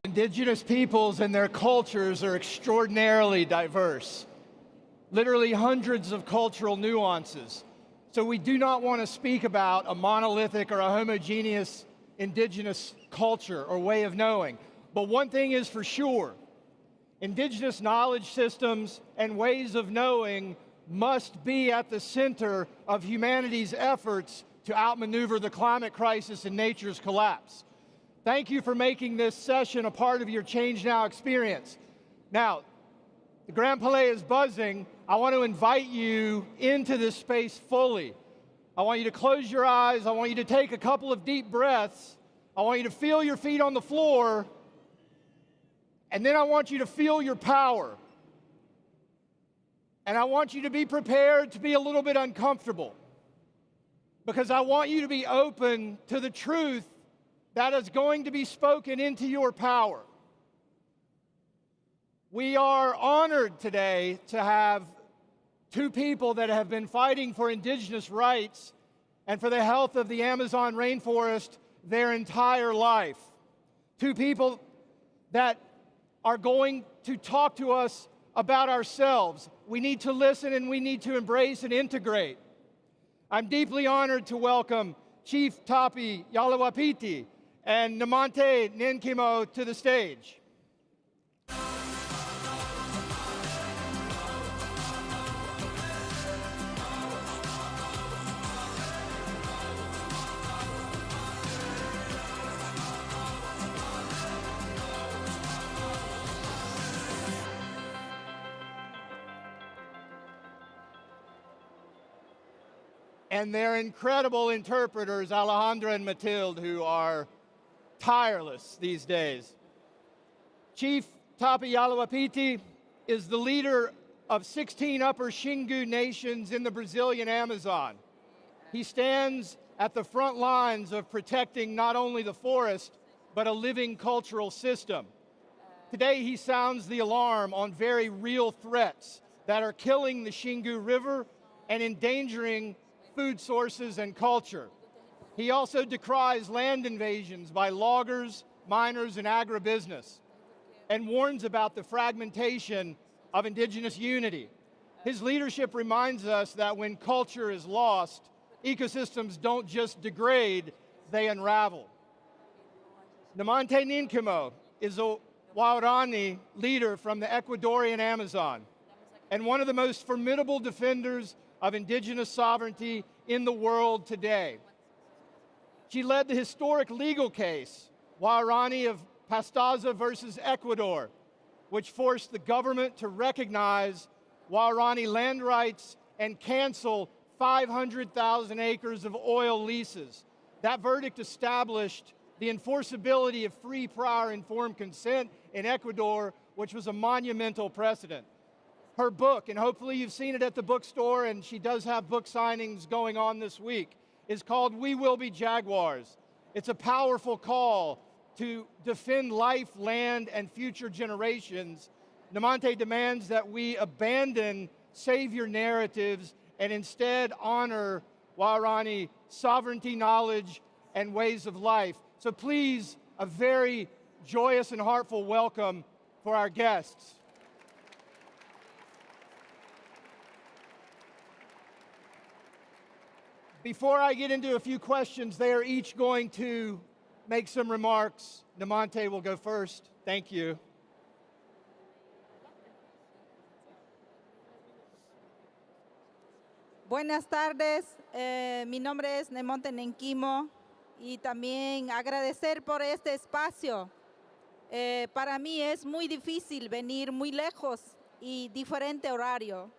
Indigenous peoples and their cultures are extraordinarily diverse, literally hundreds of cultural nuances. So we do not want to speak about a monolithic or a homogeneous indigenous culture or way of knowing. But one thing is for sure, indigenous knowledge systems and ways of knowing must be at the center of humanity's efforts to outmaneuver the climate crisis and nature's collapse. Thank you for making this session a part of your Change Now experience. Now, the Grand Palais is buzzing. I want to invite you into this space fully. I want you to close your eyes. I want you to take a couple of deep breaths. I want you to feel your feet on the floor. And then I want you to feel your power. And I want you to be prepared to be a little bit uncomfortable, because I want you to be open to the truth that is going to be spoken into your power. We are honored today to have two people that have been fighting for indigenous rights and for the health of the Amazon rainforest their entire life. Two people that are going to talk to us about ourselves. We need to listen and we need to embrace and integrate. I'm deeply honored to welcome Chief Tapi Yalawapiti and Namante Ninkimo to the stage. And their incredible interpreters, Alejandra and Matilde, who are tireless these days. Chief Tapi Yalawapiti is the leader of 16 Upper Xingu nations in the Brazilian Amazon. He stands at the front lines of protecting not only the forest, but a living cultural system. Today he sounds the alarm on very real threats that are killing the Xingu River and endangering food sources and culture. He also decries land invasions by loggers, miners, and agribusiness, and warns about the fragmentation of indigenous unity. His leadership reminds us that when culture is lost, ecosystems don't just degrade, they unravel. Namante Ninkimo is a Waorani leader from the Ecuadorian Amazon, and one of the most formidable defenders of indigenous sovereignty in the world today. She led the historic legal case, Waorani of Pastaza versus Ecuador, which forced the government to recognize Waorani land rights and cancel 500,000 acres of oil leases. That verdict established the enforceability of free, prior, informed consent in Ecuador, which was a monumental precedent. Her book, and hopefully you've seen it at the bookstore, and she does have book signings going on this week, is called We Will Be Jaguars. It's a powerful call to defend life, land, and future generations. Namante demands that we abandon savior narratives and instead honor Waorani sovereignty, knowledge, and ways of life. So please, a very joyous and heartful welcome for our guests. Before I get into a few questions, they are each going to make some remarks. Namante will go first. Thank you. Buenas tardes, mi nombre es Namante Ninkimo y también agradecer por este espacio. Para mí es muy difícil venir muy lejos y diferente horario.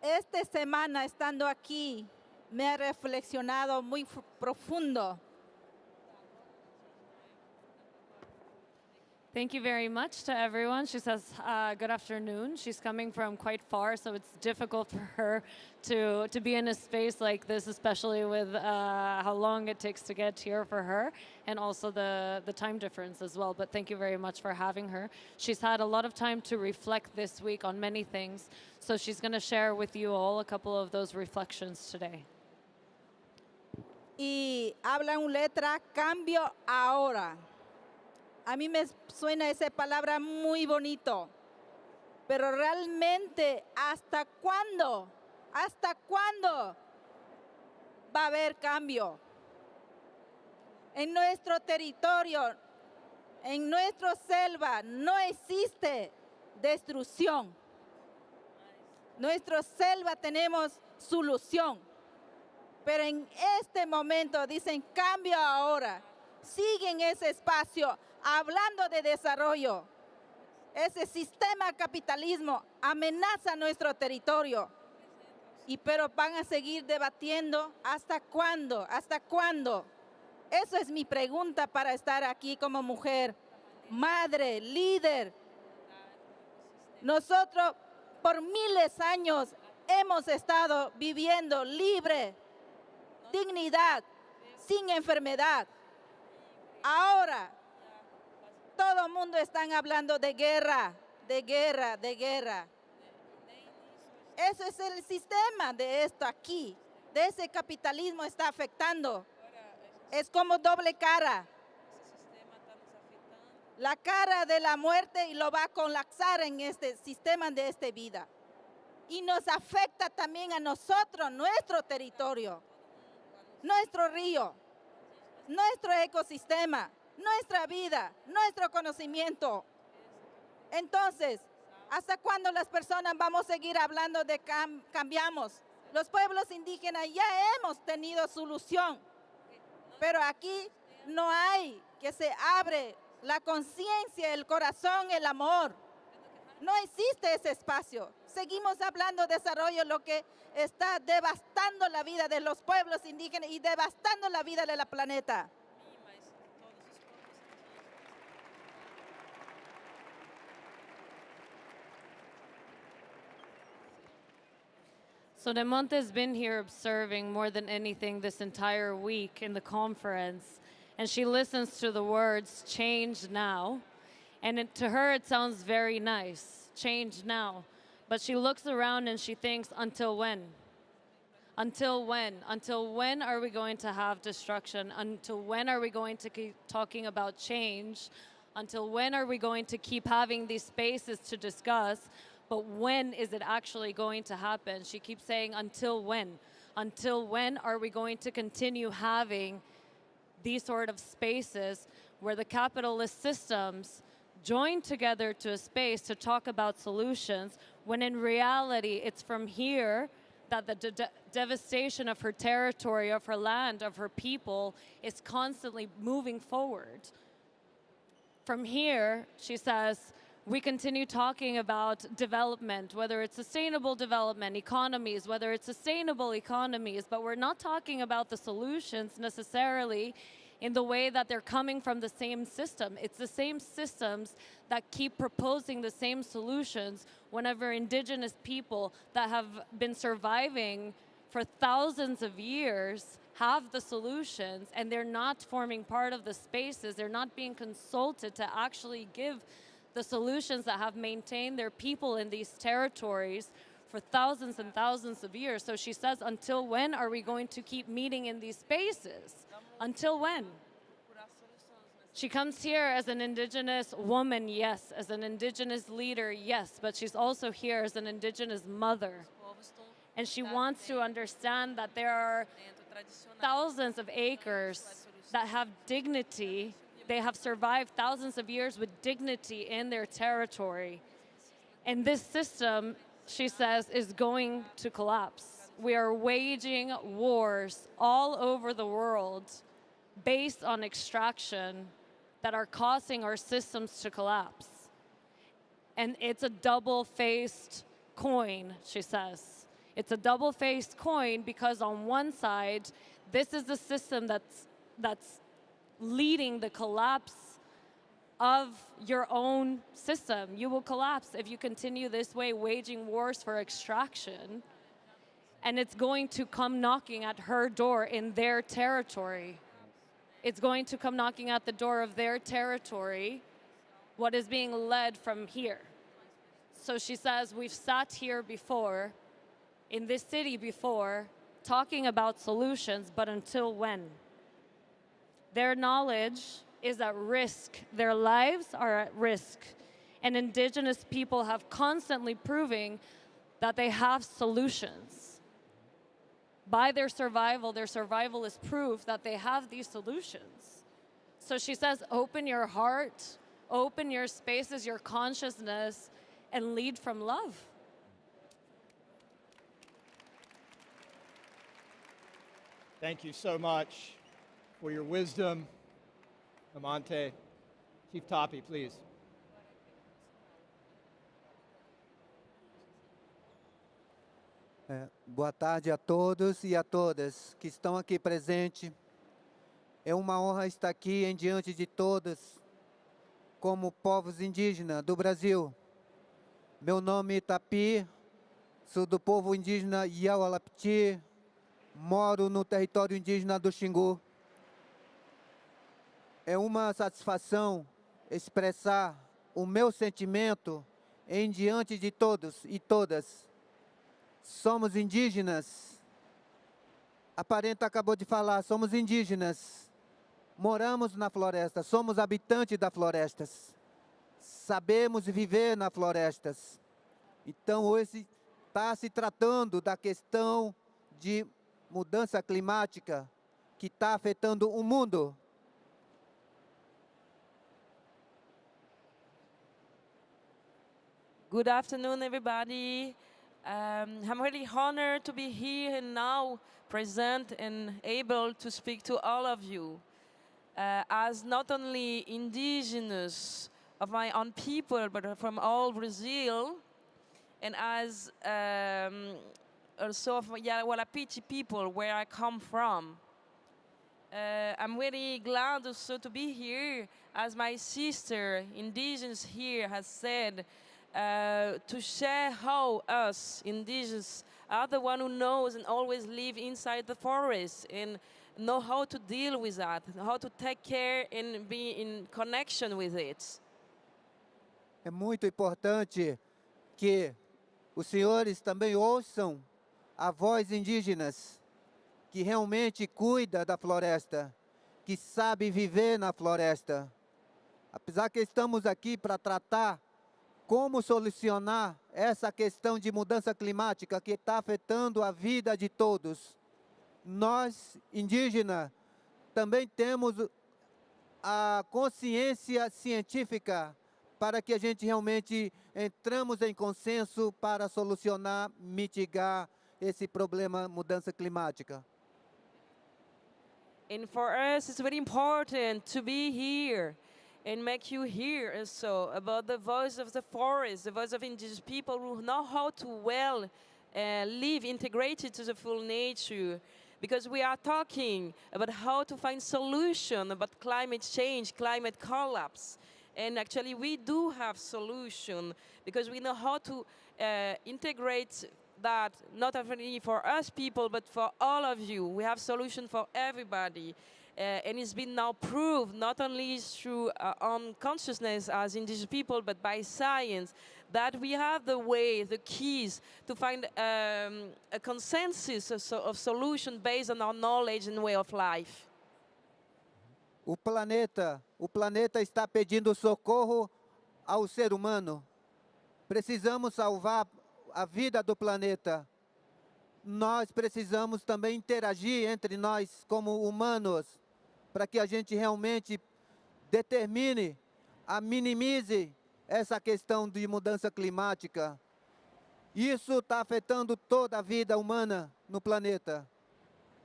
Esta semana estando aquí me he reflexionado muy profundo. Thank you very much to everyone. She says good afternoon. She's coming from quite far, so it's difficult for her to be in a space like this, especially with how long it takes to get here for her, and also the time difference as well. But thank you very much for having her. She's had a lot of time to reflect this week on many things, so she's going to share with you all a couple of those reflections today. Y habla en letra cambio ahora. A mí me suena esa palabra muy bonito, pero realmente, ¿hasta cuándo? ¿Hasta cuándo va a haber cambio? En nuestro territorio, en nuestra selva, no existe destrucción. Nuestra selva tenemos solución. Pero en este momento dicen cambio ahora. Siguen ese espacio hablando de desarrollo. Ese sistema capitalismo amenaza nuestro territorio. Pero van a seguir debatiendo ¿hasta cuándo? ¿Hasta cuándo? Eso es mi pregunta para estar aquí como mujer, madre, líder. Nosotros por miles de años hemos estado viviendo libre, dignidad, sin enfermedad. Ahora, todo el mundo está hablando de guerra, de guerra, de guerra. Ese es el sistema de esto aquí, de ese capitalismo está afectando. Es como doble cara. La cara de la muerte y lo va a colapsar en este sistema de esta vida. Y nos afecta también a nosotros, nuestro territorio, nuestro río, nuestro ecosistema, nuestra vida, nuestro conocimiento. Entonces, ¿hasta cuándo las personas vamos a seguir hablando de cambiamos? Los pueblos indígenas ya hemos tenido solución, pero aquí no hay que se abre la conciencia, el corazón, el amor. No existe ese espacio. Seguimos hablando de desarrollo, lo que está devastando la vida de los pueblos indígenas y devastando la vida del planeta. So Nemonte's been here observing more than anything this entire week in the conference, and she listens to the words, change now, and to her it sounds very nice, change now. But she looks around and she thinks, until when? Until when? Until when are we going to have destruction? Until when are we going to keep talking about change? Until when are we going to keep having these spaces to discuss? But when is it actually going to happen? She keeps saying, until when? Until when are we going to continue having these sort of spaces where the capitalist systems join together to a space to talk about solutions, when in reality it's from here that the devastation of her territory, of her land, of her people is constantly moving forward. From here, she says, we continue talking about development, whether it's sustainable development, economies, whether it's sustainable economies, but we're not talking about the solutions necessarily in the way that they're coming from the same system. It's the same systems that keep proposing the same solutions whenever indigenous people that have been surviving for thousands of years have the solutions and they're not forming part of the spaces, they're not being consulted to actually give the solutions that have maintained their people in these territories for thousands and thousands of years. So she says, until when are we going to keep meeting in these spaces? Until when? She comes here as an indigenous woman, yes, as an indigenous leader, yes, but she's also here as an indigenous mother. And she wants to understand that there are thousands of acres that have dignity. They have survived thousands of years with dignity in their territory. And this system, she says, is going to collapse. We are waging wars all over the world based on extraction that are causing our systems to collapse. And it's a double-faced coin, she says. It's a double-faced coin because on one side, this is the system that's leading the collapse of your own system. You will collapse if you continue this way, waging wars for extraction. And it's going to come knocking at her door in their territory. It's going to come knocking at the door of their territory, what is being led from here. So she says, we've sat here before, in this city before, talking about solutions, but until when? Their knowledge is at risk. Their lives are at risk. And Indigenous people have constantly proving that they have solutions. By their survival is proof that they have these solutions. So she says, open your heart, open your spaces, your consciousness, and lead from love. Thank you so much for your wisdom, Amante. Chief Tapi, please. Boa tarde a todos e a todas que estão aqui presentes. É uma honra estar aqui em diante de todos, como povos indígenas do Brasil. Meu nome é Tapi, sou do povo indígena Yaualapiti, moro no território indígena do Xingu. É uma satisfação expressar o meu sentimento em diante de todos e todas. Somos indígenas. A parenta acabou de falar, somos indígenas. Moramos na floresta, somos habitantes das florestas. Sabemos viver nas florestas. Então, hoje está se tratando da questão de mudança climática que está afetando o mundo. Good afternoon, everybody. I'm really honored to be here and now present and able to speak to all of you. As not only indigenous of my own people, but from all Brazil, and as also of Yawalapiti people, where I come from. I'm really glad also to be here, as my sister, Indigenous here, has said, to share how us, Indigenous, are the one who knows and always live inside the forest and know how to deal with that, how to take care and be in connection with it. É muito importante que os senhores também ouçam a voz indígenas, que realmente cuida da floresta, que sabe viver na floresta. Apesar que estamos aqui para tratar como solucionar essa questão de mudança climática que está afetando a vida de todos. Nós, indígenas, também temos a consciência científica para que a gente realmente entramos em consenso para solucionar, mitigar esse problema mudança climática. And for us, it's very important to be here and make you hear also about the voice of the forest, the voice of indigenous people who know how to well live integrated to the full nature. Because we are talking about how to find solution about climate change, climate collapse. And actually we do have solution because we know how to integrate that, not only for us people, but for all of you. We have solution for everybody. And it's been now proved, not only through on consciousness as indigenous people, but by science, that we have the way, the keys to find a consensus of solution based on our knowledge and way of life. O planeta está pedindo socorro ao ser humano. Precisamos salvar a vida do planeta. Nós precisamos também interagir entre nós como humanos, para que a gente realmente determine, minimize essa questão de mudança climática. Isso está afetando toda a vida humana no planeta.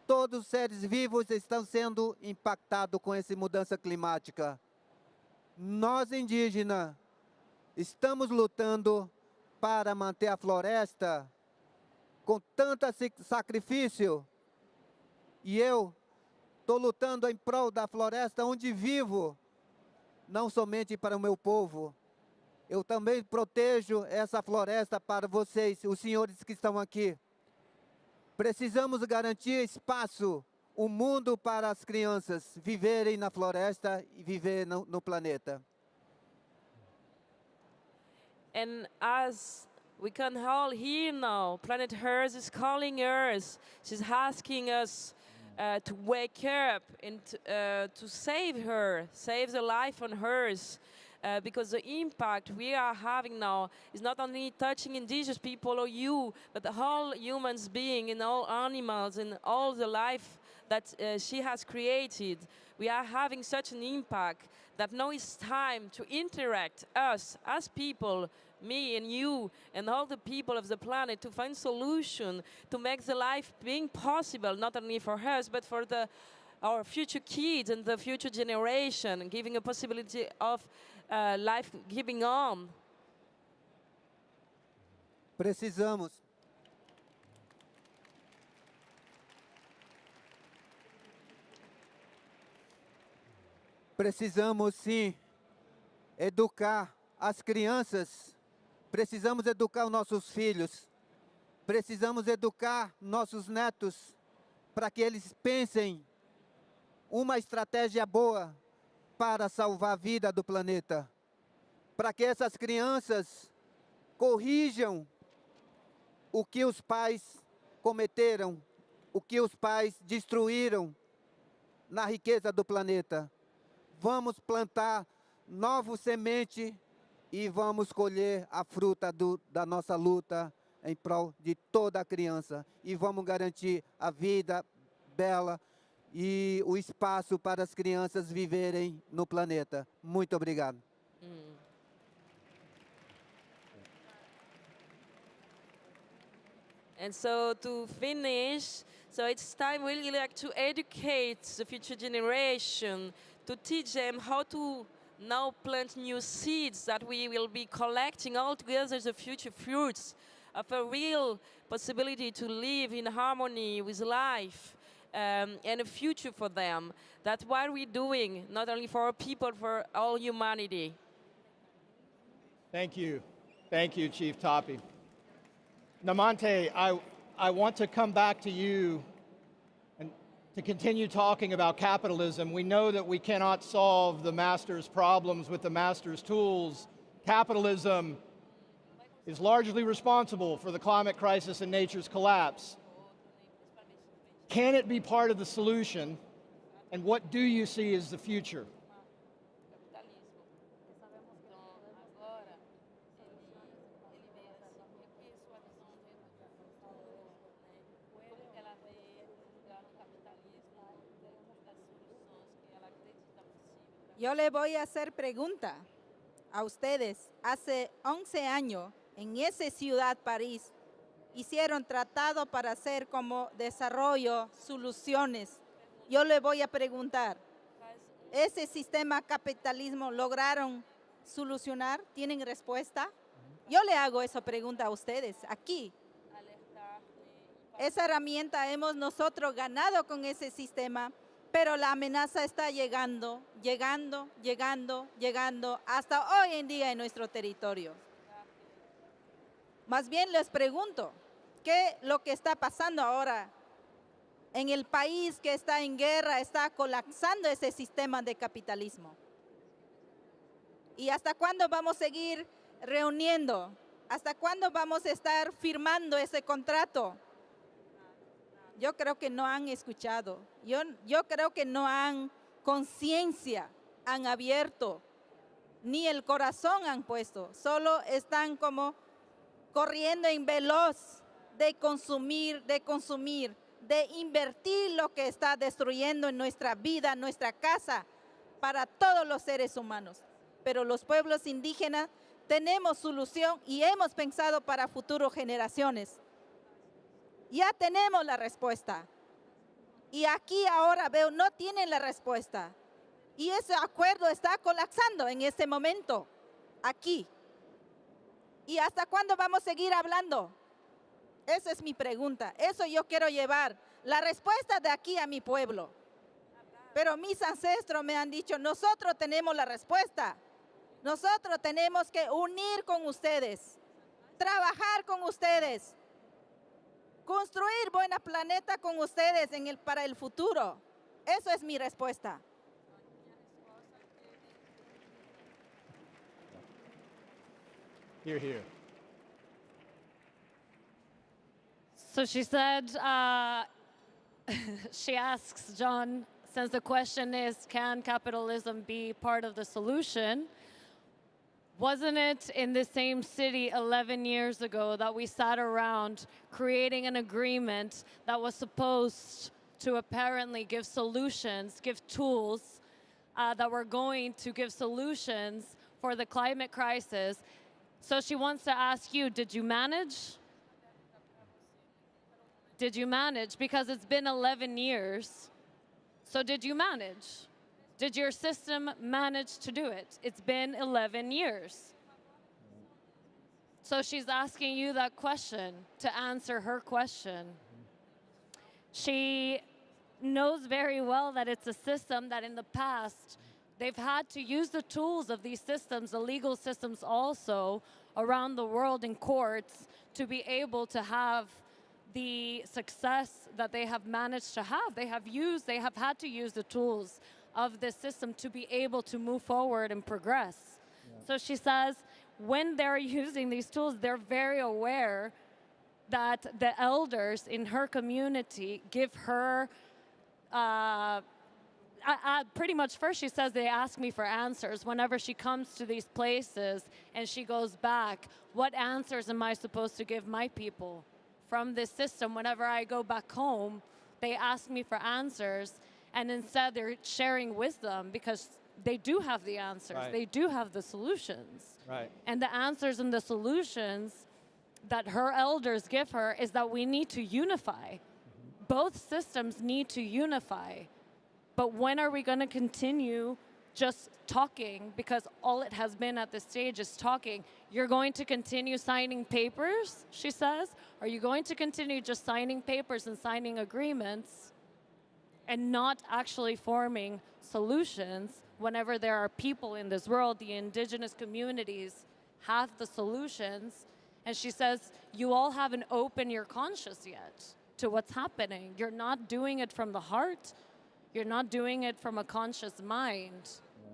Todos os seres vivos estão sendo impactados com essa mudança climática. Nós, indígenas, estamos lutando para manter a floresta com tanto sacrifício. E eu estou lutando em prol da floresta onde vivo, não somente para o meu povo. Eu também protejo essa floresta para vocês, os senhores que estão aqui. Precisamos garantir espaço, um mundo para as crianças viverem na floresta e viver no planeta. And as we can all hear now, Planet Earth is calling us. She's asking us to wake up and to save her, save the life on hers. Because the impact we are having now is not only touching indigenous people or you, but the whole humans being and all animals and all the life that she has created. We are having such an impact that now it's time to interact, us as people, me and you and all the people of the planet, to find solution to make the life being possible, not only for us, but for our future kids and the future generation, giving a possibility of life giving on. Precisamos. Precisamos sim educar as crianças. Precisamos educar os nossos filhos. Precisamos educar nossos netos para que eles pensem uma estratégia boa para salvar a vida do planeta. Para que essas crianças corrijam o que os pais cometeram, o que os pais destruíram na riqueza do planeta. Vamos plantar novas sementes e vamos colher a fruta da nossa luta em prol de toda a criança. E vamos garantir a vida bela e o espaço para as crianças viverem no planeta. Muito obrigado. And so to finish, so it's time really like to educate the future generation, to teach them how to now plant new seeds that we will be collecting all together the future fruits of a real possibility to live in harmony with life and a future for them. That's what we're doing, not only for our people, for all humanity. Thank you. Thank you, Chief Tapi. Namante, I want to come back to you and to continue talking about capitalism. We know that we cannot solve the master's problems with the master's tools. Capitalism is largely responsible for the climate crisis and nature's collapse. Can it be part of the solution? And what do you see as the future? Yo le voy a hacer pregunta a ustedes. Hace 11 años, en esa ciudad, París, hicieron tratado para hacer como desarrollo, soluciones. Yo le voy a preguntar, ¿ese sistema capitalismo lograron solucionar? ¿Tienen respuesta? Yo le hago esa pregunta a ustedes, aquí. Esa herramienta hemos nosotros ganado con ese sistema, pero la amenaza está llegando hasta hoy en día en nuestro territorio. Más bien les pregunto, ¿qué es lo que está pasando ahora en el país que está en guerra, está colapsando ese sistema de capitalismo? ¿Y hasta cuándo vamos a seguir reuniendo? ¿Hasta cuándo vamos a estar firmando ese contrato? Yo creo que no han escuchado. Yo creo que no han conciencia, han abierto, ni el corazón han puesto. Solo están como corriendo en veloz de consumir, de invertir lo que está destruyendo en nuestra vida, nuestra casa, para todos los seres humanos. Pero los pueblos indígenas tenemos solución y hemos pensado para futuras generaciones. Ya tenemos la respuesta. Y aquí ahora veo, no tienen la respuesta. Y ese acuerdo está colapsando en este momento, aquí. ¿Y hasta cuándo vamos a seguir hablando? Esa es mi pregunta. Eso yo quiero llevar. La respuesta de aquí a mi pueblo. Pero mis ancestros me han dicho, nosotros tenemos la respuesta. Nosotros tenemos que unir con ustedes. Trabajar con ustedes. Construir buen planeta con ustedes para el futuro. Eso es mi respuesta. Here, here. So she said, she asks John, since the question is, can capitalism be part of the solution? Wasn't it in the same city 11 years ago that we sat around creating an agreement that was supposed to apparently give solutions, give tools that were going to give solutions for the climate crisis? So she wants to ask you, did you manage? Did you manage? Because it's been 11 years. So did you manage? Did your system manage to do it? It's been 11 years. So she's asking you that question to answer her question. She knows very well that it's a system that in the past, they've had to use the tools of these systems, the legal systems also, around the world in courts to be able to have the success that they have managed to have. They have had to use the tools of this system to be able to move forward and progress. Yeah. So she says, when they're using these tools, they're very aware that the elders in her community give her, pretty much first she says they ask me for answers. Whenever she comes to these places and she goes back, what answers am I supposed to give my people from this system? Whenever I go back home, they ask me for answers. And instead, they're sharing wisdom because they do have the answers. Right. They do have the solutions. Right. And the answers and the solutions that her elders give her is that we need to unify. Mm-hmm. Both systems need to unify. But when are we going to continue just talking? Because all it has been at this stage is talking. You're going to continue signing papers, she says? Are you going to continue just signing papers and signing agreements and not actually forming solutions whenever there are people in this world, the indigenous communities have the solutions? And she says, you all haven't opened your conscience yet to what's happening. You're not doing it from the heart. You're not doing it from a conscious mind. Yeah.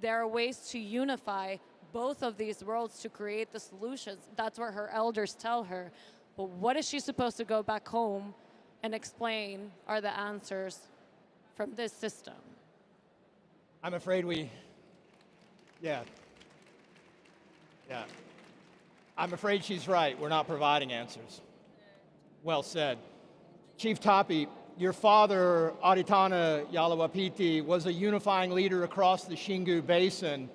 There are ways to unify both of these worlds to create the solutions. That's what her elders tell her. But what is she supposed to go back home and explain are the answers from this system? I'm afraid yeah. I'm afraid she's right. We're not providing answers. Well said. Chief Tapi, your father, Aritana Yalawapiti, was a unifying leader across the Xingu Basin.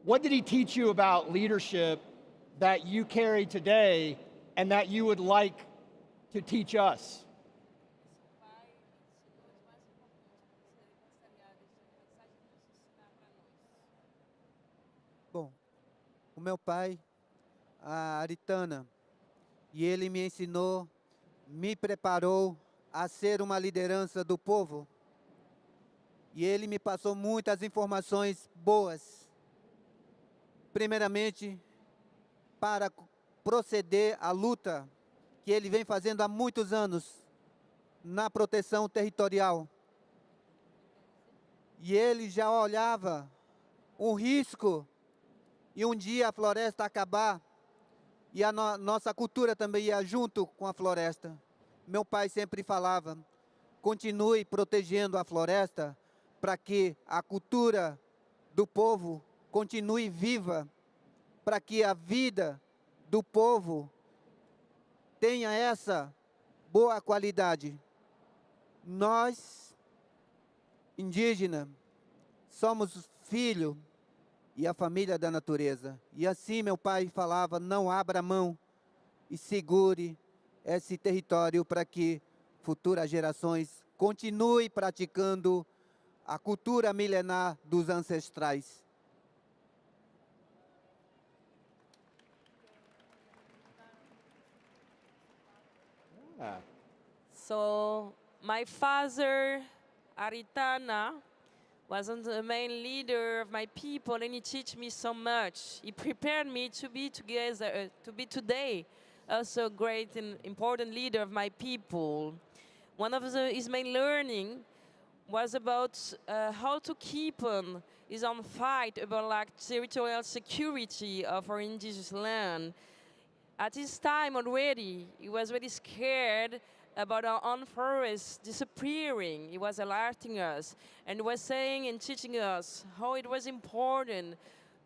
What did he teach you about leadership that you carry today and that you would like to teach us? Bom, o meu pai, a Aritana, e ele me ensinou, me preparou a ser uma liderança do povo. E ele me passou muitas informações boas. Primeiramente, para proceder à luta que ele vem fazendo há muitos anos na proteção territorial. E ele já olhava um risco e um dia a floresta acabar e a nossa cultura também ia junto com a floresta. Meu pai sempre falava, continue protegendo a floresta para que a cultura do povo continue viva, para que a vida do povo tenha essa boa qualidade. Nós, indígenas, somos filho e a família da natureza. E assim meu pai falava, não abra mão e segure esse território para que futuras gerações continuem praticando a cultura milenar dos ancestrais. So my father, Aritana, wasn't the main leader of my people, and he taught me so much. He prepared me to be together, to be today also a great and important leader of my people. One of his main learning was about how to keep on his own fight about like territorial security of our indigenous land. At his time already, he was very scared about our own forests disappearing. He was alerting us and was saying and teaching us how it was important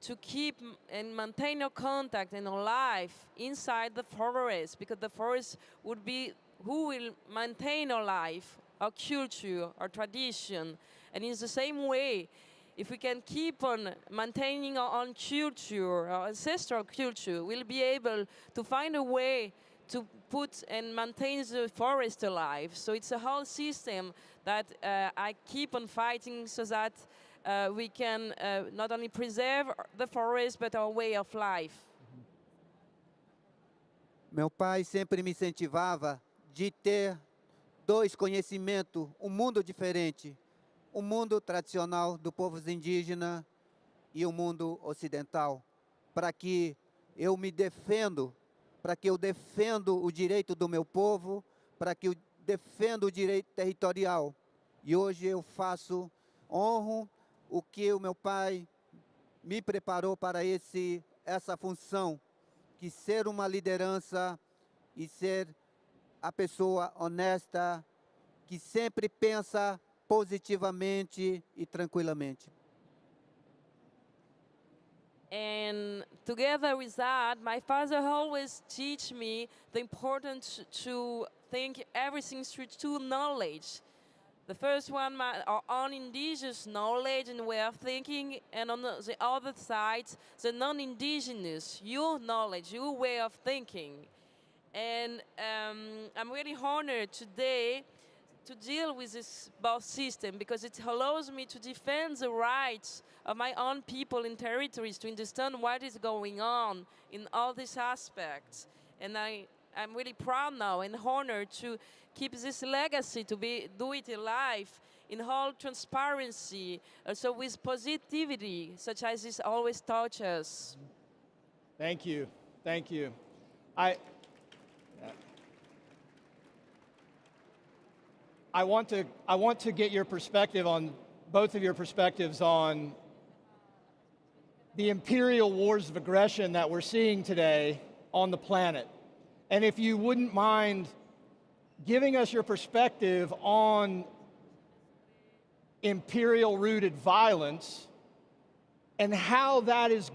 to keep and maintain our contact and our life inside the forest, because the forest would be who will maintain our life, our culture, our tradition. And in the same way, if we can keep on maintaining our own culture, our ancestral culture, we'll be able to find a way to put and maintain the forest alive. So it's a whole system that I keep on fighting so that we can not only preserve the forest, but our way of life. Meu pai sempre me incentivava de ter dois conhecimentos, um mundo diferente, o mundo tradicional do povo indígena e o mundo ocidental, para que eu me defendo, para que eu defendo o direito do meu povo, para que eu defendo o direito territorial. E hoje eu honro o que o meu pai me preparou para essa função, que ser uma liderança e ser a pessoa honesta, que sempre pensa positivamente e tranquilamente. And together with that, my father always teach me the importance to think everything through two knowledge. The first one, our own indigenous knowledge and way of thinking, and on the other side, the non-indigenous, your knowledge, your way of thinking. And I'm really honored today to deal with this both system, because it allows me to defend the rights of my own people in territories, to understand what is going on in all these aspects. And I'm really proud now and honored to keep this legacy, to do it alive in all transparency, also with positivity, such as this always taught us. Thank you. Thank you. I want to get your perspective on, both of your perspectives on the imperial wars of aggression that we're seeing today on the planet. And if you wouldn't mind giving us your perspective on imperial-rooted violence and how that is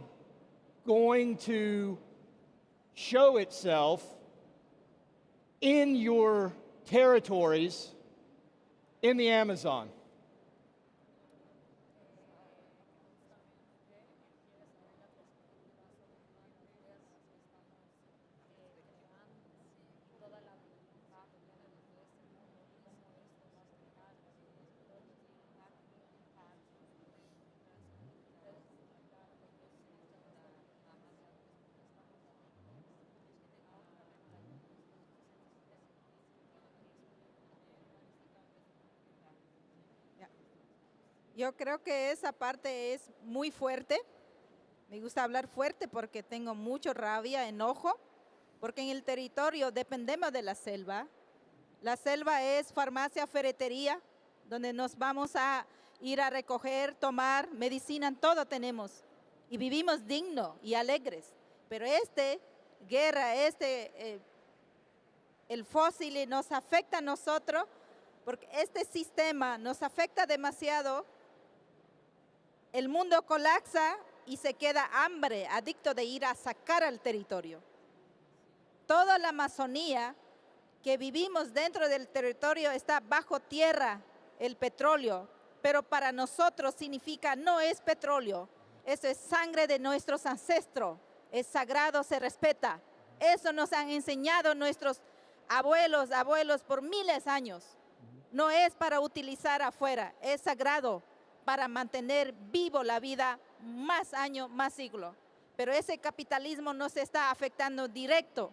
going to show itself in your territories in the Amazon. Yo creo que esa parte es muy fuerte. Me gusta hablar fuerte porque tengo mucho rabia, enojo, porque en el territorio dependemos de la selva. La selva es farmacia, ferretería, donde nos vamos a ir a recoger, tomar medicina, todo tenemos. Y vivimos dignos y alegres. Pero guerra, el fósil nos afecta a nosotros, porque este sistema nos afecta demasiado. El mundo colapsa y se queda hambre, adicto de ir a sacar al territorio. Toda la Amazonía que vivimos dentro del territorio está bajo tierra, el petróleo, pero para nosotros significa no es petróleo, eso es sangre de nuestros ancestros, es sagrado, se respeta. Eso nos han enseñado nuestros abuelos por miles de años. No es para utilizar afuera, es sagrado, para mantener vivo la vida más años, más siglos. Pero ese capitalismo nos está afectando directo.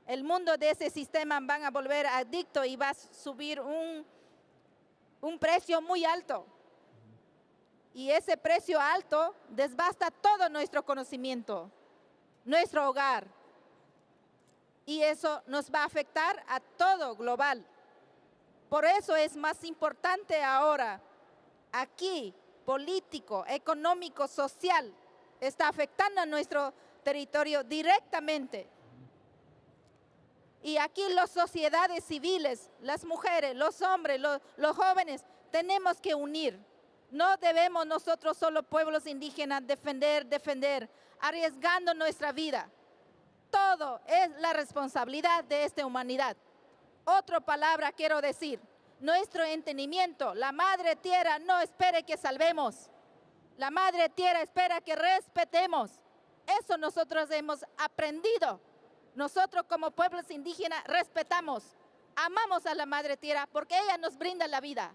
El mundo de ese sistema van a volver adicto y va a subir un precio muy alto. Y ese precio alto desbasta todo nuestro conocimiento, nuestro hogar. Y eso nos va a afectar a todo global. Por eso es más importante ahora, aquí, político, económico, social, está afectando a nuestro territorio directamente. Y aquí las sociedades civiles, las mujeres, los hombres, los jóvenes, tenemos que unir. No debemos nosotros solo pueblos indígenas defender, arriesgando nuestra vida. Todo es la responsabilidad de esta humanidad. Otra palabra quiero decir, nuestro entendimiento, la Madre Tierra no espere que salvemos. La Madre Tierra espera que respetemos. Eso nosotros hemos aprendido. Nosotros como pueblos indígenas respetamos, amamos a la Madre Tierra porque ella nos brinda la vida.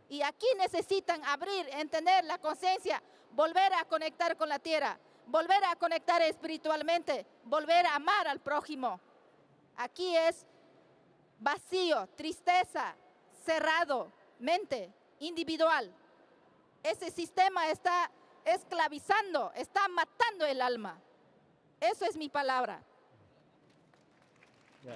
Y aquí necesitan abrir, entender la conciencia, volver a conectar con la tierra, volver a conectar espiritualmente, volver a amar al prójimo. Aquí es vacío, tristeza, cerrado, mente, individual. Ese sistema está esclavizando, está matando el alma. Eso es mi palabra. Yeah.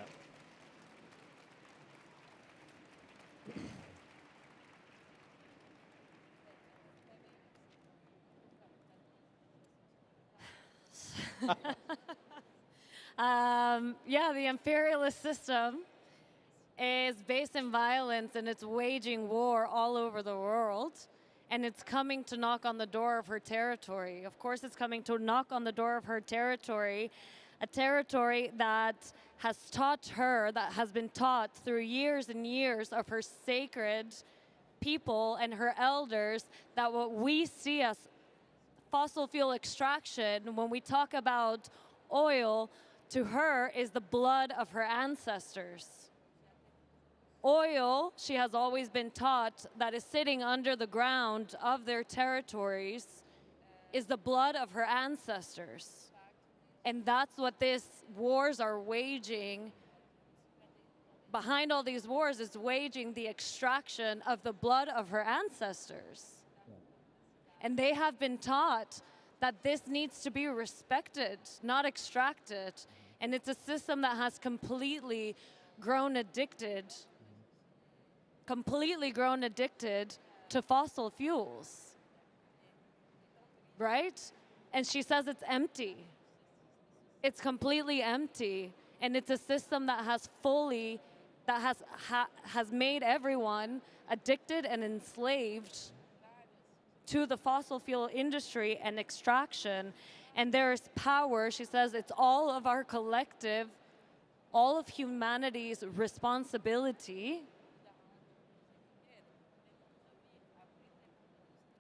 Yeah, the imperialist system is based in violence and it's waging war all over the world. And it's coming to knock on the door of her territory. Of course, it's coming to knock on the door of her territory, a territory that has taught her, that has been taught through years and years of her sacred people and her elders, that what we see as fossil fuel extraction, when we talk about oil, to her is the blood of her ancestors. Oil, she has always been taught, that is sitting under the ground of their territories, is the blood of her ancestors. And that's what these wars are waging. Behind all these wars is waging the extraction of the blood of her ancestors. And they have been taught that this needs to be respected, not extracted. And it's a system that has completely grown addicted to fossil fuels, right? And she says it's empty. It's completely empty. And it's a system that has has made everyone addicted and enslaved to the fossil fuel industry and extraction. And there's power, she says, it's all of our collective, all of humanity's responsibility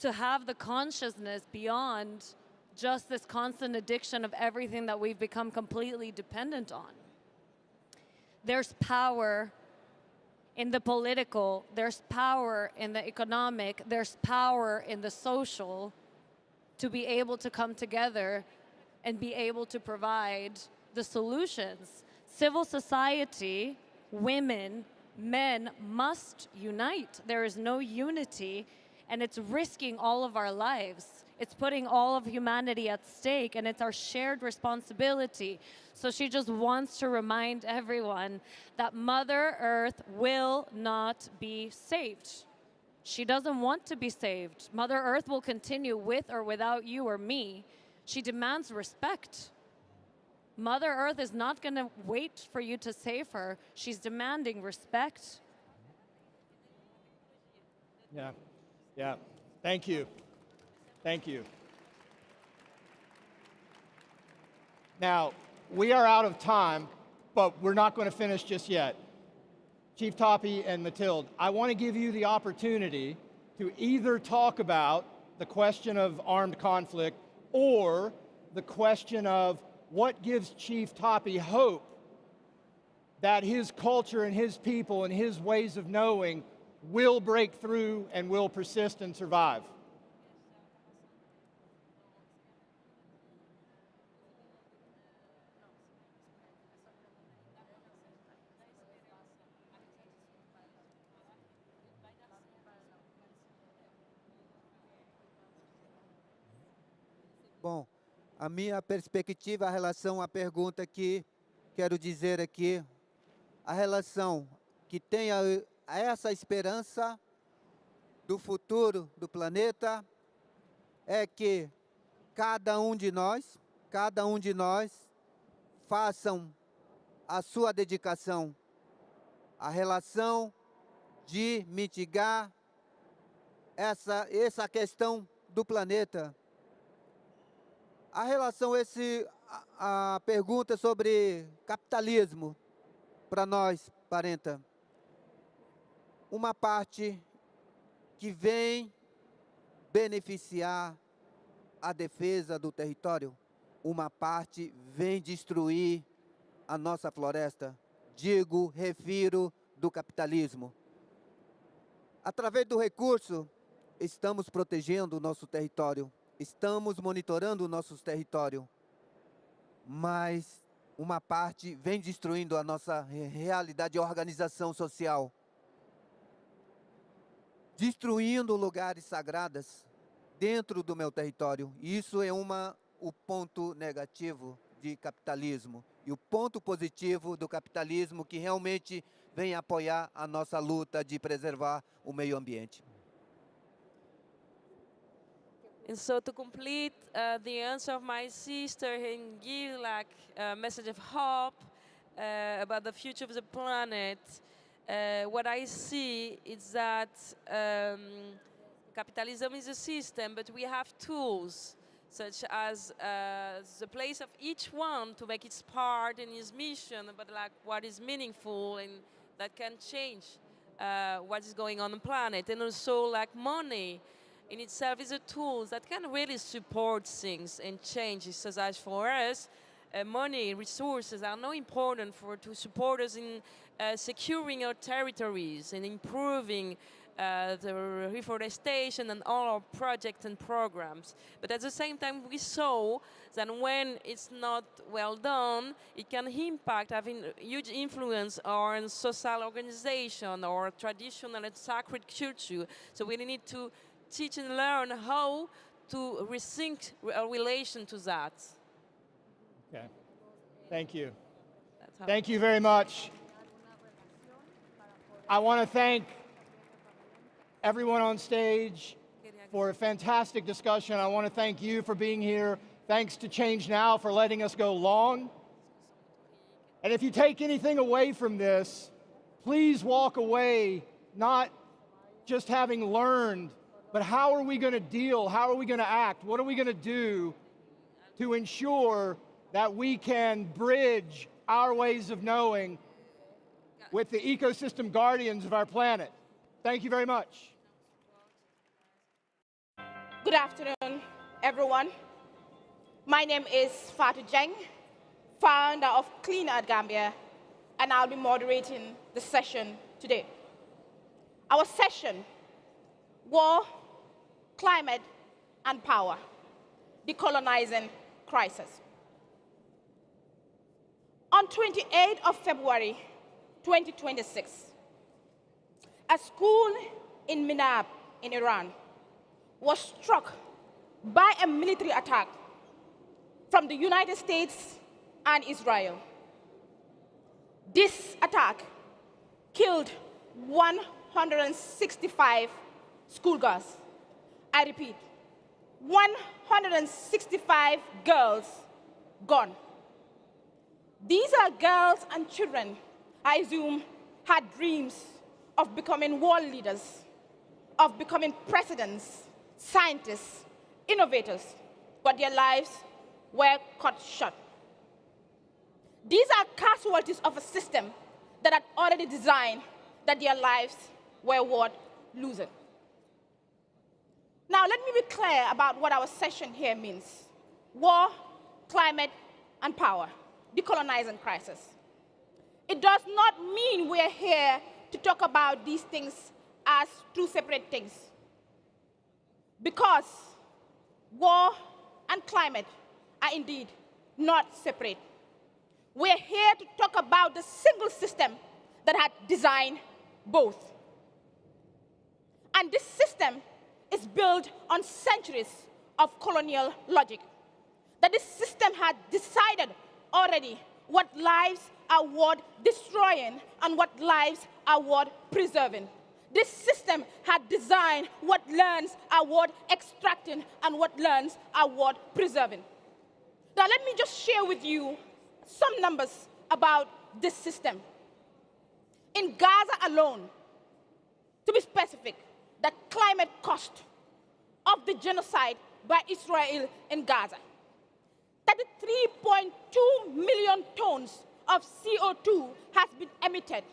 to have the consciousness beyond just this constant addiction of everything that we've become completely dependent on. There's power in the political, there's power in the economic, there's power in the social to be able to come together and be able to provide the solutions. Civil society, women, men must unite. There is no unity, and it's risking all of our lives. It's putting all of humanity at stake, and it's our shared responsibility. So she just wants to remind everyone that Mother Earth will not be saved. She doesn't want to be saved. Mother Earth will continue with or without you or me. She demands respect. Mother Earth is not going to wait for you to save her. She's demanding respect. Yeah. Thank you. Thank you. Now, we are out of time, but we're not going to finish just yet. Chief Tapi and Mathilde, I want to give you the opportunity to either talk about the question of armed conflict or the question of what gives Chief Tapi hope that his culture and his people and his ways of knowing will break through and will persist and survive. Bom, a minha perspectiva, a relação à pergunta que quero dizer aqui, a relação que tem a essa esperança do futuro do planeta é que cada um de nós façam a sua dedicação, a relação de mitigar essa questão do planeta. A relação, a pergunta sobre capitalismo, para nós, Parenta. Uma parte que vem beneficiar a defesa do território, uma parte vem destruir a nossa floresta. Refiro do capitalismo. Através do recurso, estamos protegendo o nosso território, estamos monitorando o nosso território, mas uma parte vem destruindo a nossa realidade de organização social, destruindo lugares sagrados dentro do meu território. Isso é o ponto negativo de capitalismo. E o ponto positivo do capitalismo que realmente vem apoiar a nossa luta de preservar o meio ambiente. And so to complete the answer of my sister and give like a message of hope about the future of the planet, what I see is that capitalism is a system, but we have tools such as the place of each one to make its part in its mission, but like what is meaningful and that can change what is going on the planet. And also like money in itself is a tool that can really support things and changes. So as for us, money, resources are now important to support us in securing our territories and improving the reforestation and all our projects and programs. But at the same time, we saw that when it's not well done, it can impact, having huge influence on social organization or traditional and sacred culture. So we need to teach and learn how to rethink our relation to that. Okay. Thank you. That's how Thank you very much. I want to thank everyone on stage for a fantastic discussion. I want to thank you for being here. Thanks to ChangeNOW for letting us go long. And if you take anything away from this, please walk away not just having learned, but how are we going to deal? How are we going to act? What are we going to do to ensure that we can bridge our ways of knowing with the ecosystem guardians of our planet? Thank you very much. Good afternoon, everyone. My name is Fatou Jeng, founder of Clean Earth Gambia, and I'll be moderating the session today. Our session, War, Climate, and Power, Decolonizing Crisis. On 28th of February, 2026, a school in Minab, in Iran, was struck by a military attack from the United States and Israel. This attack killed 165 schoolgirls. I repeat, 165 girls gone. These are girls and children, I assume, had dreams of becoming world leaders, of becoming presidents, scientists, innovators, but their lives were cut short. These are casualties of a system that had already designed that their lives were worth losing. Now, let me be clear about what our session here means. War, climate, and power, decolonizing crisis. It does not mean we're here to talk about these things as two separate things. Because war and climate are indeed not separate. We're here to talk about the single system that had designed both. And this system is built on centuries of colonial logic. That this system had decided already what lives are worth destroying and what lives are worth preserving. This system had designed what lands are worth extracting and what lands are worth preserving. Now let me just share with you some numbers about this system. In Gaza alone, to be specific, the climate cost of the genocide by Israel in Gaza, 33.2 million tons of CO2 has been emitted.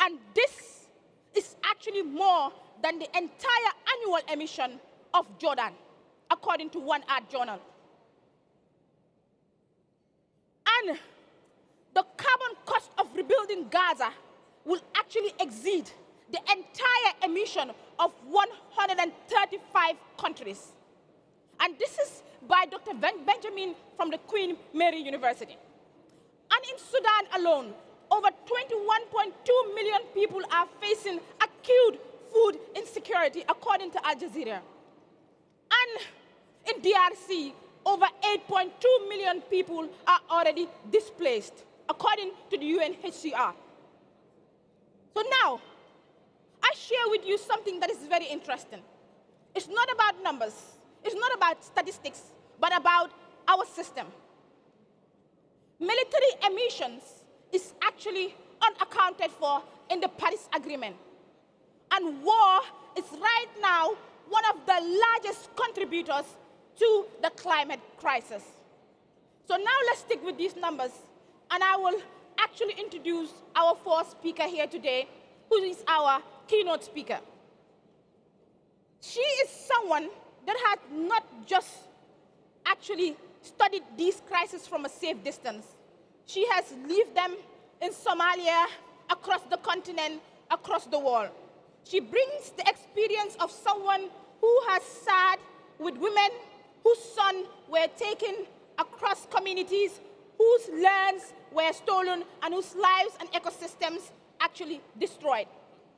And this is actually more than the entire annual emission of Jordan, according to One Earth Journal. And the carbon cost of rebuilding Gaza will actually exceed the entire emission of 135 countries. And this is by Dr. Benjamin from the Queen Mary University. And in Sudan alone, over 21.2 million people are facing acute food insecurity, according to Al Jazeera. And in DRC, over 8.2 million people are already displaced, according to the UNHCR. So now, I share with you something that is very interesting. It's not about numbers, it's not about statistics, but about our system. Military emissions is actually unaccounted for in the Paris Agreement. And war is right now one of the largest contributors to the climate crisis. So now let's stick with these numbers, and I will actually introduce our fourth speaker here today, who is our keynote speaker. She is someone that had not just actually studied these crises from a safe distance. She has lived them in Somalia, across the continent, across the world. She brings the experience of someone who has sat with women whose sons were taken across communities, whose lands were stolen, and whose lives and ecosystems actually destroyed.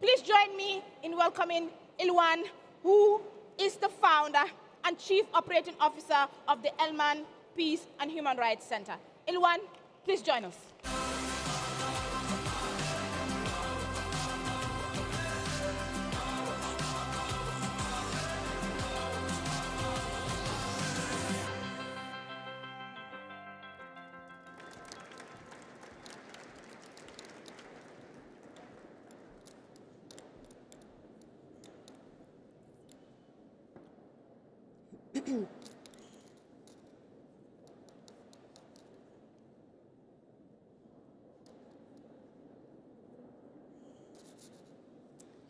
Please join me in welcoming Ilwan, who is the founder and Chief Operating Officer of the Elman Peace and Human Rights Center. Ilwan, please join us.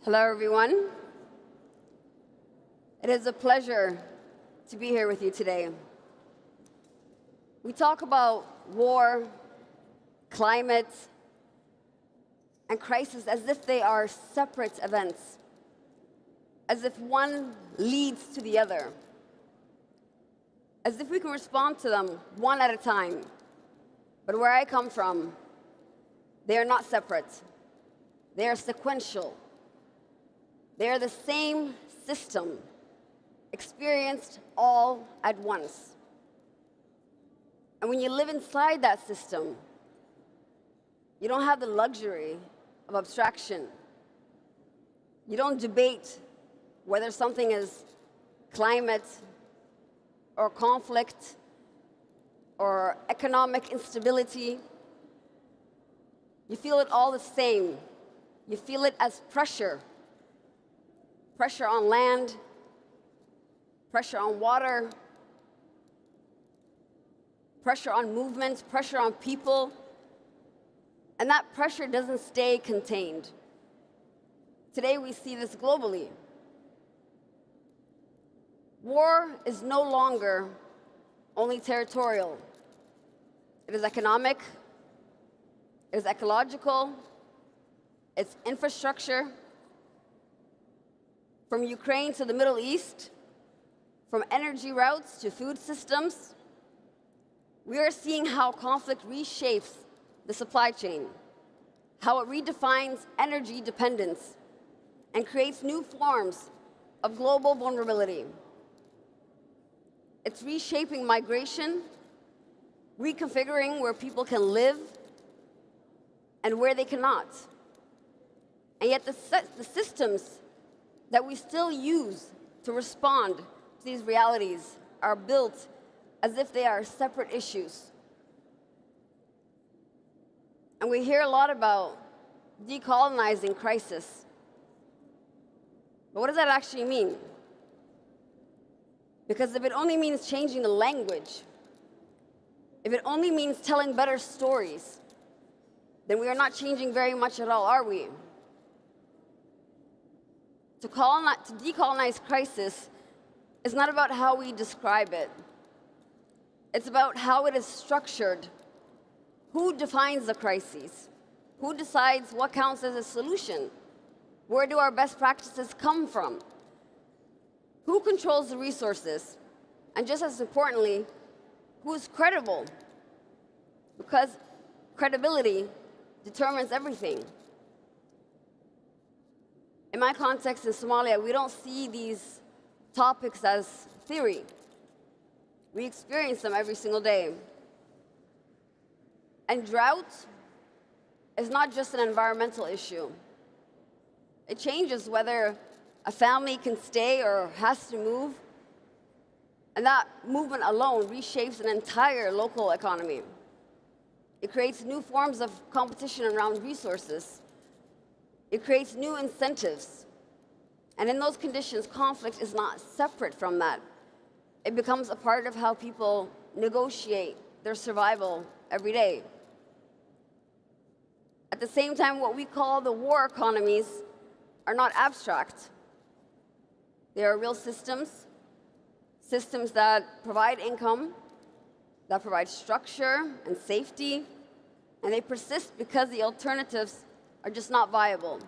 Hello, everyone. It is a pleasure to be here with you today. We talk about war, climate, and crisis as if they are separate events, as if one leads to the other, as if we can respond to them one at a time. But where I come from, they are not separate. They are sequential. They are the same system, experienced all at once. And when you live inside that system, you don't have the luxury of abstraction. You don't debate whether something is climate or conflict or economic instability. You feel it all the same. You feel it as pressure. Pressure on land, pressure on water, pressure on movements, pressure on people. And that pressure doesn't stay contained. Today we see this globally. War is no longer only territorial. It is economic, it is ecological, it's infrastructure. From Ukraine to the Middle East, from energy routes to food systems, we are seeing how conflict reshapes the supply chain, how it redefines energy dependence, and creates new forms of global vulnerability. It's reshaping migration, reconfiguring where people can live and where they cannot. And yet the systems that we still use to respond to these realities are built as if they are separate issues. And we hear a lot about decolonizing crisis. But what does that actually mean? Because if it only means changing the language, if it only means telling better stories, then we are not changing very much at all, are we? To decolonize crisis is not about how we describe it. It's about how it is structured. Who defines the crises? Who decides what counts as a solution? Where do our best practices come from? Who controls the resources? And just as importantly, who's credible? Because credibility determines everything. In my context in Somalia, we don't see these topics as theory. We experience them every single day. And drought is not just an environmental issue. It changes whether a family can stay or has to move. And that movement alone reshapes an entire local economy. It creates new forms of competition around resources. It creates new incentives. And in those conditions, conflict is not separate from that. It becomes a part of how people negotiate their survival every day. At the same time, what we call the war economies are not abstract. They are real systems, systems that provide income, that provide structure and safety, and they persist because the alternatives are just not viable.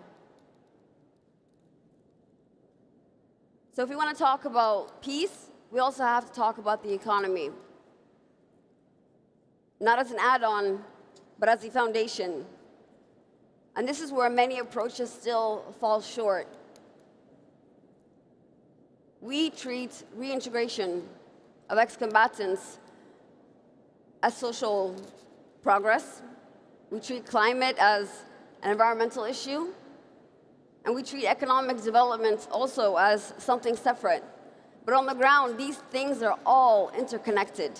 So if we want to talk about peace, we also have to talk about the economy. Not as an add-on, but as the foundation. And this is where many approaches still fall short. We treat reintegration of ex-combatants as social progress. We treat climate as an environmental issue. And we treat economic development also as something separate. But on the ground, these things are all interconnected.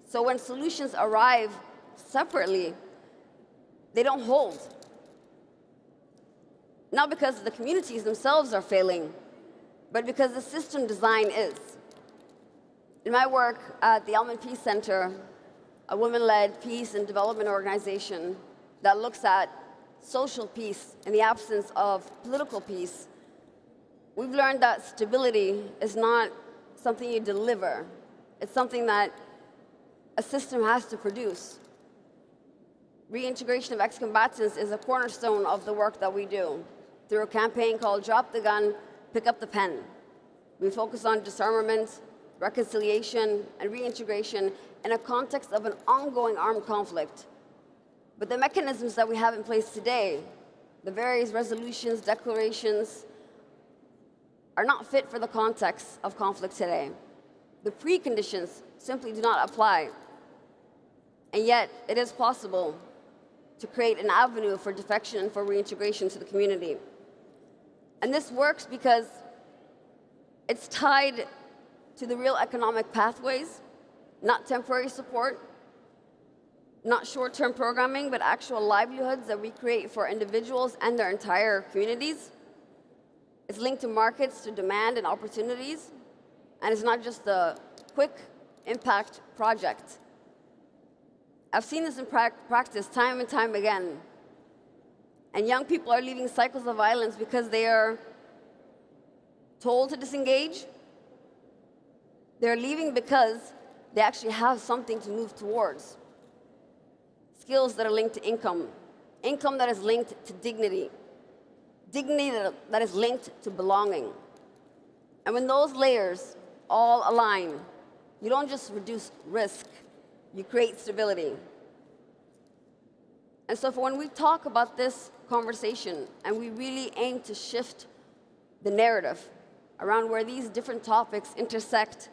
So when solutions arrive separately, they don't hold. Not because the communities themselves are failing, but because the system design is. In my work at the Almond Peace Center, a women-led peace and development organization that looks at social peace in the absence of political peace, we've learned that stability is not something you deliver. It's something that a system has to produce. Reintegration of ex-combatants is a cornerstone of the work that we do through a campaign called Drop the Gun, Pick Up the Pen. We focus on disarmament, reconciliation, and reintegration in a context of an ongoing armed conflict. But the mechanisms that we have in place today, the various resolutions, declarations, are not fit for the context of conflict today. The preconditions simply do not apply. And yet, it is possible to create an avenue for defection and for reintegration to the community. And this works because it's tied to the real economic pathways, not temporary support, not short-term programming, but actual livelihoods that we create for individuals and their entire communities. It's linked to markets, to demand and opportunities, and it's not just a quick impact project. I've seen this in practice time and time again. And young people are leaving cycles of violence because they are told to disengage. They're leaving because they actually have something to move towards. Skills that are linked to income, income that is linked to dignity, dignity that is linked to belonging. And when those layers all align, you don't just reduce risk, you create stability. And so for when we talk about this conversation and we really aim to shift the narrative around where these different topics intersect,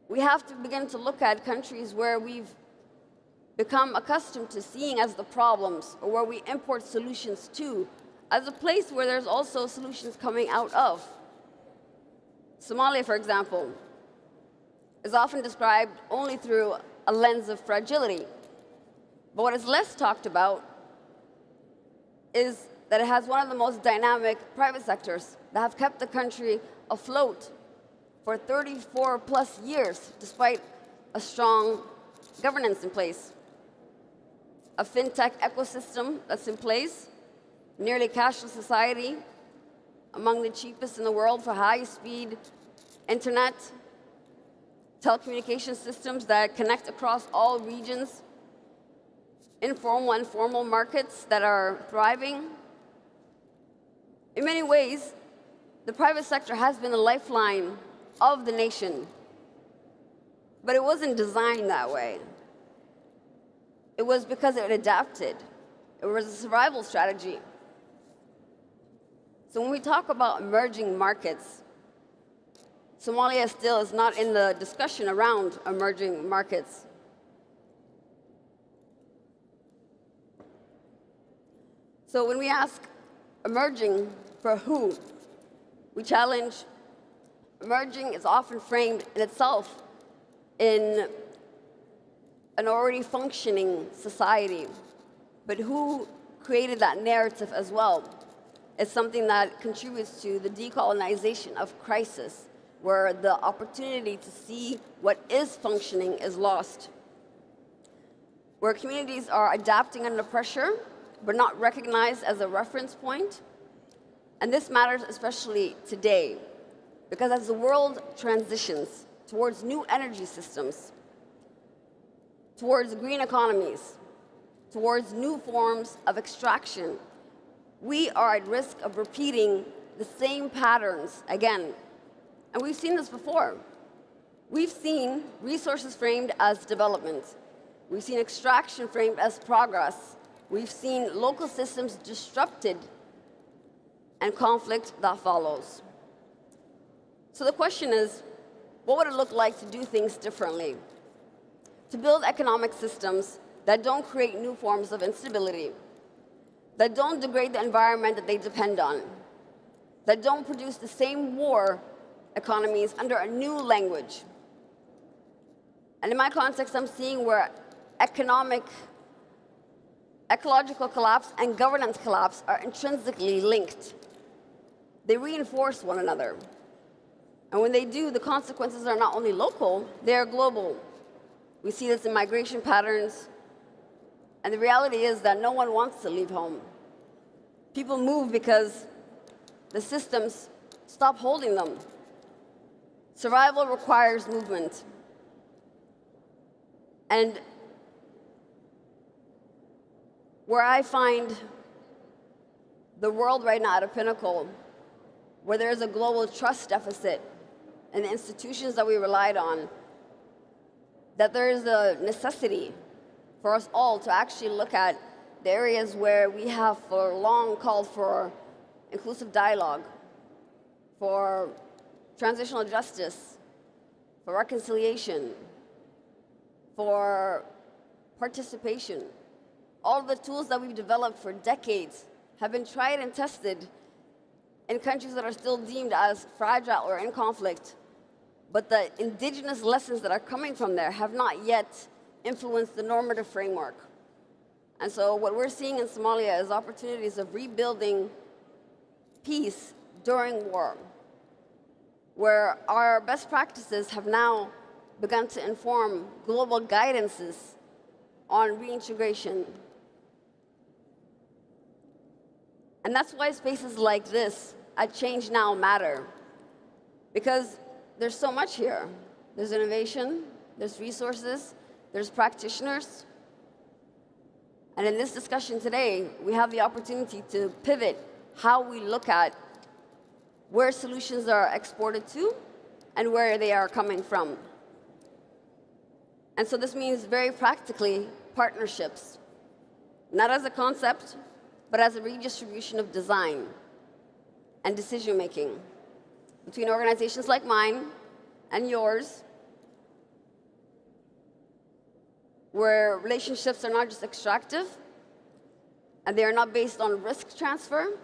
we have to begin to look at countries where we've become accustomed to seeing as the problems, or where we import solutions to, as a place where there's also solutions coming out of. Somalia, for example, is often described only through a lens of fragility. But what is less talked about is that it has one of the most dynamic private sectors that have kept the country afloat for 34 plus years, despite a strong governance in place. A fintech ecosystem that's in place, nearly cashless society, among the cheapest in the world for high-speed internet, telecommunication systems that connect across all regions, informal and formal markets that are thriving. In many ways, the private sector has been the lifeline of the nation, but it wasn't designed that way. It was because it adapted. It was a survival strategy. So when we talk about emerging markets, Somalia still is not in the discussion around emerging markets. So when we ask emerging for who, we challenge emerging is often framed in itself in an already functioning society. But who created that narrative as well? It's something that contributes to the decolonization of crisis, where the opportunity to see what is functioning is lost. Where communities are adapting under pressure, but not recognized as a reference point. And this matters especially today, because as the world transitions towards new energy systems, towards green economies, towards new forms of extraction, we are at risk of repeating the same patterns again. And we've seen this before. We've seen resources framed as development. We've seen extraction framed as progress. We've seen local systems disrupted and conflict that follows. So the question is, what would it look like to do things differently? To build economic systems that don't create new forms of instability, that don't degrade the environment that they depend on, that don't produce the same war economies under a new language. And in my context, I'm seeing where ecological collapse and governance collapse are intrinsically linked. They reinforce one another. And when they do, the consequences are not only local, they are global. We see this in migration patterns. And the reality is that no one wants to leave home. People move because the systems stop holding them. Survival requires movement. And where I find the world right now at a pinnacle, where there is a global trust deficit in the institutions that we relied on, that there is a necessity for us all to actually look at the areas where we have for long called for inclusive dialogue, for transitional justice, for reconciliation, for participation. All the tools that we've developed for decades have been tried and tested in countries that are still deemed as fragile or in conflict. But the indigenous lessons that are coming from there have not yet influenced the normative framework. And so what we're seeing in Somalia is opportunities of rebuilding peace during war, where our best practices have now begun to inform global guidances on reintegration. And that's why spaces like this at ChangeNOW matter, because there's so much here. There's innovation, there's resources, there's practitioners. And in this discussion today, we have the opportunity to pivot how we look at where solutions are exported to and where they are coming from. And so this means very practically partnerships, not as a concept, but as a redistribution of design and decision making between organizations like mine and yours, where relationships are not just extractive and they are not based on risk transfer,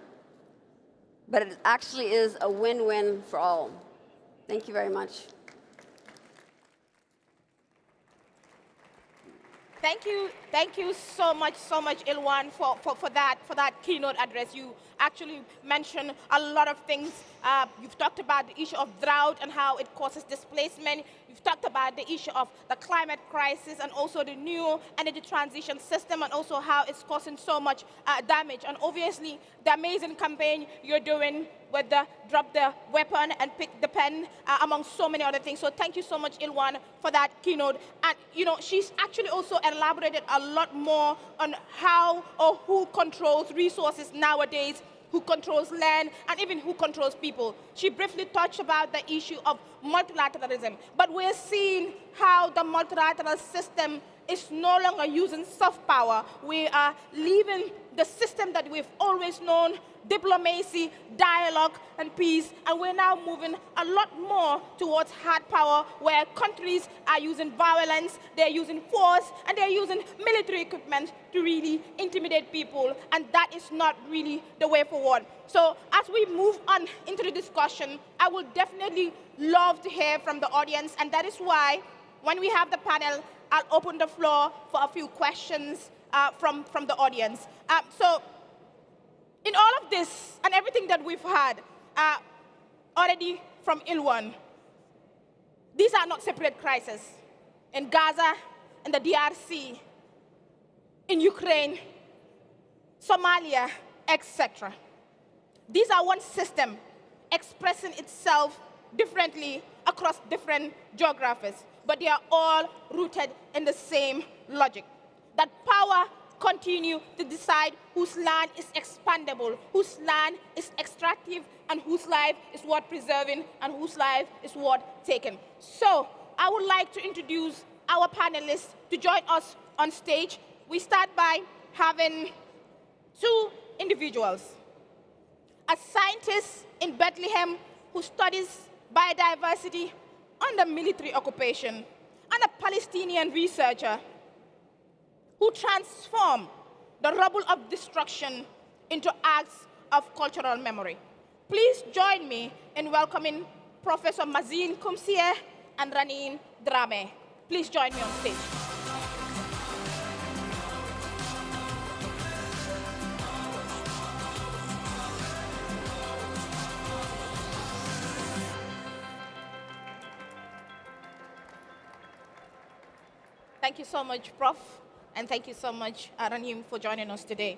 but it actually is a win-win for all. Thank you very much. Thank you so much, Ilwan, for that keynote address. You actually mentioned a lot of things. You've talked about the issue of drought and how it causes displacement. You've talked about the issue of the climate crisis and also the new energy transition system and also how it's causing so much damage. And obviously, the amazing campaign you're doing with the drop the weapon and pick the pen, among so many other things. So thank you so much, Ilwan, for that keynote. And she's actually also elaborated a lot more on how or who controls resources nowadays, who controls land, and even who controls people. She briefly touched about the issue of multilateralism, but we're seeing how the multilateral system is no longer using soft power. We are leaving the system that we've always known, diplomacy, dialogue, and peace, and we're now moving a lot more towards hard power, where countries are using violence, they're using force, and they're using military equipment to really intimidate people, and that is not really the way forward. So as we move on into the discussion, I would definitely love to hear from the audience, and that is why when we have the panel, I'll open the floor for a few questions from the audience. So in all of this and everything that we've had already from Ilwan, these are not separate crises. In Gaza, in the DRC, in Ukraine, Somalia, etc. These are one system expressing itself differently across different geographies, but they are all rooted in the same logic. That power continue to decide whose land is expandable, whose land is extractive, and whose life is worth preserving, and whose life is worth taking. So I would like to introduce our panelists to join us on stage. We start by having two individuals. A scientist in Bethlehem who studies biodiversity under military occupation, and a Palestinian researcher who transformed the rubble of destruction into acts of cultural memory. Please join me in welcoming Professor Mazin Kumsieh and Ranin Drame. Please join me on stage. Thank you so much, Prof. And thank you so much, Ranim, for joining us today.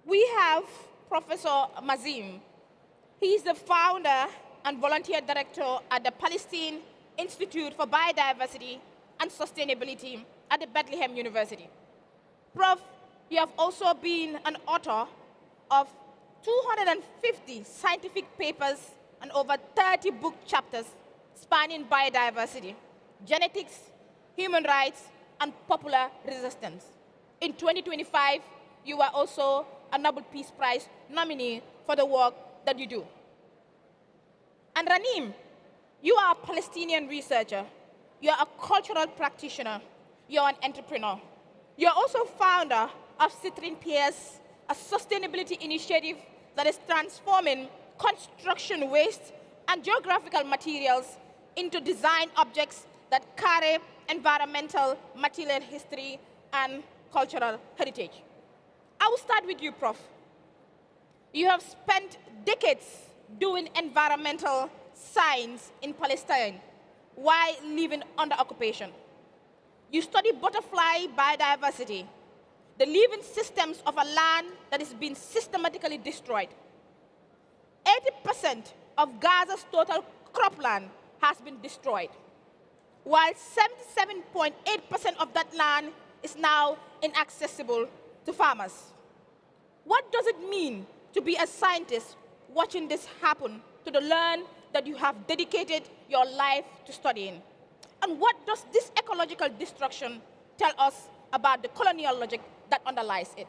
We have Professor Mazim. He is the founder and volunteer director at the Palestine Institute for Biodiversity and Sustainability at the Bethlehem University. Prof, you have also been an author of 250 scientific papers and over 30 book chapters spanning biodiversity, genetics, human rights, and popular resistance. In 2025, you were also a Nobel Peace Prize nominee for the work that you do. And Ranim, you are a Palestinian researcher. You are a cultural practitioner. You are an entrepreneur. You are also founder of Citrin Piers, a sustainability initiative that is transforming construction waste and geographical materials into design objects that carry environmental, material history, and cultural heritage. I will start with you, Prof. You have spent decades doing environmental science in Palestine while living under occupation. You study butterfly biodiversity, the living systems of a land that is being systematically destroyed. 80% of Gaza's total cropland has been destroyed, while 77.8% of that land is now inaccessible to farmers. What does it mean to be a scientist watching this happen to the land that you have dedicated your life to studying? And what does this ecological destruction tell us about the colonial logic that underlies it?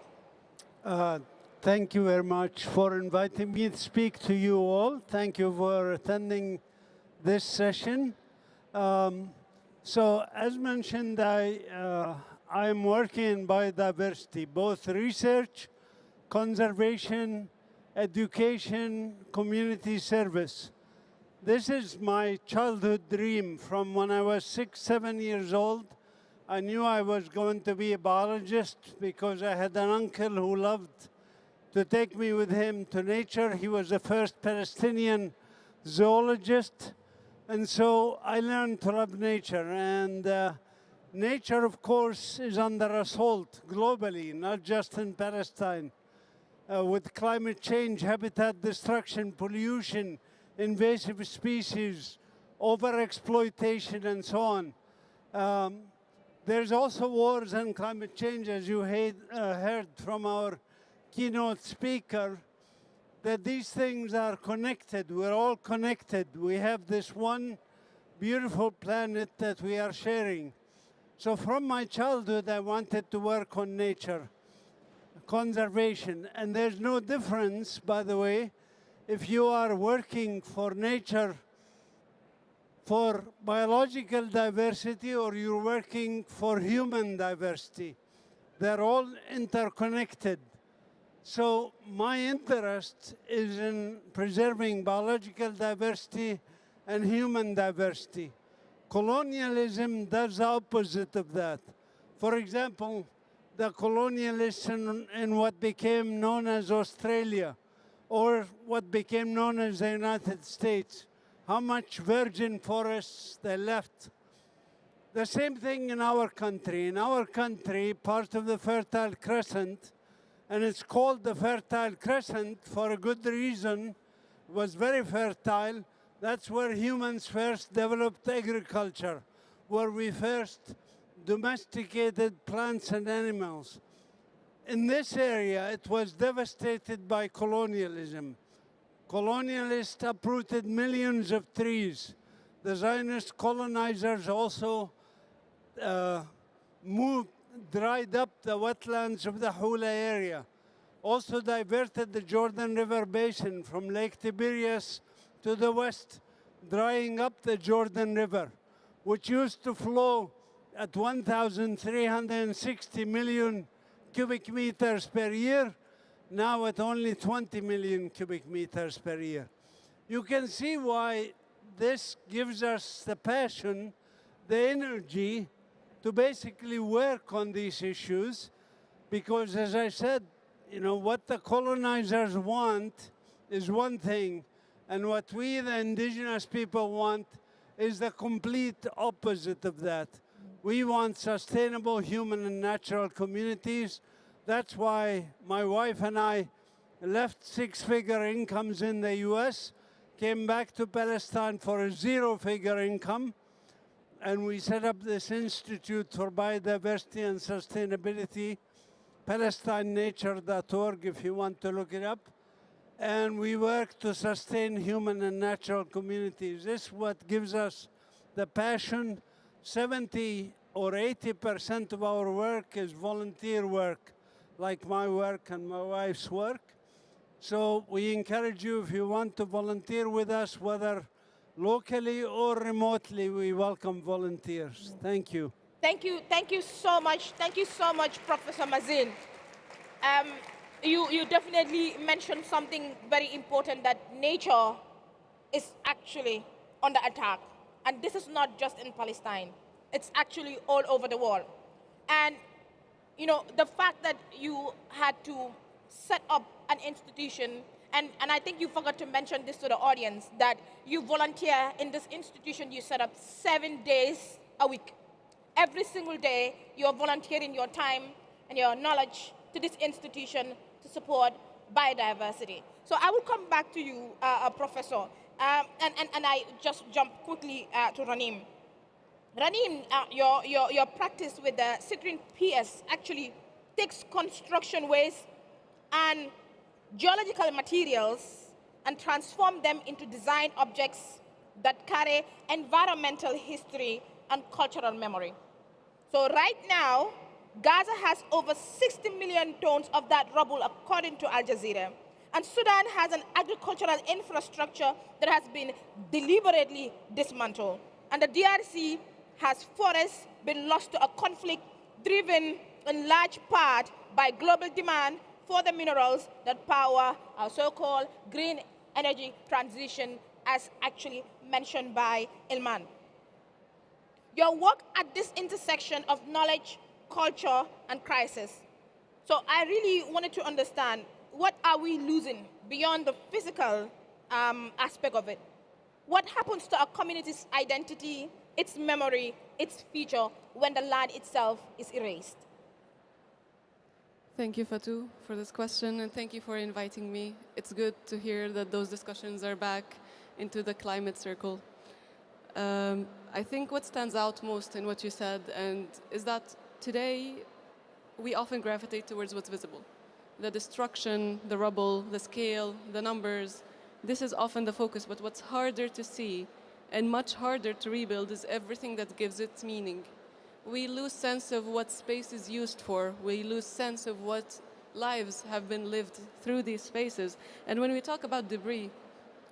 Thank you very much for inviting me to speak to you all. Thank you for attending this session. So as mentioned, I am working in biodiversity, both research, conservation, education, community service. This is my childhood dream. From when I was 6, 7 years old, I knew I was going to be a biologist because I had an uncle who loved to take me with him to nature. He was the first Palestinian zoologist. And so I learned to love nature. And nature, of course, is under assault globally, not just in Palestine. With climate change, habitat destruction, pollution, invasive species, overexploitation, and so on. There's also wars and climate change, as you heard from our keynote speaker, that these things are connected. We're all connected. We have this one beautiful planet that we are sharing. So from my childhood, I wanted to work on nature, conservation. And there's no difference, by the way, if you are working for nature, for biological diversity, or you're working for human diversity. They're all interconnected. So my interest is in preserving biological diversity and human diversity. Colonialism does the opposite of that. For example, the colonialists in what became known as Australia, or what became known as the United States, how much virgin forests they left. The same thing in our country. In our country, part of the Fertile Crescent, and it's called the Fertile Crescent for a good reason, was very fertile. That's where humans first developed agriculture, where we first domesticated plants and animals. In this area, it was devastated by colonialism. Colonialists uprooted millions of trees. The Zionist colonizers also dried up the wetlands of the Hula area. Also diverted the Jordan River basin from Lake Tiberias to the west, drying up the Jordan River, which used to flow at 1,360 million cubic meters per year, now at only 20 million cubic meters per year. You can see why this gives us the passion, the energy to basically work on these issues, because as I said, what the colonizers want is one thing, and what we, the indigenous people, want is the complete opposite of that. We want sustainable human and natural communities. That's why my wife and I left six-figure incomes in the US, came back to Palestine for a zero-figure income, and we set up this Institute for Biodiversity and Sustainability, PalestineNature.org if you want to look it up. And we work to sustain human and natural communities. This is what gives us the passion. 70 or 80% of our work is volunteer work, like my work and my wife's work. So we encourage you, if you want to volunteer with us, whether locally or remotely, we welcome volunteers. Thank you. Thank you so much. Thank you so much, Professor Mazin. You definitely mentioned something very important, that nature is actually under attack. And this is not just in Palestine. It's actually all over the world. And the fact that you had to set up an institution, and I think you forgot to mention this to the audience, that you volunteer in this institution you set up 7 days a week. Every single day, you're volunteering your time and your knowledge to this institution to support biodiversity. So I will come back to you, Professor, and I just jump quickly to Ranim. Ranim, your practice with the Citrine PS actually takes construction waste and geological materials and transform them into design objects that carry environmental history and cultural memory. So right now, Gaza has over 60 million tons of that rubble, according to Al Jazeera. And Sudan has an agricultural infrastructure that has been deliberately dismantled. And the DRC has forests been lost to a conflict driven in large part by global demand for the minerals that power our so-called green energy transition as actually mentioned by Ilman. Your work at this intersection of knowledge, culture, and crisis. So I really wanted to understand, what are we losing beyond the physical aspect of it? What happens to our community's identity, its memory, its future, when the land itself is erased? Thank you, Fatou, for this question, and thank you for inviting me. It's good to hear that those discussions are back into the climate circle. I think what stands out most in what you said is that today we often gravitate towards what's visible. The destruction, the rubble, the scale, the numbers, this is often the focus, but what's harder to see and much harder to rebuild is everything that gives it meaning. We lose sense of what space is used for. We lose sense of what lives have been lived through these spaces. And when we talk about debris,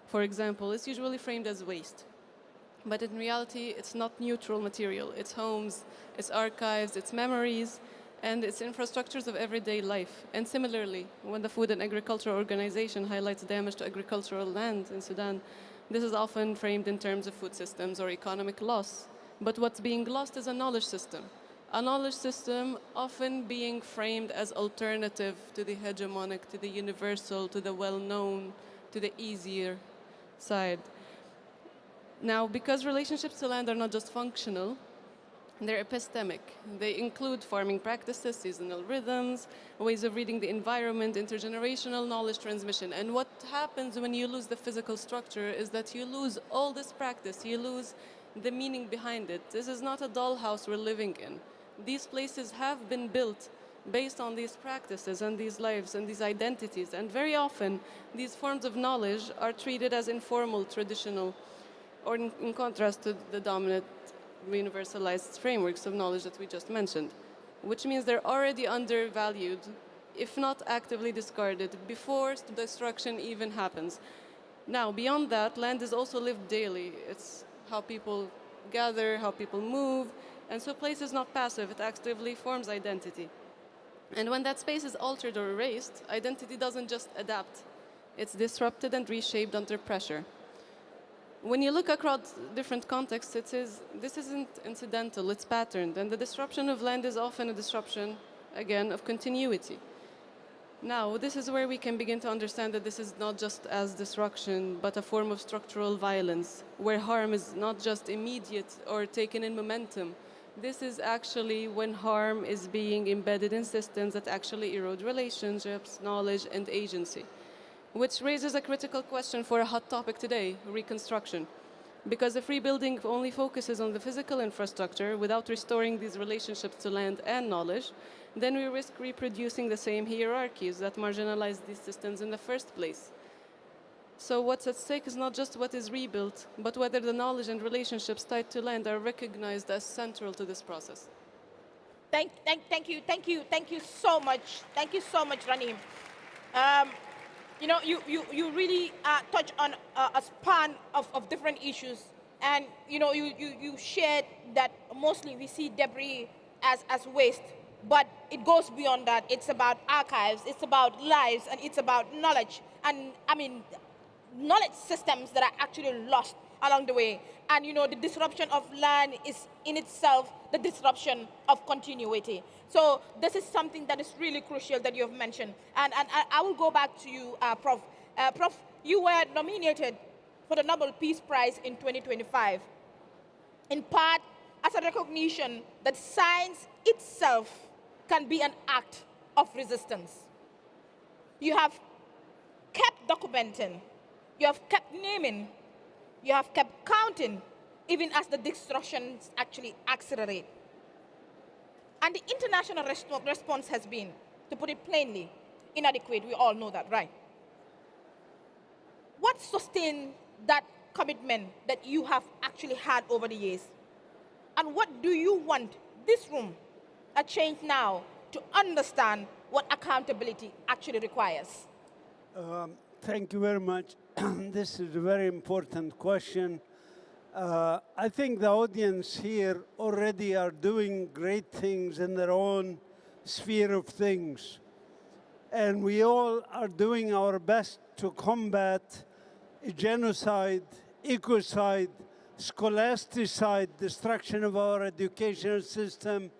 for example, it's usually framed as waste. But in reality, it's not neutral material. It's homes, it's archives, it's memories, and it's infrastructures of everyday life. And similarly, when the Food and Agriculture Organization highlights damage to agricultural land in Sudan, this is often framed in terms of food systems or economic loss. But what's being lost is a knowledge system often being framed as alternative to the hegemonic, to the universal, to the well-known, to the easier side. Now, because relationships to land are not just functional, they're epistemic. They include farming practices, seasonal rhythms, ways of reading the environment, intergenerational knowledge transmission. And what happens when you lose the physical structure is that you lose all this practice, you lose the meaning behind it. This is not a dollhouse we're living in. These places have been built based on these practices and these lives and these identities. And very often, these forms of knowledge are treated as informal, traditional, or in contrast to the dominant universalized frameworks of knowledge that we just mentioned, which means they're already undervalued, if not actively discarded, before destruction even happens. Now, beyond that, land is also lived daily. It's how people gather, how people move, and so place is not passive, it actively forms identity. And when that space is altered or erased, identity doesn't just adapt, it's disrupted and reshaped under pressure. When you look across different contexts, this isn't incidental, it's patterned, and the disruption of land is often a disruption, again, of continuity. Now, this is where we can begin to understand that this is not just as destruction, but a form of structural violence, where harm is not just immediate or taken in momentum. This is actually when harm is being embedded in systems that actually erode relationships, knowledge, and agency. Which raises a critical question for a hot topic today, reconstruction. Because if rebuilding only focuses on the physical infrastructure without restoring these relationships to land and knowledge, then we risk reproducing the same hierarchies that marginalize these systems in the first place. So what's at stake is not just what is rebuilt, but whether the knowledge and relationships tied to land are recognized as central to this process. Thank you so much. Thank you so much, Ranim. You really touch on a span of different issues, and you shared that mostly we see debris as waste, but it goes beyond that. It's about archives, it's about lives, and it's about knowledge, and knowledge systems that are actually lost along the way. And the disruption of land is in itself the disruption of continuity. So this is something that is really crucial that you have mentioned. And I will go back to you, Prof. Prof, you were nominated for the Nobel Peace Prize in 2025, in part as a recognition that science itself can be an act of resistance. You have kept documenting, you have kept naming, you have kept counting, even as the destructions actually accelerate. And the international response has been, to put it plainly, inadequate. We all know that, right? What sustained that commitment that you have actually had over the years? And what do you want this room, a Change Now, to understand what accountability actually requires? Thank you very much. This is a very important question. I think the audience here already are doing great things in their own sphere of things. And we all are doing our best to combat genocide ecocide, scholasticide, destruction of our educational system,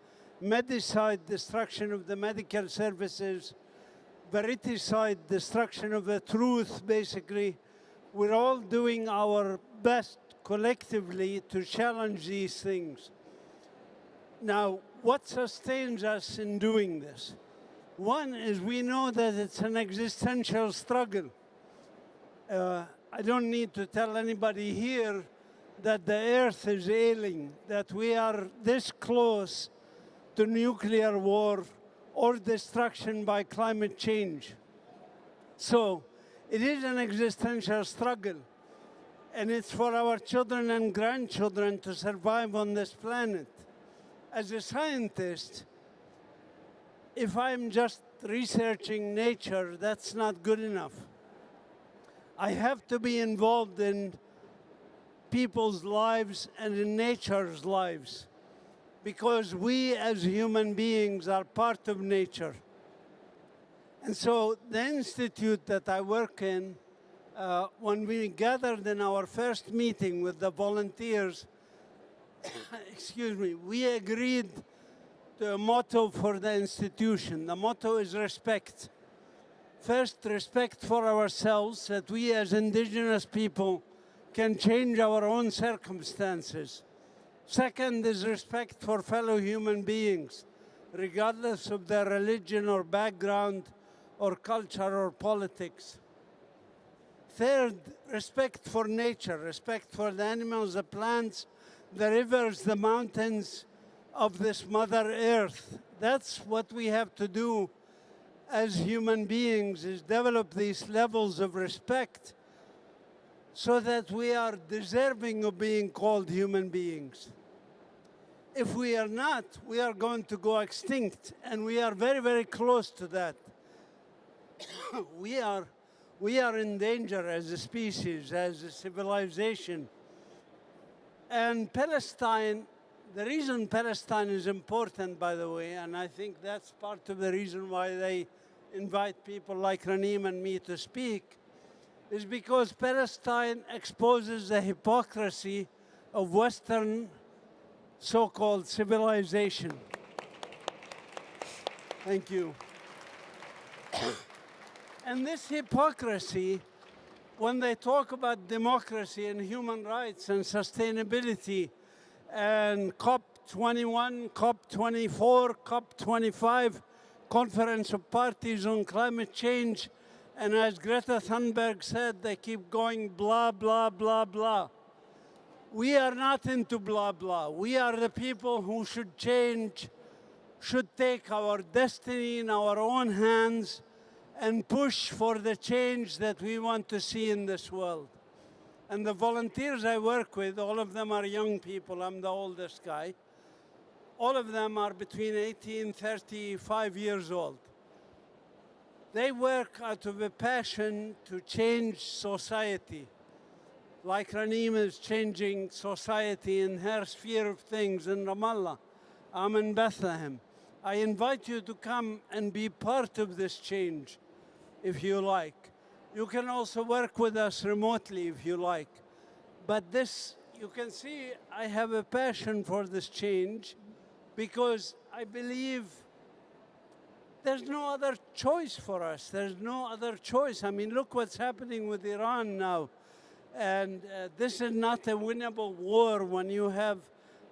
medicide, destruction of the medical services, veriticide, destruction of the truth, basically. We're all doing our best collectively to challenge these things. Now, what sustains us in doing this? One is we know that it's an existential struggle. I don't need to tell anybody here that the earth is ailing, that we are this close to nuclear war or destruction by climate change. So it is an existential struggle, and it's for our children and grandchildren to survive on this planet. As a scientist, if I'm just researching nature, that's not good enough. I have to be involved in people's lives and in nature's lives, because we as human beings are part of nature. And so the institute that I work in, when we gathered in our first meeting with the volunteers, excuse me, we agreed to a motto for the institution. The motto is respect. First, respect for ourselves, that we as Indigenous people can change our own circumstances. Second is respect for fellow human beings, regardless of their religion or background or culture or politics. Third, respect for nature, respect for the animals, the plants, the rivers, the mountains of this Mother Earth. That's what we have to do as human beings, is develop these levels of respect so that we are deserving of being called human beings. If we are not, we are going to go extinct, and we are very, very close to that. We are in danger as a species, as a civilization. And Palestine, the reason Palestine is important, by the way, and I think that's part of the reason why they invite people like Ranim and me to speak, is because Palestine exposes the hypocrisy of Western so-called civilization. Thank you. And this hypocrisy, when they talk about democracy and human rights and sustainability and COP21, COP24, COP25, Conference of Parties on Climate Change, and as Greta Thunberg said, they keep going blah, blah, blah, blah. We are not into blah, blah. We are the people who should change, should take our destiny in our own hands and push for the change that we want to see in this world. And the volunteers I work with, all of them are young people. I'm the oldest guy. All of them are between 18 and 35 years old. They work out of a passion to change society. Like Ranim is changing society in her sphere of things in Ramallah. I'm in Bethlehem. I invite you to come and be part of this change, if you like. You can also work with us remotely, if you like. But this, you can see, I have a passion for this change because I believe there's no other choice for us. There's no other choice. I mean, look what's happening with Iran now. And this is not a winnable war when you have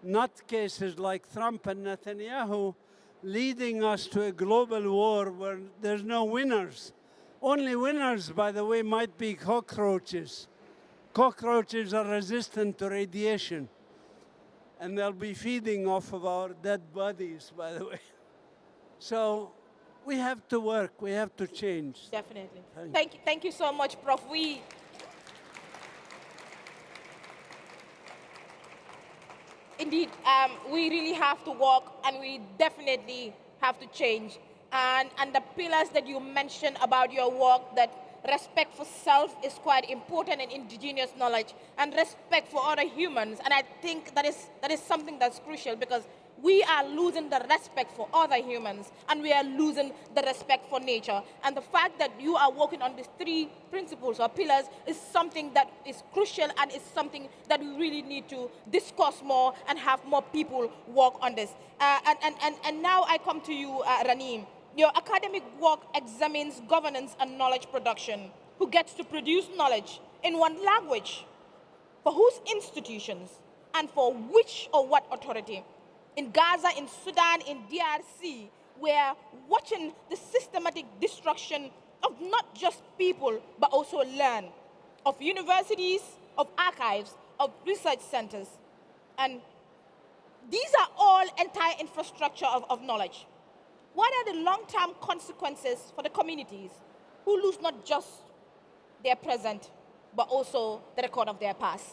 nutcases like Trump and Netanyahu leading us to a global war where there's no winners. Only winners, by the way, might be cockroaches. Cockroaches are resistant to radiation, and they'll be feeding off of our dead bodies, by the way. So we have to work, we have to change. Definitely. Thank you so much, Prof. Indeed, we really have to work, and we definitely have to change. And the pillars that you mentioned about your work, that respect for self is quite important in indigenous knowledge, and respect for other humans. And I think that is something that's crucial, because we are losing the respect for other humans, and we are losing the respect for nature. And the fact that you are working on these three principles or pillars is something that is crucial, and is something that we really need to discuss more and have more people work on this. And now I come to you, Raneem. Your academic work examines governance and knowledge production. Who gets to produce knowledge in one language? For whose institutions? And for which or what authority? In Gaza, in Sudan, in DRC, we're watching the systematic destruction of not just people, but also land, of universities, of archives, of research centers. And these are all entire infrastructure of knowledge. What are the long-term consequences for the communities who lose not just their present, but also the record of their past?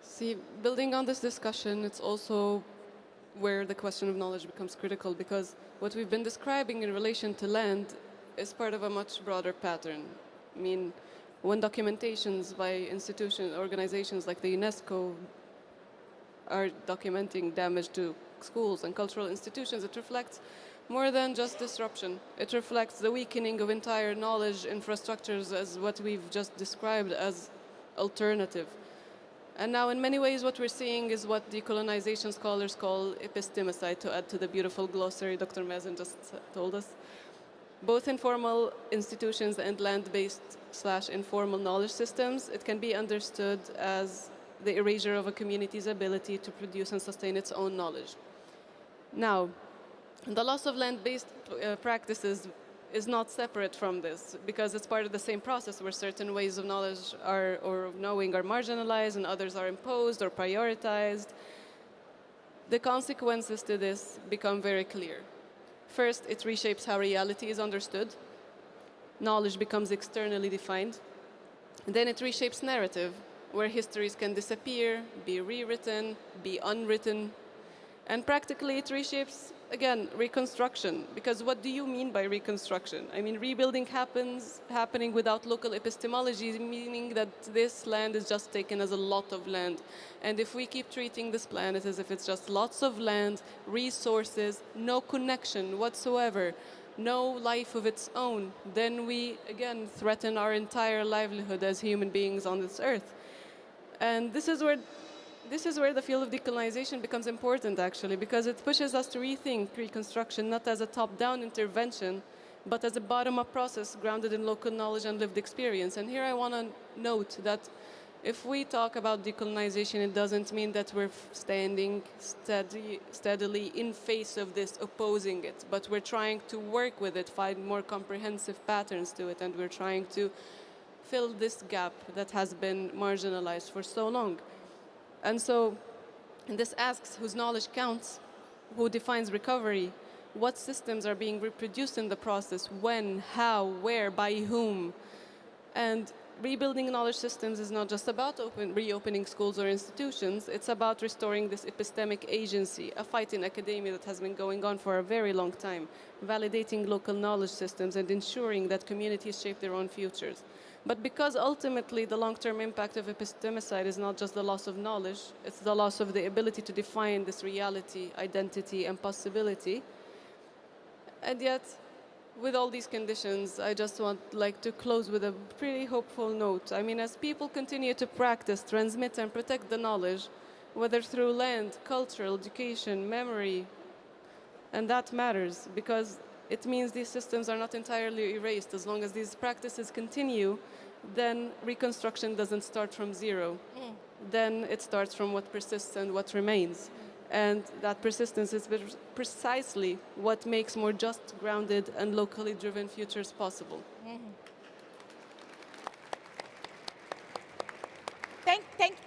See, building on this discussion, it's also where the question of knowledge becomes critical, because what we've been describing in relation to land is part of a much broader pattern. I mean, when documentations by institutions, organizations like the UNESCO are documenting damage to schools and cultural institutions, it reflects more than just disruption. It reflects the weakening of entire knowledge infrastructures, as what we've just described as alternative. And now, in many ways, what we're seeing is what decolonization scholars call epistemicide, to add to the beautiful glossary Dr. Mazen just told us. Both informal institutions and land-based/informal knowledge systems, it can be understood as the erasure of a community's ability to produce and sustain its own knowledge. Now, the loss of land-based practices is not separate from this, because it's part of the same process where certain ways of knowledge or of knowing are marginalized and others are imposed or prioritized. The consequences to this become very clear. First, it reshapes how reality is understood. Knowledge becomes externally defined. Then it reshapes narrative, where histories can disappear, be rewritten, be unwritten. And practically it reshapes, again, reconstruction. Because what do you mean by reconstruction? I mean, rebuilding happening without local epistemology, meaning that this land is just taken as a lot of land. And if we keep treating this planet as if it's just lots of land, resources, no connection whatsoever, no life of its own, then we, again, threaten our entire livelihood as human beings on this earth. And this is where the field of decolonization becomes important, actually, because it pushes us to rethink reconstruction not as a top-down intervention, but as a bottom-up process grounded in local knowledge and lived experience. And here I want to note that if we talk about decolonization, it doesn't mean that we're standing steadily in face of this, opposing it, but we're trying to work with it, find more comprehensive patterns to it, and we're trying to fill this gap that has been marginalized for so long. And so this asks whose knowledge counts, who defines recovery, what systems are being reproduced in the process, when, how, where, by whom. And rebuilding knowledge systems is not just about reopening schools or institutions, it's about restoring this epistemic agency, a fight in academia that has been going on for a very long time, validating local knowledge systems and ensuring that communities shape their own futures. But because ultimately the long-term impact of epistemicide is not just the loss of knowledge, it's the loss of the ability to define this reality, identity, and possibility. And yet, with all these conditions, I just want to close with a pretty hopeful note. I mean, as people continue to practice, transmit, and protect the knowledge, whether through land, culture, education, memory, and that matters, because it means these systems are not entirely erased. As long as these practices continue, then reconstruction doesn't start from zero. Then it starts from what persists and what remains. And that persistence is precisely what makes more just, grounded, and locally driven futures possible.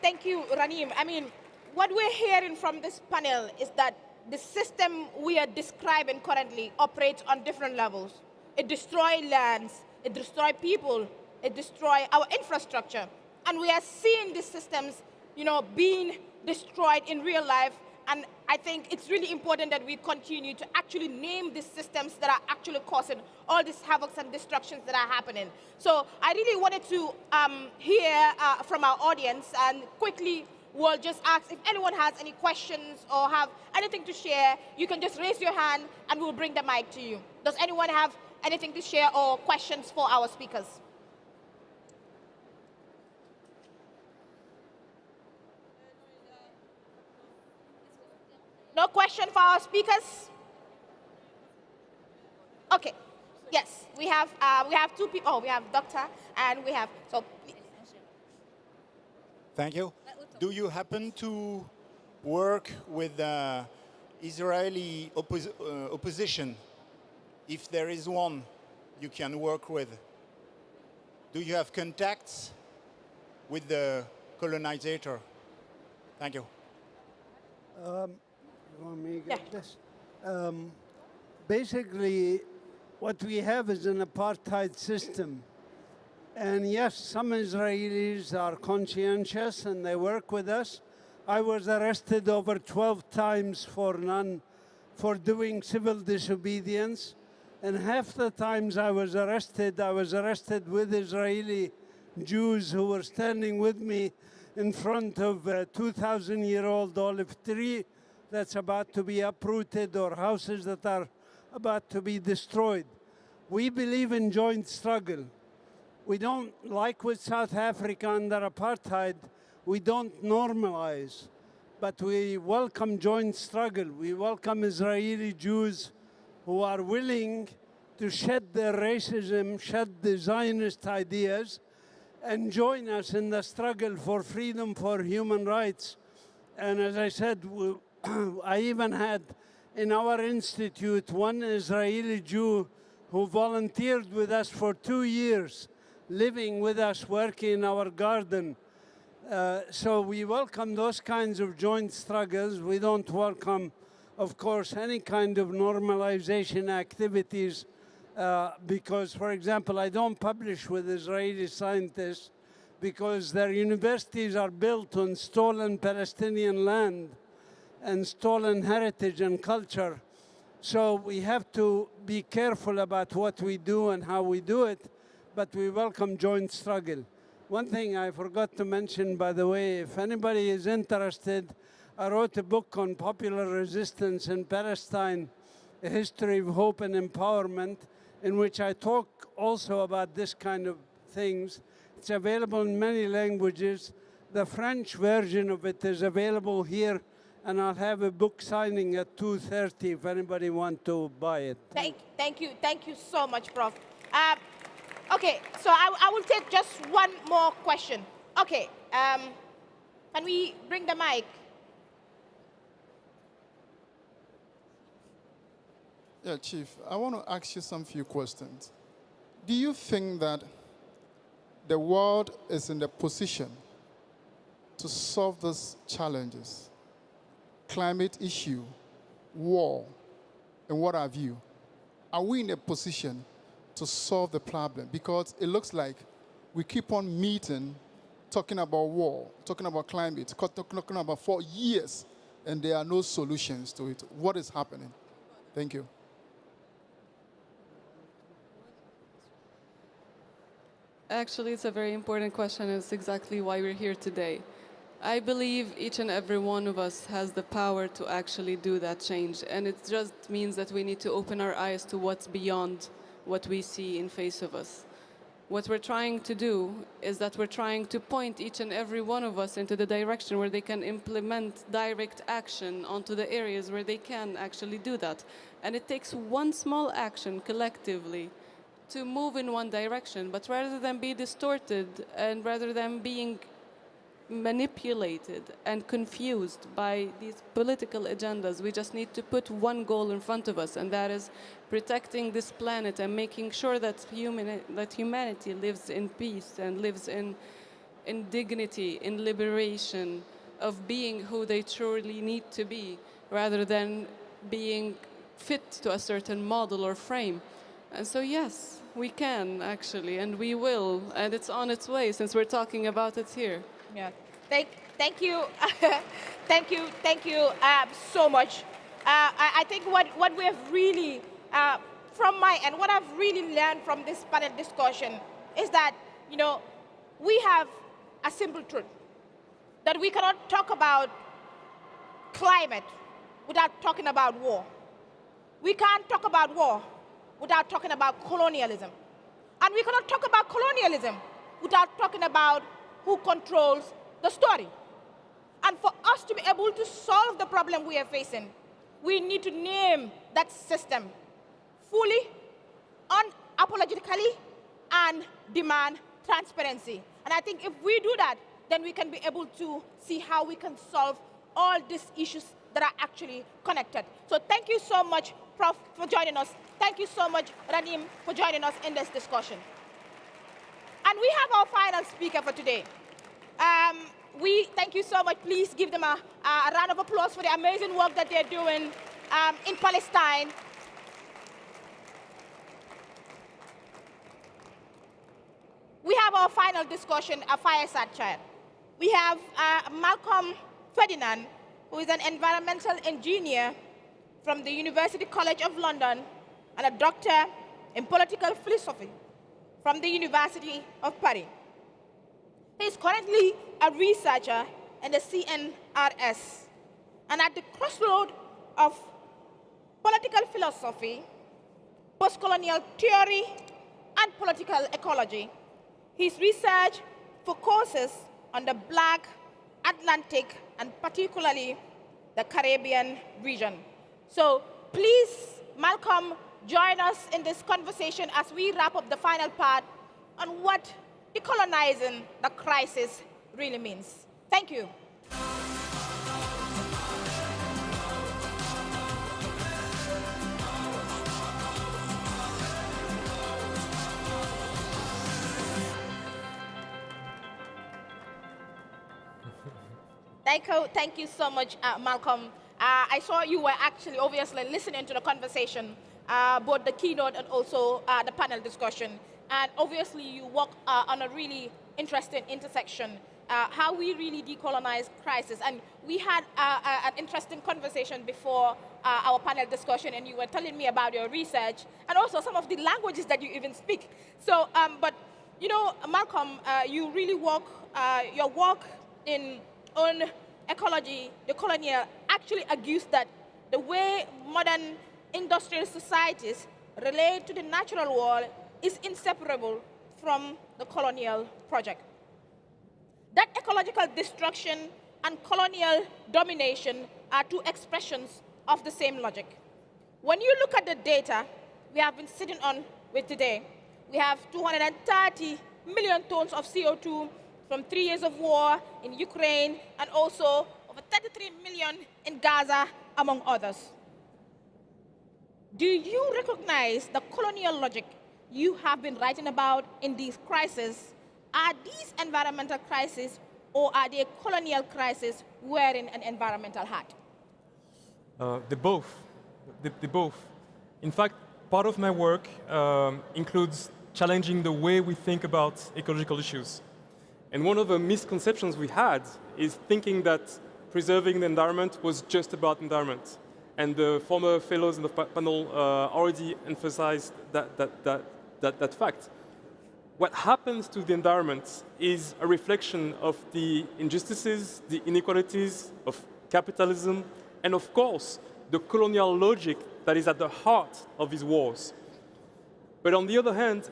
Thank you, Raneem. I mean, what we're hearing from this panel is that the system we are describing currently operates on different levels. It destroys lands, it destroys people, it destroys our infrastructure. And we are seeing these systems, being destroyed in real life. And I think it's really important that we continue to actually name these systems that are actually causing all these havocs and destructions that are happening. So I really wanted to hear from our audience, and quickly we'll just ask if anyone has any questions or have anything to share. You can just raise your hand and we'll bring the mic to you. Does anyone have anything to share or questions for our speakers? No question for our speakers? Okay. Yes, we have two people. Oh, we have doctor and we have so. Thank you. Do you happen to work with Israeli opposition? If there is one you can work with, do you have contacts with the colonizer? Thank you. You want me to get this? Basically, what we have is an apartheid system. And yes, some Israelis are conscientious and they work with us. I was arrested over 12 times for doing civil disobedience. And half the times I was arrested with Israeli Jews who were standing with me in front of a 2,000-year-old olive tree that's about to be uprooted, or houses that are about to be destroyed. We believe in joint struggle. We don't, like with South Africa under apartheid, we don't normalize, but we welcome joint struggle. We welcome Israeli Jews who are willing to shed their racism, shed the Zionist ideas, and join us in the struggle for freedom, for human rights. And as I said, I even had in our institute one Israeli Jew who volunteered with us for 2 years, living with us, working in our garden. So we welcome those kinds of joint struggles. We don't welcome, of course, any kind of normalization activities because, for example, I don't publish with Israeli scientists because their universities are built on stolen Palestinian land and stolen heritage and culture. So we have to be careful about what we do and how we do it, but we welcome joint struggle. One thing I forgot to mention, by the way, if anybody is interested, I wrote a book on popular resistance in Palestine, A History of Hope and Empowerment, in which I talk also about this kind of things. It's available in many languages. The French version of it is available here, and I'll have a book signing at 2:30 if anybody wants to buy it. Thank you so much, Prof. Okay, so I will take just one more question. Okay, can we bring the mic? Yeah, Chief, I want to ask you some few questions. Do you think that the world is in the position to solve these challenges? Climate issue, war, and what have you. Are we in a position to solve the problem? Because it looks like we keep on meeting, talking about war, talking about climate, talking about for years, and there are no solutions to it. What is happening? Thank you. Actually, it's a very important question, and it's exactly why we're here today. I believe each and every one of us has the power to actually do that change, and it just means that we need to open our eyes to what's beyond what we see in face of us. What we're trying to do is that we're trying to point each and every one of us into the direction where they can implement direct action onto the areas where they can actually do that. And it takes one small action collectively to move in one direction, but rather than be distorted and rather than being manipulated and confused by these political agendas, we just need to put one goal in front of us, and that is protecting this planet and making sure that humanity lives in peace and lives in dignity, in liberation of being who they truly need to be, rather than being fit to a certain model or frame. And so yes, we can actually, and we will, and it's on its way since we're talking about it here. Yeah, thank you, thank you so much. I think what we have really, from my end, what I've really learned from this panel discussion is that, we have a simple truth that we cannot talk about climate without talking about war. We can't talk about war without talking about colonialism. And we cannot talk about colonialism without talking about who controls the story. And for us to be able to solve the problem we are facing, we need to name that system fully, unapologetically, and demand transparency. And I think if we do that, then we can be able to see how we can solve all these issues that are actually connected. So thank you so much, Prof, for joining us. Thank you so much, Ranim, for joining us in this discussion. And we have our final speaker for today. We thank you so much. Please give them a round of applause for the amazing work that they're doing in Palestine. We have our final discussion, a fireside chat. We have Malcolm Ferdinand, who is an environmental engineer from the University College of London and a doctor in political philosophy from the University of Paris. He is currently a researcher in the CNRS. And at the crossroad of political philosophy, post-colonial theory, and political ecology, his research focuses on the Black Atlantic and particularly the Caribbean region. So please, Malcolm, join us in this conversation as we wrap up the final part on what decolonizing the crisis really means. Thank you. Thank you so much, Malcolm. I saw you were actually obviously listening to the conversation, both the keynote and also the panel discussion. And obviously you work on a really interesting intersection, how we really decolonize crisis. And we had an interesting conversation before our panel discussion, and you were telling me about your research and also some of the languages that you even speak. So, but you know, Malcolm, you really work, your work on ecology, the colonial, actually argues that the way modern industrial societies relate to the natural world is inseparable from the colonial project. That ecological destruction and colonial domination are two expressions of the same logic. When you look at the data we have been sitting on with today, we have 230 million tons of CO2 from 3 years of war in Ukraine, and also over 33 million in Gaza, among others. Do you recognize the colonial logic you have been writing about in these crises? Are these environmental crises, or are they colonial crises wearing an environmental hat? They're both. They're both. In fact, part of my work includes challenging the way we think about ecological issues. And one of the misconceptions we had is thinking that preserving the environment was just about environment. And the former fellows in the panel already emphasized that fact. What happens to the environment is a reflection of the injustices, the inequalities of capitalism, and of course, the colonial logic that is at the heart of these wars. But on the other hand,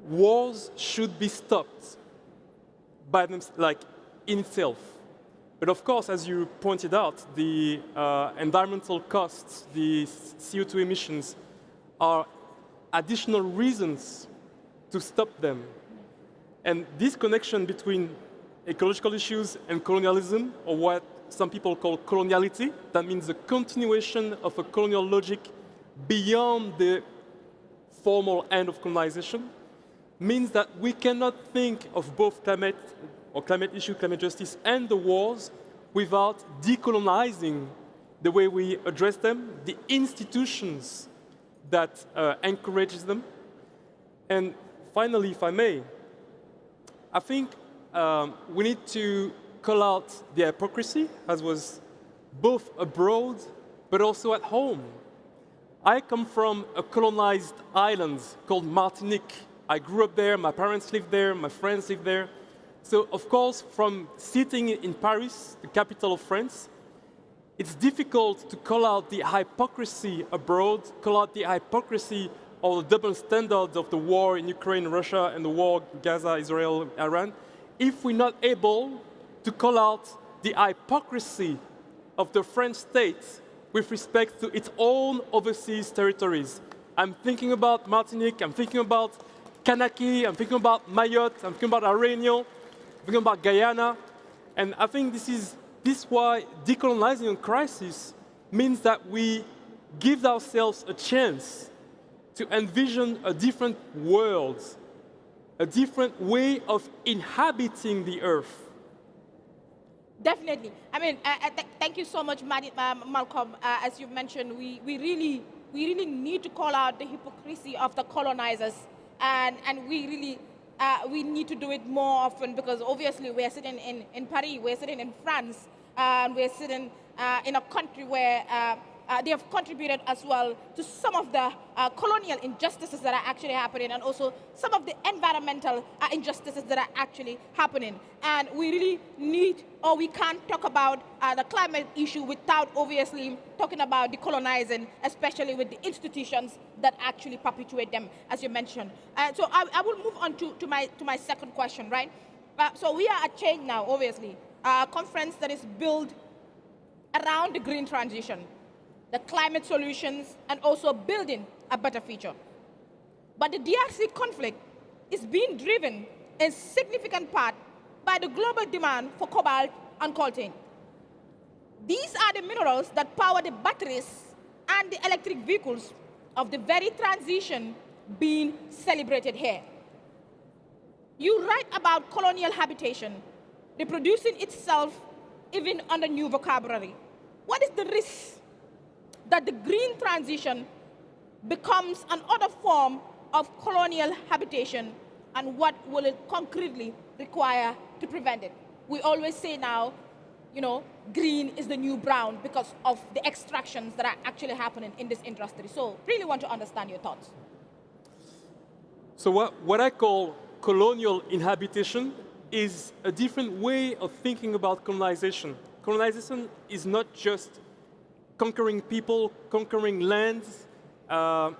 wars should be stopped by them, like in itself. But of course, as you pointed out, the environmental costs, the CO2 emissions, are additional reasons to stop them. And this connection between ecological issues and colonialism, or what some people call coloniality, that means the continuation of a colonial logic beyond the formal end of colonization, means that we cannot think of both climate issue, climate justice, and the wars without decolonizing the way we address them, the institutions that encourages them. And finally, if I may, I think we need to call out the hypocrisy, as was both abroad but also at home. I come from a colonized island called Martinique. I grew up there, my parents lived there, my friends lived there. So, of course, from sitting in Paris, the capital of France, it's difficult to call out the hypocrisy abroad, call out the hypocrisy or the double standards of the war in Ukraine, Russia, and the war Gaza, Israel, Iran, if we're not able to call out the hypocrisy of the French state with respect to its own overseas territories. I'm thinking about Martinique, I'm thinking about Kanaki, I'm thinking about Mayotte, I'm thinking about La Réunion, I'm thinking about Guyana, and I think this is why decolonizing a crisis means that we give ourselves a chance to envision a different world, a different way of inhabiting the earth. Definitely. I mean, thank you so much, Malcolm. As you mentioned, we really need to call out the hypocrisy of the colonizers, and we really we need to do it more often, because obviously we're sitting in Paris, we're sitting in France, and we're sitting in a country where they have contributed as well to some of the colonial injustices that are actually happening, and also some of the environmental injustices that are actually happening. And we really need, or we can't talk about the climate issue without obviously talking about decolonizing, especially with the institutions that actually perpetuate them, as you mentioned. So I will move on to my second question, right? So we are at ChangeNOW, obviously, a conference that is built around the green transition, the climate solutions, and also building a better future. But the DRC conflict is being driven in significant part by the global demand for cobalt and coltan. These are the minerals that power the batteries and the electric vehicles of the very transition being celebrated here. You write about colonial habitation, reproducing itself even under new vocabulary. What is the risk that the green transition becomes another form of colonial habitation, and what will it concretely require to prevent it? We always say now, you know, green is the new brown because of the extractions that are actually happening in this industry. So really want to understand your thoughts. So what I call colonial inhabitation is a different way of thinking about colonization. Colonization is not just conquering people, conquering lands.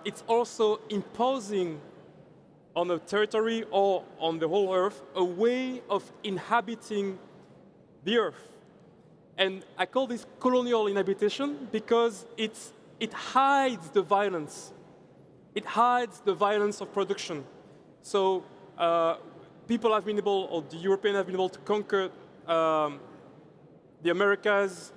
It's also imposing on a territory or on the whole earth a way of inhabiting the earth. And I call this colonial inhabitation because it hides the violence. It hides the violence of production. So people have been able, or the Europeans have been able to conquer the Americas,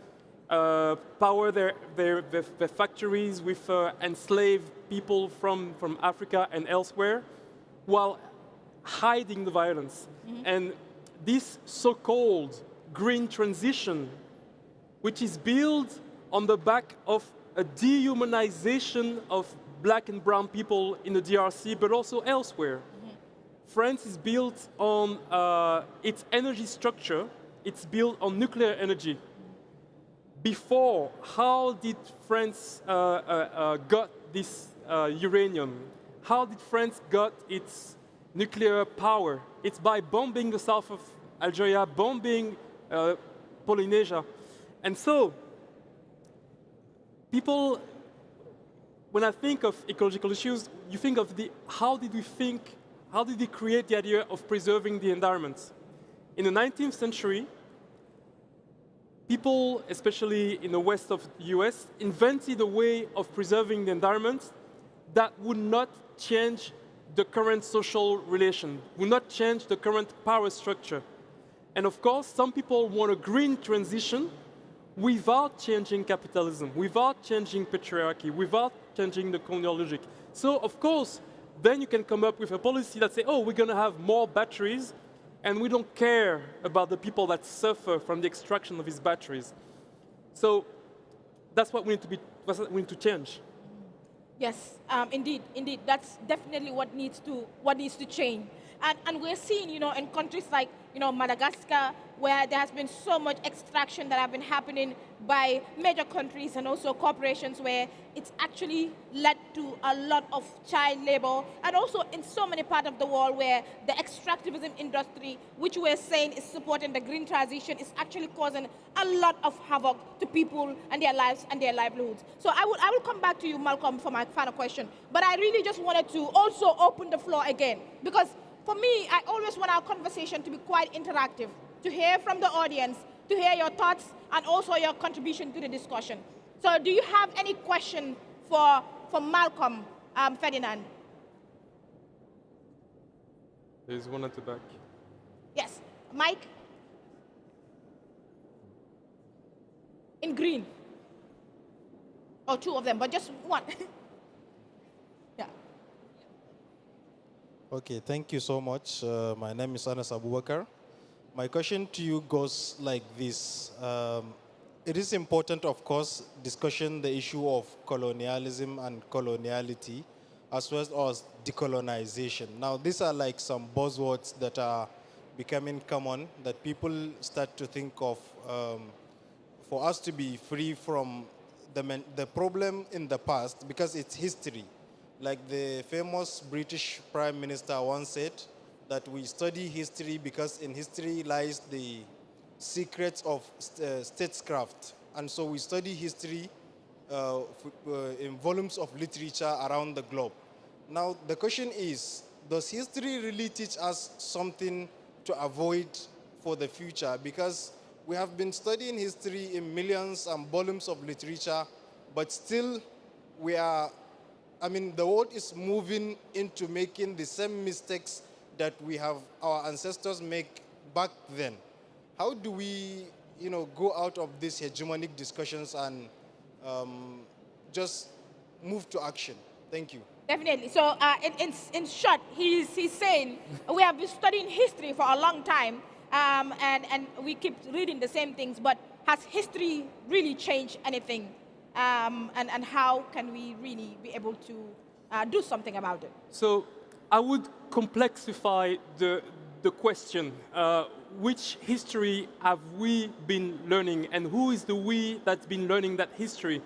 power their factories with enslaved people from Africa and elsewhere, while hiding the violence. Mm-hmm. And this so-called green transition, which is built on the back of a dehumanization of black and brown people in the DRC, but also elsewhere. Mm-hmm. France is built on its energy structure. It's built on nuclear energy. Before, how did France got this uranium? How did France got its nuclear power? It's by bombing the south of Algeria, bombing Polynesia. And so, people, when I think of ecological issues, you think of how did we create the idea of preserving the environment? In the 19th century, people, especially in the west of the US, invented a way of preserving the environment that would not change the current social relation, would not change the current power structure. And of course, some people want a green transition without changing capitalism, without changing patriarchy, without changing the colonial logic. So of course, then you can come up with a policy that says, oh, we're going to have more batteries, and we don't care about the people that suffer from the extraction of these batteries. So that's what we need to change. Yes, indeed. That's definitely what needs to change. And we're seeing, in countries like, Madagascar, where there has been so much extraction that have been happening by major countries and also corporations, where it's actually led to a lot of child labor, and also in so many parts of the world where the extractivism industry, which we're saying is supporting the green transition, is actually causing a lot of havoc to people and their lives and their livelihoods. So I will come back to you, Malcolm, for my final question. But I really just wanted to also open the floor again, because for me, I always want our conversation to be quite interactive, to hear from the audience, to hear your thoughts, and also your contribution to the discussion. So do you have any question for Malcolm, Ferdinand? There's one at the back. Yes, Mike? In green. Or two of them, but just one. Yeah. Okay, thank you so much. My name is Anas Abubakar. My question to you goes like this. It is important, of course, discussion the issue of colonialism and coloniality, as well as decolonization. Now, these are like some buzzwords that are becoming common, that people start to think of for us to be free from the problem in the past, because it's history. Like the famous British Prime Minister once said, that we study history because in history lies the secrets of statecraft. And so we study history in volumes of literature around the globe. Now, the question is, does history really teach us something to avoid for the future? Because we have been studying history in millions and volumes of literature, but still we are, the world is moving into making the same mistakes that we have our ancestors make back then. How do we, go out of these hegemonic discussions and just move to action? Thank you. Definitely. So in short, he's saying we have been studying history for a long time, and we keep reading the same things, but has history really changed anything? And how can we really be able to do something about it? So I would complexify the question. Which history have we been learning, and who is the we that's been learning that history?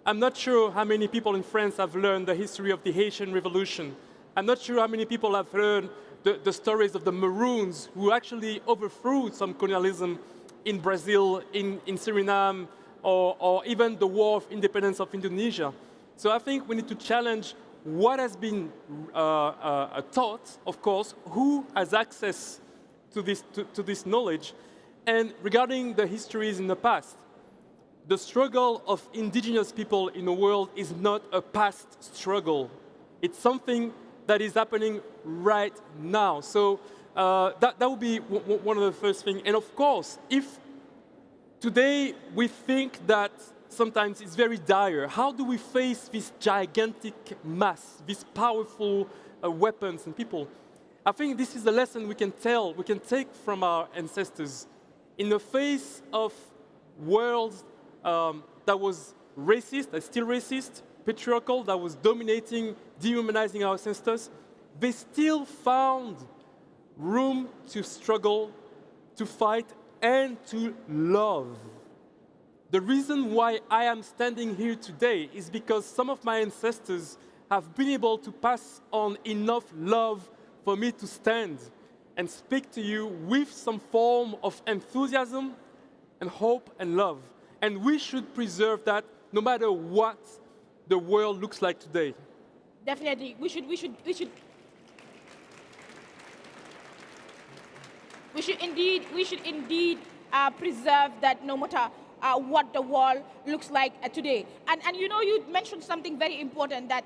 I'm not sure how many people in France have learned the history of the Haitian Revolution. I'm not sure how many people have heard the stories of the Maroons, who actually overthrew some colonialism in Brazil, in Suriname, or even the War of Independence of Indonesia. So I think we need to challenge what has been taught, of course, who has access to this knowledge. And regarding the histories in the past, the struggle of indigenous people in the world is not a past struggle. It's something that is happening right now. So that would be one of the first things. And of course, if today we think that sometimes it's very dire, how do we face this gigantic mass, these powerful weapons and people? I think this is a lesson we can take from our ancestors. In the face of worlds that was racist, that's still racist, patriarchal, that was dominating, dehumanizing our ancestors, they still found room to struggle, to fight, and to love. The reason why I am standing here today is because some of my ancestors have been able to pass on enough love for me to stand and speak to you with some form of enthusiasm and hope and love. And we should preserve that no matter what the world looks like today. Definitely, we should indeed preserve that, no matter what the world looks like today. And you mentioned something very important, that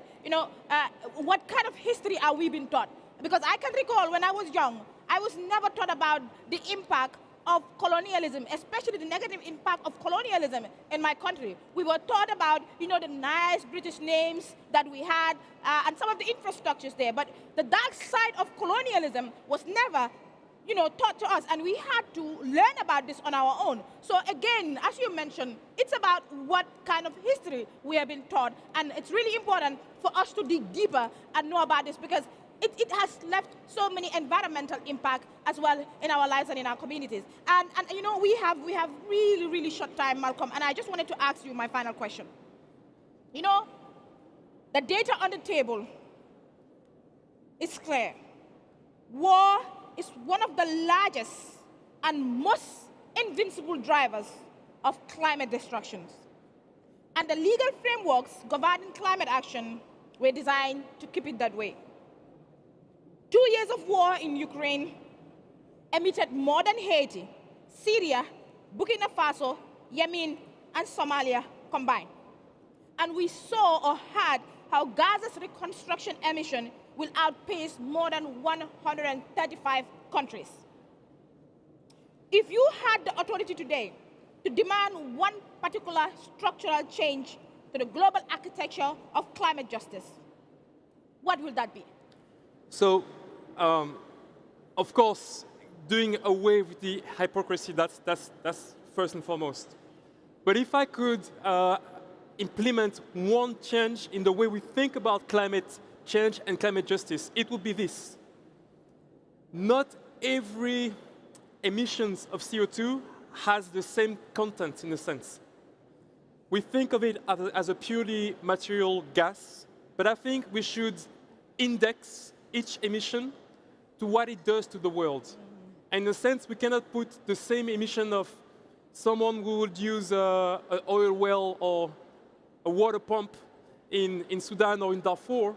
what kind of history are we being taught? Because I can recall when I was young, I was never taught about the impact of colonialism, especially the negative impact of colonialism in my country. We were taught about, the nice British names that we had and some of the infrastructures there. But the dark side of colonialism was never, taught to us, and we had to learn about this on our own. So again, as you mentioned, it's about what kind of history we have been taught, and it's really important for us to dig deeper and know about this, because it has left so many environmental impact as well in our lives and in our communities. And you know, we have really, really short time, Malcolm, and I just wanted to ask you my final question. You know, the data on the table is clear. War is one of the largest and most invincible drivers of climate destructions. And the legal frameworks governing climate action were designed to keep it that way. 2 years of war in Ukraine emitted more than Haiti, Syria, Burkina Faso, Yemen, and Somalia combined. And we saw or heard how Gaza's reconstruction emission will outpace more than 135 countries. If you had the authority today to demand one particular structural change to the global architecture of climate justice, what will that be? So, of course, doing away with the hypocrisy, that's first and foremost. But if I could implement one change in the way we think about climate change and climate justice, it would be this. Not every emissions of CO2 has the same content in a sense. We think of it as a purely material gas, but I think we should index each emission to what it does to the world. And in a sense, we cannot put the same emission of someone who would use an oil well or a water pump in Sudan or in Darfur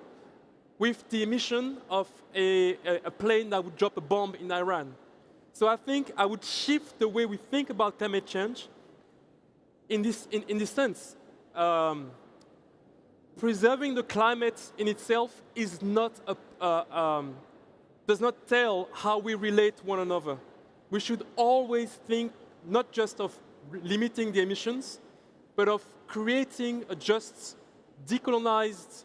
with the emission of a plane that would drop a bomb in Iran. So I think I would shift the way we think about climate change in this sense. Preserving the climate in itself is not does not tell how we relate to one another. We should always think not just of limiting the emissions, but of creating a just, decolonized,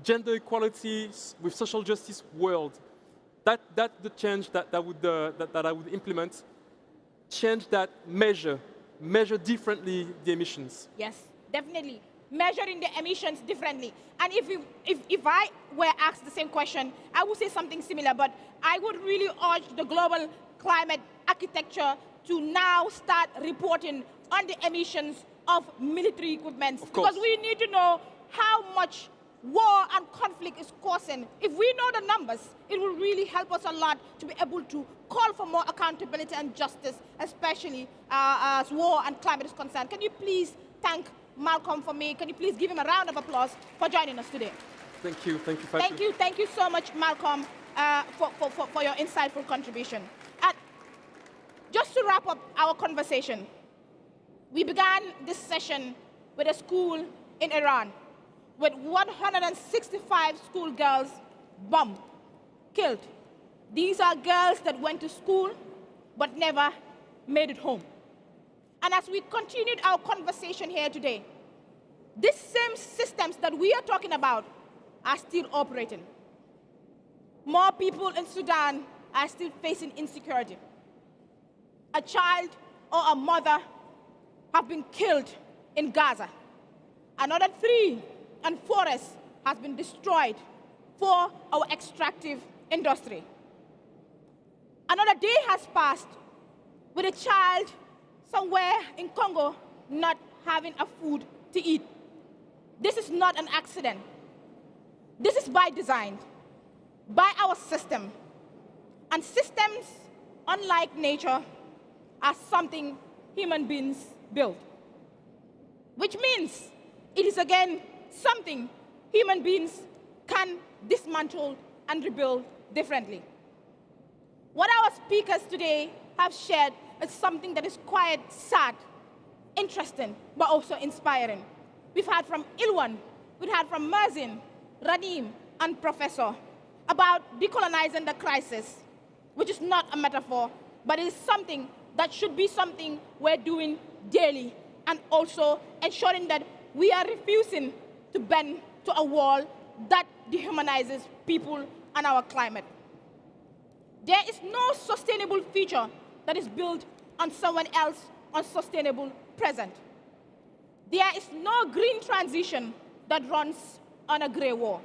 gender equality with social justice world. That's the change that I would implement. Change that measure differently the emissions. Yes, definitely. Measuring the emissions differently. And if I were asked the same question, I would say something similar, but I would really urge the global climate architecture to now start reporting on the emissions of military equipment. Because we need to know how much war and conflict is causing. If we know the numbers, it will really help us a lot to be able to call for more accountability and justice, especially as war and climate is concerned. Can you please thank Malcolm for me? Can you please give him a round of applause for joining us today? Thank you, Fatou. Thank you so much, Malcolm, for your insightful contribution. And just to wrap up our conversation, we began this session with a school in Iran, with 165 schoolgirls bombed, killed. These are girls that went to school but never made it home. And as we continued our conversation here today, these same systems that we are talking about are still operating. More people in Sudan are still facing insecurity. A child or a mother have been killed in Gaza. Another 3 and forests has been destroyed for our extractive industry. Another day has passed with a child somewhere in Congo not having a food to eat. This is not an accident. This is by design, by our system. And systems, unlike nature, are something human beings build. Which means it is again something human beings can dismantle and rebuild differently. What our speakers today have shared is something that is quite sad, interesting, but also inspiring. We've heard from Ilwan, we've heard from Mazin, Radim, and Professor about decolonizing the crisis, which is not a metaphor, but it is something that should be something we're doing daily, and also ensuring that we are refusing to bend to a wall that dehumanizes people and our climate. There is no sustainable future that is built on someone else's unsustainable present. There is no green transition that runs on a gray wall.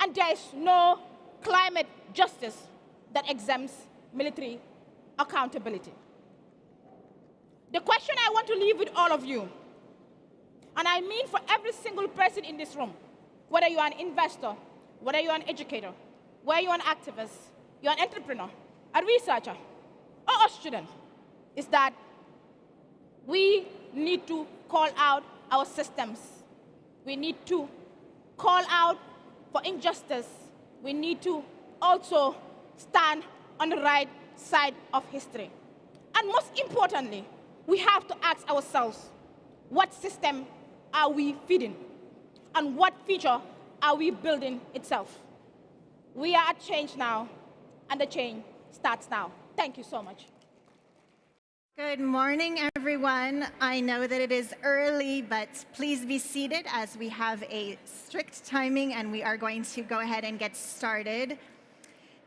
And there is no climate justice that exempts military accountability. The question I want to leave with all of you, and I mean for every single person in this room, whether you are an investor, whether you are an educator, whether you are an activist, you're an entrepreneur, a researcher, or a student, is that we need to call out our systems. We need to call out for injustice. We need to also stand on the right side of history. And most importantly, we have to ask ourselves, what system are we feeding? And what future are we building itself? We are at Change Now, and the change starts now. Thank you so much. Good morning, everyone. I know that it is early, but please be seated as we have a strict timing and we are going to go ahead and get started.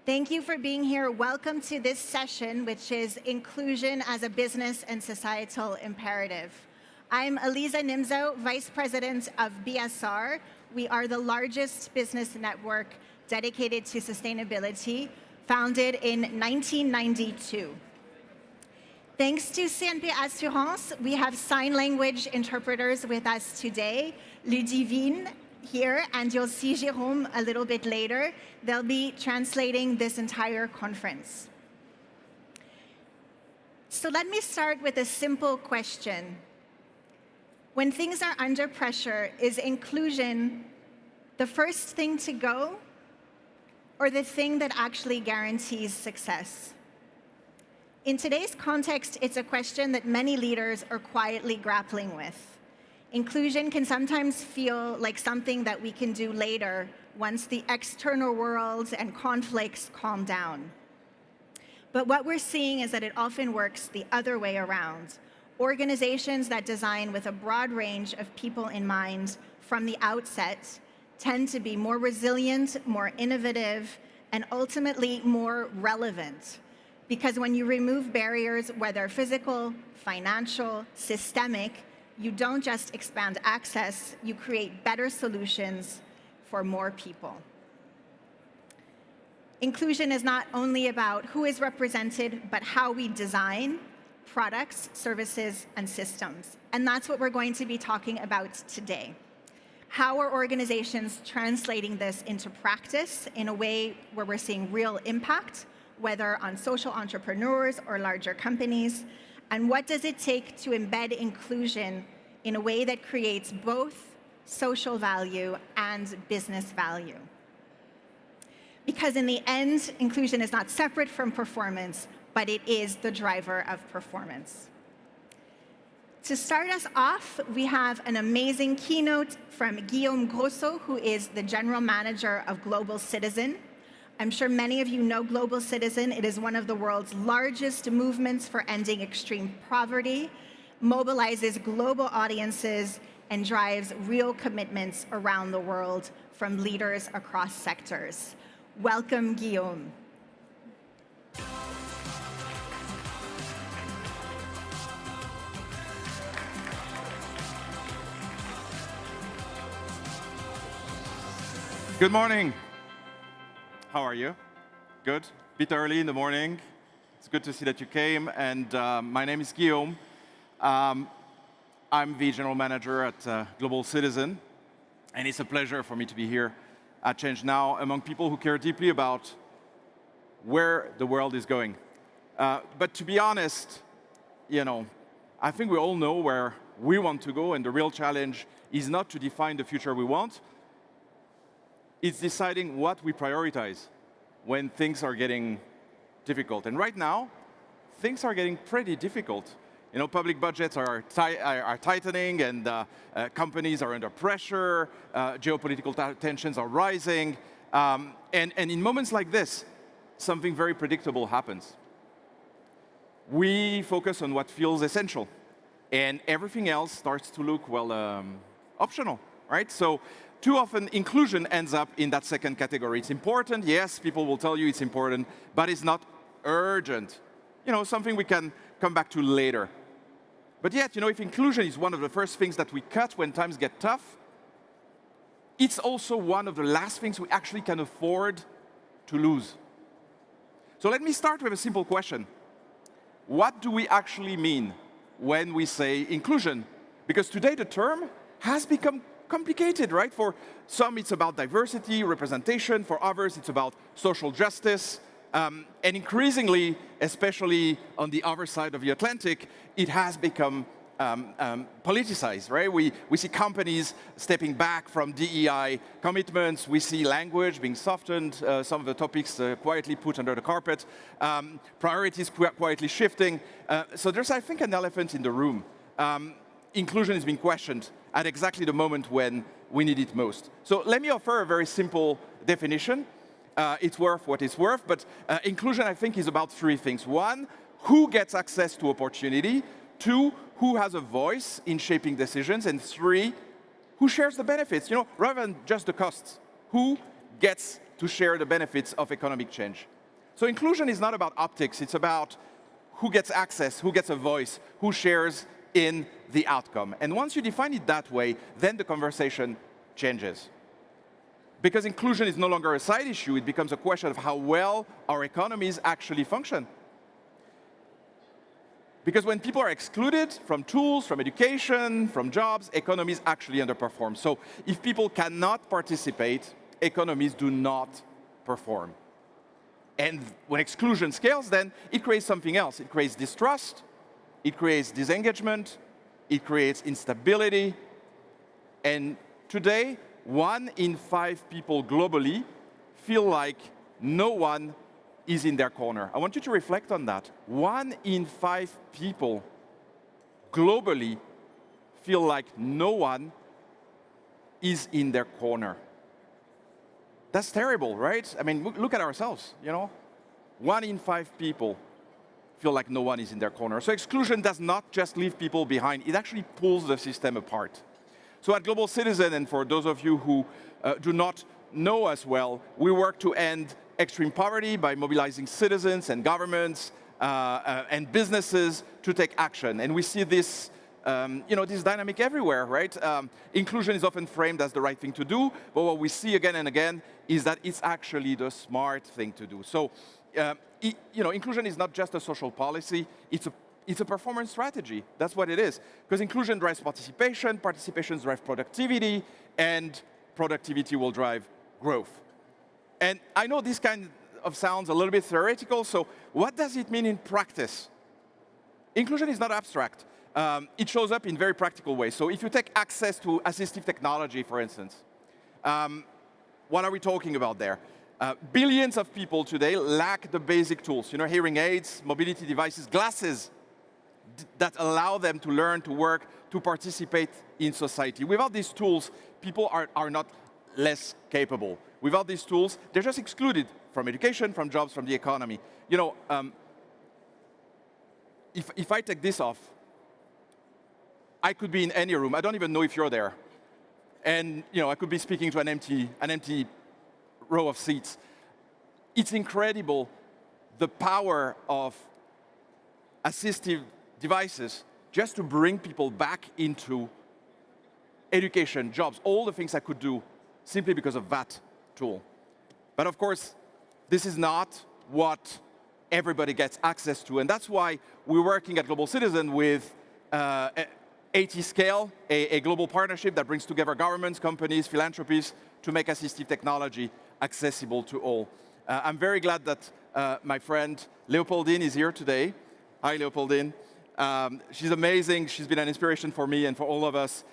Thank you for being here. Welcome to this session, which is Inclusion as a Business and Societal Imperative. I'm Eliza Nimzo, Vice President of BSR. We are the largest business network dedicated to sustainability, founded in 1992. Thanks to CNP Assurance, we have sign language interpreters with us today. Ludivine here, and you'll see Jérôme a little bit later. They'll be translating this entire conference. So let me start with a simple question. When things are under pressure, is inclusion the first thing to go, or the thing that actually guarantees success? In today's context, it's a question that many leaders are quietly grappling with. Inclusion can sometimes feel like something that we can do later once the external world and conflicts calm down. But what we're seeing is that it often works the other way around. Organizations that design with a broad range of people in mind from the outset tend to be more resilient, more innovative, and ultimately more relevant. Because when you remove barriers, whether physical, financial, systemic, you don't just expand access, you create better solutions for more people. Inclusion is not only about who is represented, but how we design products, services, and systems. And that's what we're going to be talking about today. How are organizations translating this into practice in a way where we're seeing real impact, whether on social entrepreneurs or larger companies, and what does it take to embed inclusion in a way that creates both social value and business value? Because in the end, inclusion is not separate from performance, but it is the driver of performance. To start us off, we have an amazing keynote from Guillaume Grosso, who is the General Manager of Global Citizen. I'm sure many of you know Global Citizen. It is one of the world's largest movements for ending extreme poverty, mobilizes global audiences, and drives real commitments around the world from leaders across sectors. Welcome, Guillaume. Good morning. How are you? Good? Bit early in the morning. It's good to see that you came. And my name is Guillaume. I'm the general manager at Global Citizen. And it's a pleasure for me to be here at ChangeNOW among people who care deeply about where the world is going. But to be honest, I think we all know where we want to go. And the real challenge is not to define the future we want. It's deciding what we prioritize when things are getting difficult. And right now, things are getting pretty difficult. Public budgets are tightening, and companies are under pressure. Geopolitical tensions are rising. And in moments like this, something very predictable happens. We focus on what feels essential, and everything else starts to look, optional, right? So too often, inclusion ends up in that second category. It's important, yes, people will tell you it's important, but it's not urgent. Something we can come back to later. But yet, if inclusion is one of the first things that we cut when times get tough, it's also one of the last things we actually can afford to lose. So let me start with a simple question. What do we actually mean when we say inclusion? Because today the term has become complicated, right? For some it's about diversity, representation. For others it's about social justice. And increasingly, especially on the other side of the Atlantic, it has become politicized, right? We see companies stepping back from DEI commitments. We see language being softened, some of the topics quietly put under the carpet, priorities quietly shifting. So there's, I think, an elephant in the room. Inclusion is being questioned at exactly the moment when we need it most. So let me offer a very simple definition. It's worth what it's worth, but inclusion, I think, is about three things. One, who gets access to opportunity? Two, who has a voice in shaping decisions? And three, who shares the benefits? You know, rather than just the costs, who gets to share the benefits of economic change? So inclusion is not about optics. It's about who gets access, who gets a voice, who shares in the outcome. And once you define it that way, then the conversation changes. Because inclusion is no longer a side issue, it becomes a question of how well our economies actually function. Because when people are excluded from tools, from education, from jobs, economies actually underperform. So if people cannot participate, economies do not perform. And when exclusion scales, then it creates something else. It creates distrust, it creates disengagement, it creates instability. And today, 1 in 5 people globally feel like no one is in their corner. I want you to reflect on that. 1 in 5 people globally feel like no one is in their corner. That's terrible, right? I mean, look at ourselves, you know? 1 in 5 people feel like no one is in their corner. So exclusion does not just leave people behind, it actually pulls the system apart. So at Global Citizen, and for those of you who do not know us well, we work to end extreme poverty by mobilizing citizens and governments and businesses to take action. And we see this, this dynamic everywhere, right? Inclusion is often framed as the right thing to do, but what we see again and again is that it's actually the smart thing to do. So, inclusion is not just a social policy, it's a performance strategy. That's what it is. Because inclusion drives participation, participation drives productivity, and productivity will drive growth. And I know this kind of sounds a little bit theoretical, so what does it mean in practice? Inclusion is not abstract. It shows up in very practical ways. So if you take access to assistive technology, for instance, what are we talking about there? Billions of people today lack the basic tools, hearing aids, mobility devices, glasses, that allow them to learn, to work, to participate in society. Without these tools, people are not less capable. Without these tools, they're just excluded from education, from jobs, from the economy. If I take this off, I could be in any room. I don't even know if you're there. And I could be speaking to an empty row of seats. It's incredible the power of assistive devices just to bring people back into education, jobs, all the things I could do simply because of that tool. But of course, this is not what everybody gets access to. And that's why we're working at Global Citizen with AT-Scale, a global partnership that brings together governments, companies, philanthropies to make assistive technology accessible to all. I'm very glad that my friend Leopoldine is here today. Hi, Leopoldine. She's amazing. She's been an inspiration for me and for all of us.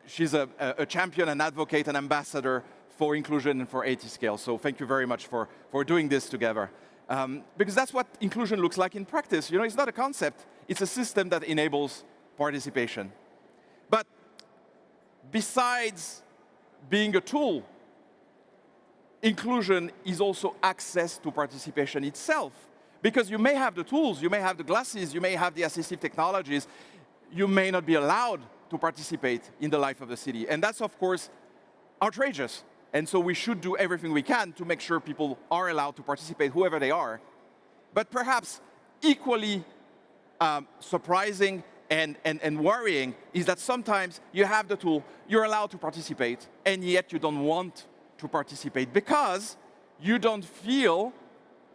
She's a champion, an advocate, an ambassador for inclusion and for AT-Scale. So thank you very much for doing this together. Because that's what inclusion looks like in practice. It's not a concept. It's a system that enables participation. But besides being a tool, inclusion is also access to participation itself. Because you may have the tools, you may have the glasses, you may have the assistive technologies, you may not be allowed to participate in the life of the city. And that's, of course, outrageous. And so we should do everything we can to make sure people are allowed to participate, whoever they are. But perhaps equally surprising and worrying is that sometimes you have the tool, you're allowed to participate, and yet you don't want to participate because you don't feel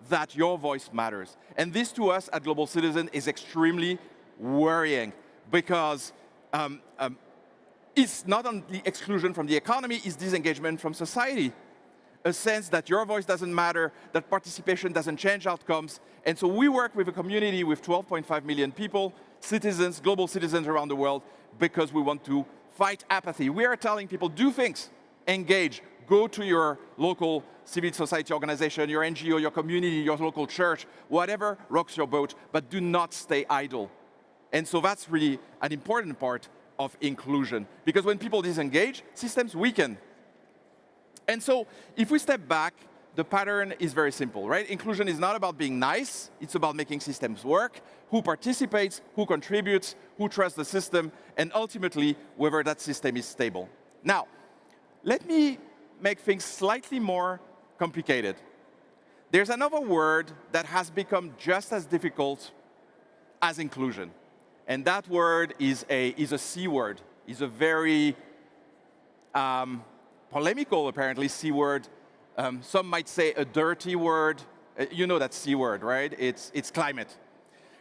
that your voice matters. And this to us at Global Citizen is extremely worrying because it's not only exclusion from the economy, it's disengagement from society. A sense that your voice doesn't matter, that participation doesn't change outcomes. And so we work with a community with 12.5 million people, citizens, global citizens around the world, because we want to fight apathy. We are telling people, do things, engage, go to your local civil society organization, your NGO, your community, your local church, whatever rocks your boat, but do not stay idle. And so that's really an important part of inclusion, because when people disengage, systems weaken. And so if we step back, the pattern is very simple, right? Inclusion is not about being nice, it's about making systems work, who participates, who contributes, who trusts the system, and ultimately, whether that system is stable. Now, let me make things slightly more complicated. There's another word that has become just as difficult as inclusion. And that word is a C word, is a very polemical, apparently, C word. Some might say a dirty word. You know that C word, right? It's climate.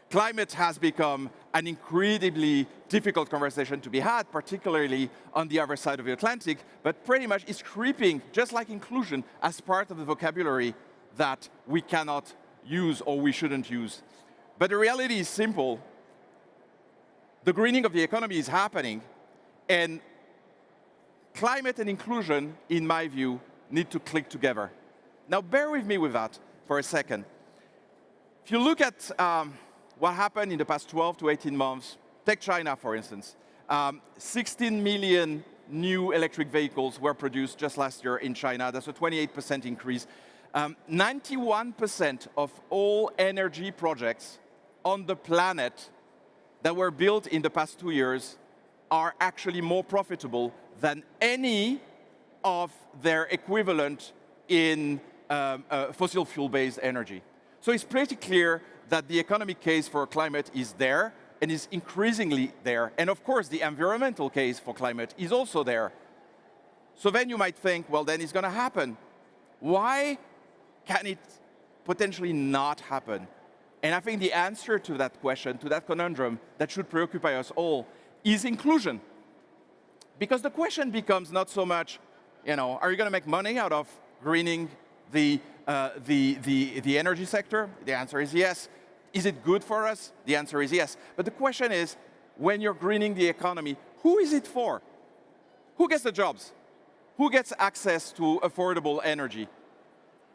Climate has become an incredibly difficult conversation to be had, particularly on the other side of the Atlantic, but pretty much it's creeping, just like inclusion, as part of the vocabulary that we cannot use or we shouldn't use. But the reality is simple. The greening of the economy is happening, and climate and inclusion, in my view, need to click together. Now, bear with me with that for a second. If you look at what happened in the past 12 to 18 months, take China, for instance. 16 million new electric vehicles were produced just last year in China. That's a 28% increase. 91% of all energy projects on the planet that were built in the past 2 years are actually more profitable than any of their equivalent in fossil fuel-based energy. So it's pretty clear that the economic case for climate is there and is increasingly there. And of course, the environmental case for climate is also there. So then you might think, well, then it's going to happen. Why can it potentially not happen? And I think the answer to that question, to that conundrum that should preoccupy us all, is inclusion. Because the question becomes not so much, are you going to make money out of greening the energy sector? The answer is yes. Is it good for us? The answer is yes. But the question is, when you're greening the economy, who is it for? Who gets the jobs? Who gets access to affordable energy?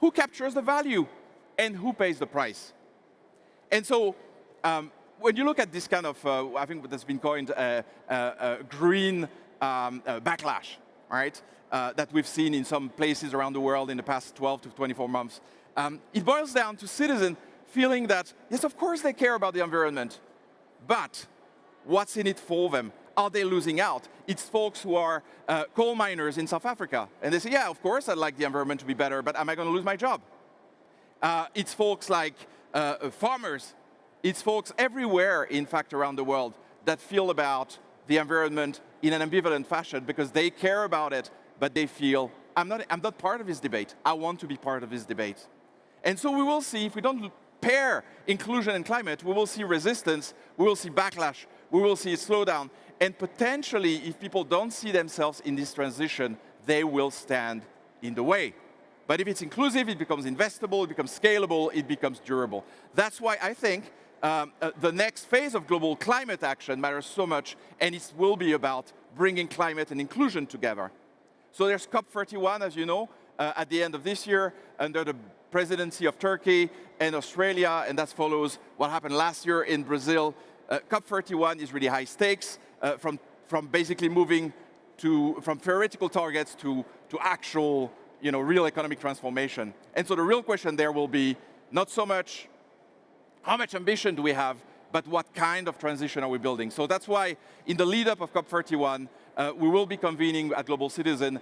Who captures the value? And who pays the price? And so when you look at this kind of, I think that's been coined green backlash, right? That we've seen in some places around the world in the past 12 to 24 months. It boils down to citizens feeling that, yes, of course they care about the environment, but what's in it for them? Are they losing out? It's folks who are coal miners in South Africa, and they say, yeah, of course I'd like the environment to be better, but am I going to lose my job? It's folks like farmers. It's folks everywhere, in fact, around the world that feel about the environment in an ambivalent fashion because they care about it, but they feel, I'm not part of this debate. I want to be part of this debate. And so we will see, if we don't pair inclusion and climate, we will see resistance, we will see backlash, we will see a slowdown, and potentially, if people don't see themselves in this transition, they will stand in the way. But if it's inclusive, it becomes investable, it becomes scalable, it becomes durable. That's why I think the next phase of global climate action matters so much, and it will be about bringing climate and inclusion together. So there's COP31, as you know, at the end of this year, under the presidency of Turkey and Australia, and that follows what happened last year in Brazil. COP31 is really high stakes, from basically moving from theoretical targets to actual, real economic transformation. And so the real question there will be not so much how much ambition do we have, but what kind of transition are we building? So that's why in the lead up of COP31, we will be convening at Global Citizen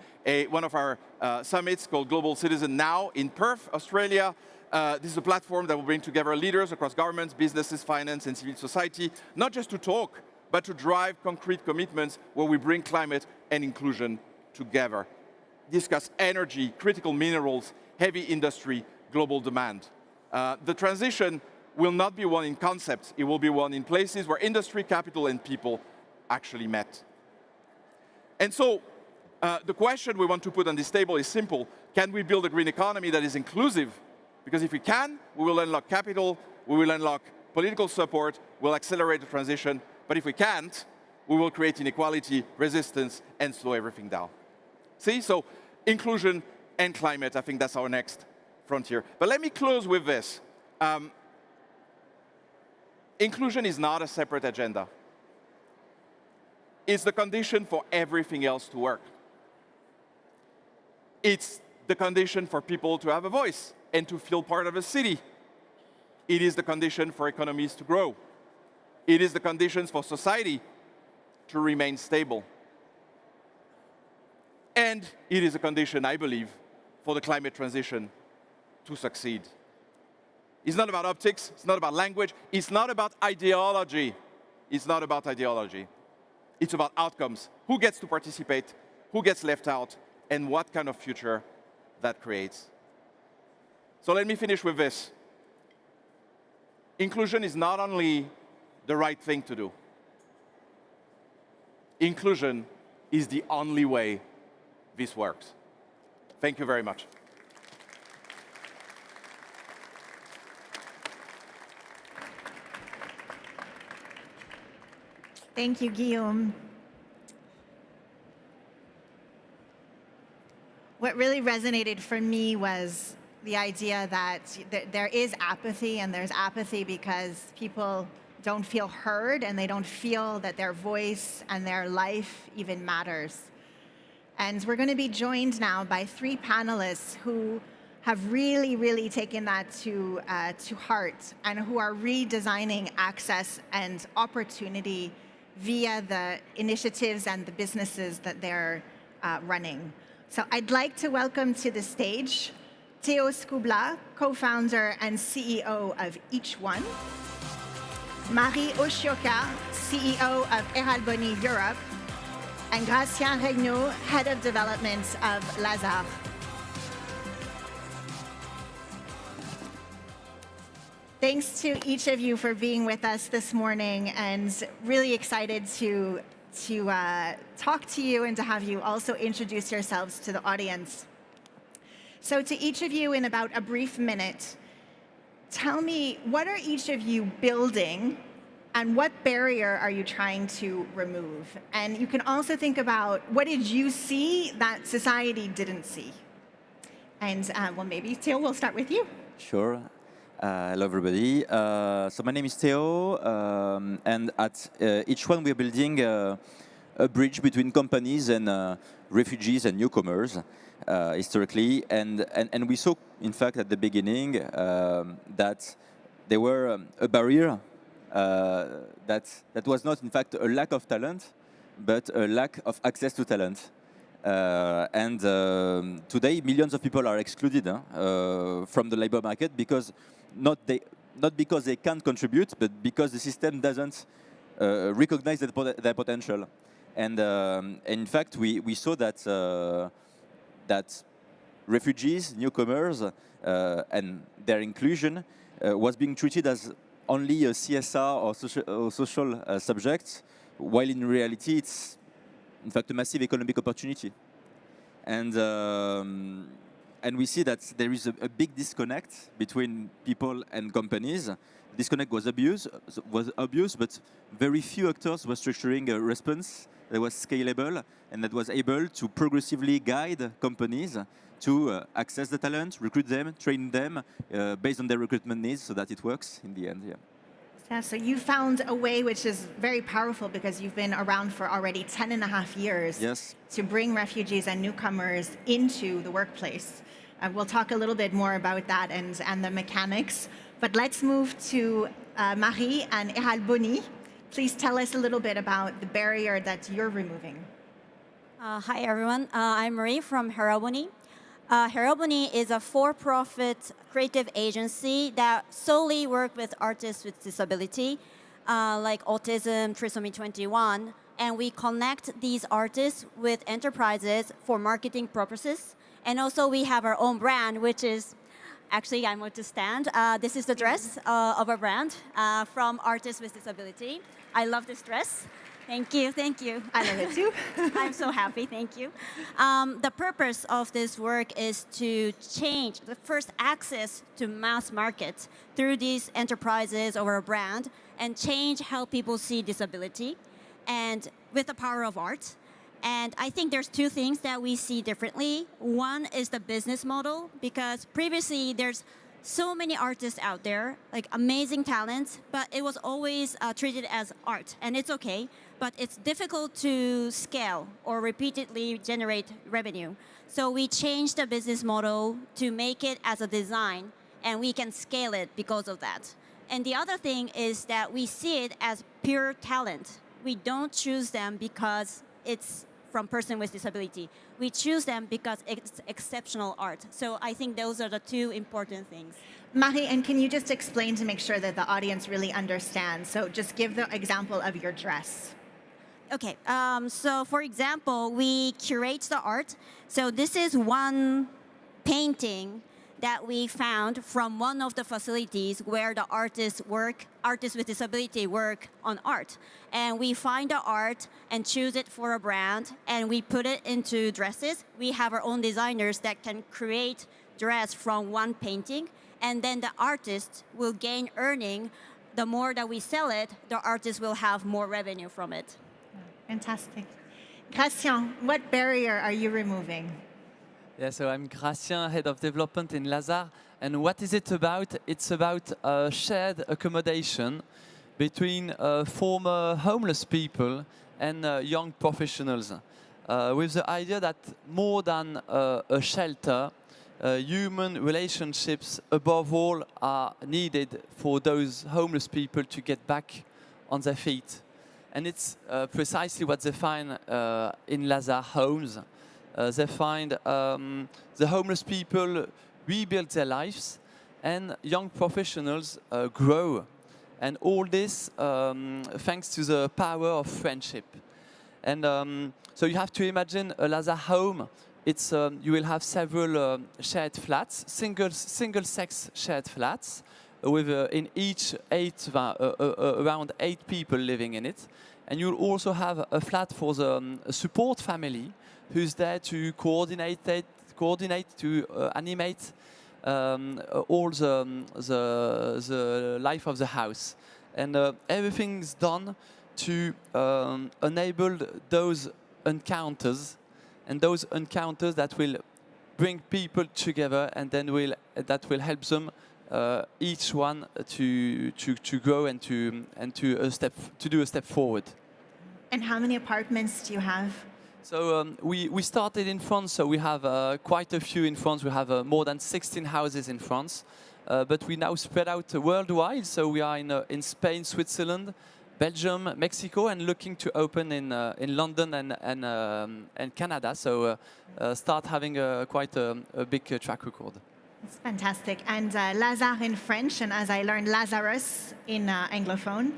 one of our summits called Global Citizen Now in Perth, Australia. This is a platform that will bring together leaders across governments, businesses, finance, and civil society, not just to talk but to drive concrete commitments where we bring climate and inclusion together. Discuss energy, critical minerals, heavy industry, global demand. The transition will not be one in concepts. It will be one in places where industry, capital, and people actually met. And so the question we want to put on this table is simple. Can we build a green economy that is inclusive? Because if we can, we will unlock capital, we will unlock political support, we'll accelerate the transition. But if we can't, we will create inequality, resistance, and slow everything down. See, so inclusion and climate, I think that's our next frontier. But let me close with this. Inclusion is not a separate agenda. It's the condition for everything else to work. It's the condition for people to have a voice and to feel part of a city. It is the condition for economies to grow. It is the conditions for society to remain stable. And it is a condition, I believe, for the climate transition to succeed. It's not about optics, it's not about language, it's not about ideology. It's not about ideology. It's about outcomes. Who gets to participate, who gets left out, and what kind of future that creates. So let me finish with this. Inclusion is not only the right thing to do. Inclusion is the only way this works. Thank you very much. Thank you, Guillaume. What really resonated for me was the idea that there is apathy, and there's apathy because people don't feel heard and they don't feel that their voice and their life even matters. And we're going to be joined now by 3 panelists who have really taken that to heart and who are redesigning access and opportunity via the initiatives and the businesses that they're running. So I'd like to welcome to the stage Theo Scoubla, co-founder and CEO of Each One, Marie Oshioka, CEO of Eralboni Europe, and Gracien Regnault, Head of Development of Lazare. Thanks to each of you for being with us this morning, and really excited to talk to you and to have you also introduce yourselves to the audience. So to each of you in about a brief minute, tell me, what are each of you building and what barrier are you trying to remove? And you can also think about, what did you see that society didn't see? And well, maybe Theo, we'll start with you. Sure. Hello, everybody. So my name is Theo, and at Each One we're building a bridge between companies and refugees and newcomers, historically. And we saw, in fact, at the beginning that there were a barrier that was not, in fact, a lack of talent, but a lack of access to talent. Today, millions of people are excluded from the labor market because not because they can't contribute, but because the system doesn't recognize their potential. And in fact, we saw that that refugees, newcomers, and their inclusion was being treated as only a CSR or social subject, while in reality it's, in fact, a massive economic opportunity. And we see that there is a big disconnect between people and companies. Disconnect was obvious, but very few actors were structuring a response that was scalable and that was able to progressively guide companies to access the talent, recruit them, train them based on their recruitment needs so that it works in the end. Yeah. Yeah, so you found a way which is very powerful because you've been around for already 10.5 years yes. to bring refugees and newcomers into the workplace. We'll talk a little bit more about that and the mechanics. But let's move to Marie and Eralboni. Please tell us a little bit about the barrier that you're removing. Hi, everyone. I'm Marie from Eralboni. Eralboni is a for-profit creative agency that solely works with artists with disability. like autism, trisomy 21, and we connect these artists with enterprises for marketing purposes. And also we have our own brand, which is, actually I'm going to stand. This is the dress of our brand from Artists with Disability. I love this dress. Thank you, thank you. I love it too. I'm so happy, thank you. The purpose of this work is to change the first access to mass market through these enterprises or a brand and change how people see disability and with the power of art. And I think there's two things that we see differently. One is the business model, because previously there's so many artists out there, like amazing talents, but it was always treated as art, and it's okay, but it's difficult to scale or repeatedly generate revenue. So we changed the business model to make it as a design, and we can scale it because of that. And the other thing is that we see it as pure talent. We don't choose them because it's from person with disability. We choose them because it's exceptional art. So I think those are the two important things. Marie, and can you just explain to make sure that the audience really understands? So just give the example of your dress. Okay, so for example, we curate the art. So this is one painting that we found from one of the facilities where the artists with disability work on art. And we find the art and choose it for a brand, and we put it into dresses. We have our own designers that can create dress from one painting, and then the artist will gain earning. The more that we sell it, the artist will have more revenue from it. Fantastic. Gratien, what barrier are you removing? Yeah, so I'm Gratien, Head of Development in Lazare. And what is it about? It's about shared accommodation between former homeless people and young professionals, with the idea that more than a shelter, human relationships above all are needed for those homeless people to get back on their feet. And it's precisely what they find in Lazare homes. They find the homeless people rebuild their lives, and young professionals grow. And all this thanks to the power of friendship. And so you have to imagine a Lazare home. It's, you will have several shared flats, single-sex shared flats, with in each around 8 people living in it. And you'll also have a flat for the support family, who's there to coordinate, to animate all the life of the house. And everything's done to enable those encounters, and those encounters that will bring people together, and then that will help them each one to grow and to do a step forward. And how many apartments do you have? So we started in France, so we have quite a few in France. We have more than 16 houses in France, but we now spread out worldwide. So we are in Spain, Switzerland, Belgium, Mexico, and looking to open in London and Canada. So start having quite a big track record. It's fantastic. And Lazare in French, and as I learned, Lazarus in Anglophone.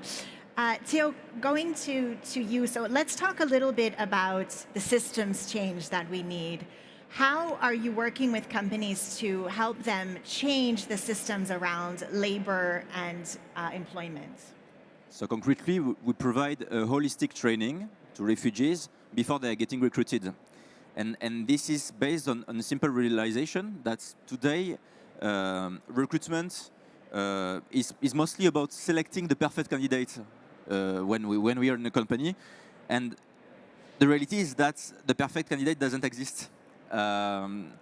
Theo, going to you, so let's talk a little bit about the systems change that we need. How are you working with companies to help them change the systems around labor and employment? So concretely, we provide a holistic training to refugees before they are getting recruited. And this is based on a simple realization that today recruitment is mostly about selecting the perfect candidate when we are in a company. And the reality is that the perfect candidate doesn't exist. And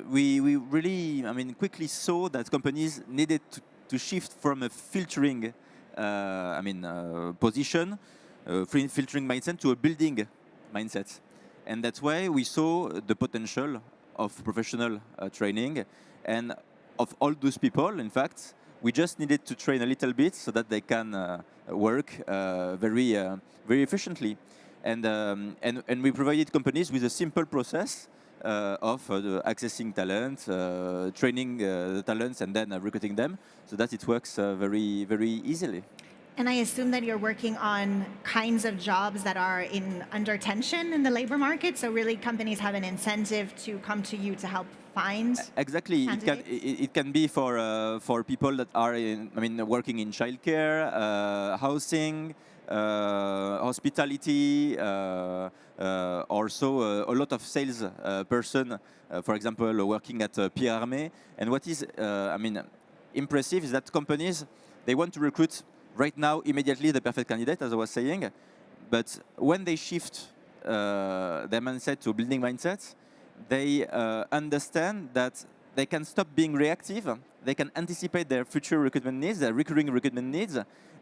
we really, quickly saw that companies needed to shift from a filtering position, filtering mindset, to a building mindset. And that's why we saw the potential of professional training. And of all those people, in fact, we just needed to train a little bit so that they can work very efficiently. And we provided companies with a simple process of accessing talent, training the talents, and then recruiting them, so that it works very, very easily. And I assume that you're working on kinds of jobs that are under tension in the labor market. So really, companies have an incentive to come to you to help find. Exactly, it can be for people that are working in childcare, housing, hospitality, also a lot of sales person, for example, working at Pierre Hermé. And what is impressive is that companies, they want to recruit right now immediately the perfect candidate, as I was saying, but when they shift their mindset to building mindsets, they understand that they can stop being reactive, they can anticipate their future recruitment needs, their recurring recruitment needs,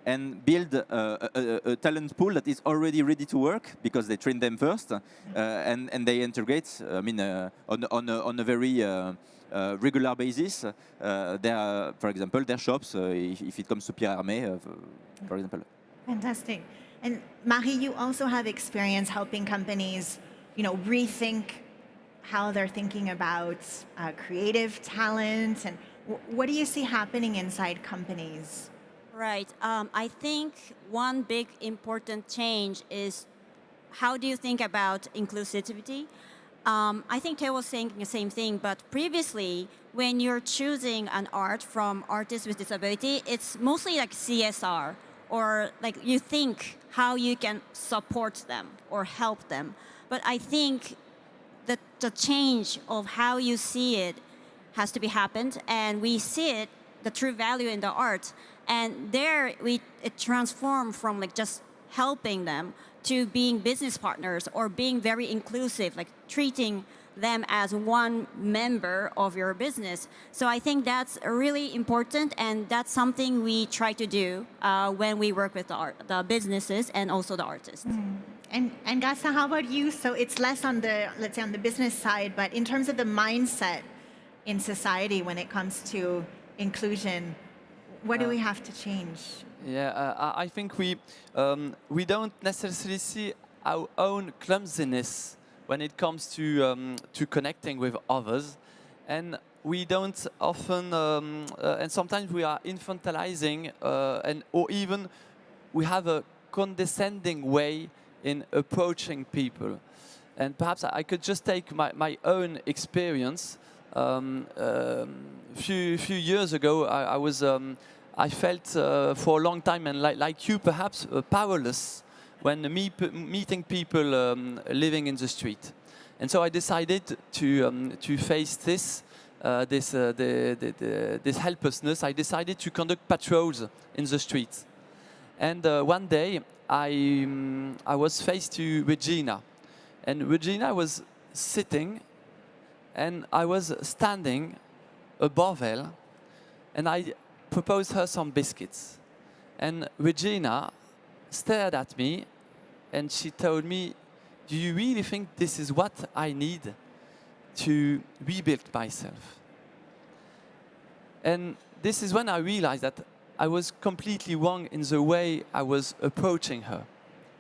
and build a talent pool that is already ready to work because they train them first, and they integrate, on a very regular basis, for example, their shops, if it comes to Pierre Hermé, for example. Fantastic. And Marie, you also have experience helping companies, rethink how they're thinking about creative talent, and what do you see happening inside companies? Right. I think one big important change is how do you think about inclusivity? I think Theo was saying the same thing, but previously, when you're choosing an art from artists with disability, it's mostly like CSR, or like you think how you can support them or help them. But I think that the change of how you see it has to be happened, and we see it, the true value in the art. And there, it transformed from like just helping them to being business partners or being very inclusive, like treating them as one member of your business. So I think that's really important, and that's something we try to do when we work with the businesses and also the artists. And Gasa, how about you? So it's less on the, let's say, on the business side, but in terms of the mindset in society when it comes to inclusion, what do we have to change? Yeah, I think we don't necessarily see our own clumsiness when it comes to connecting with others, and we don't often, and sometimes we are infantilizing, or even we have a condescending way in approaching people. And perhaps I could just take my own experience. Few years ago, I felt for a long time, and like you perhaps, powerless when meeting people living in the street. And so I decided to face this helplessness. I decided to conduct patrols in the streets. And one day I was faced to Regina, and Regina was sitting, and I was standing above her, and I proposed her some biscuits. And Regina stared at me, and she told me, "Do you really think this is what I need to rebuild myself?" And this is when I realized that I was completely wrong in the way I was approaching her.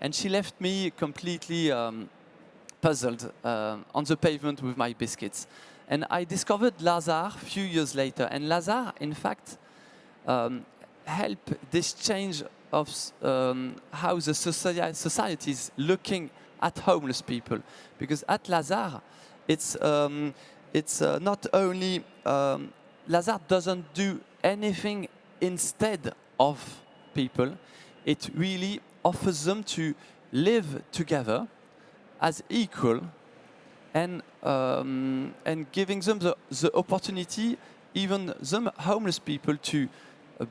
And she left me completely puzzled on the pavement with my biscuits. And I discovered Lazare a few years later. And Lazare, in fact, helped this change of how the society is looking at homeless people. Because at Lazare, it's not only, Lazare doesn't do anything instead of people. It really offers them to live together as equal, and giving them the opportunity, even some homeless people, to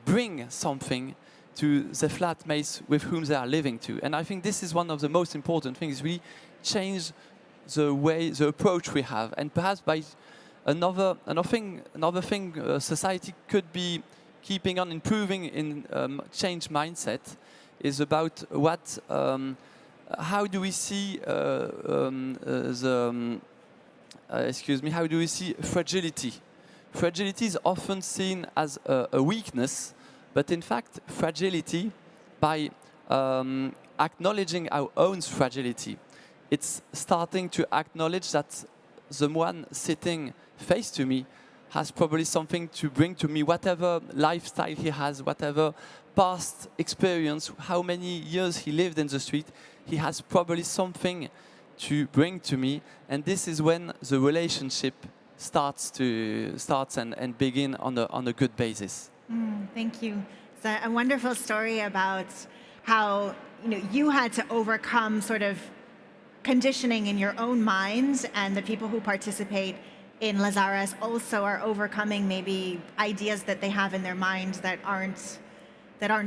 bring something to the flatmates with whom they are living to. And I think this is one of the most important things. We change the approach we have, and perhaps by another thing society could be keeping on improving in change mindset is about how do we see how do we see fragility? Fragility is often seen as a weakness, but in fact, fragility, by acknowledging our own fragility, it's starting to acknowledge that the one sitting face to me has probably something to bring to me, whatever lifestyle he has, whatever past experience, how many years he lived in the street, he has probably something to bring to me. And this is when the relationship starts and begin on a good basis. Thank you. It's a wonderful story about how you had to overcome sort of conditioning in your own minds, and the people who participate in Lazaras also are overcoming maybe ideas that they have in their mind that aren't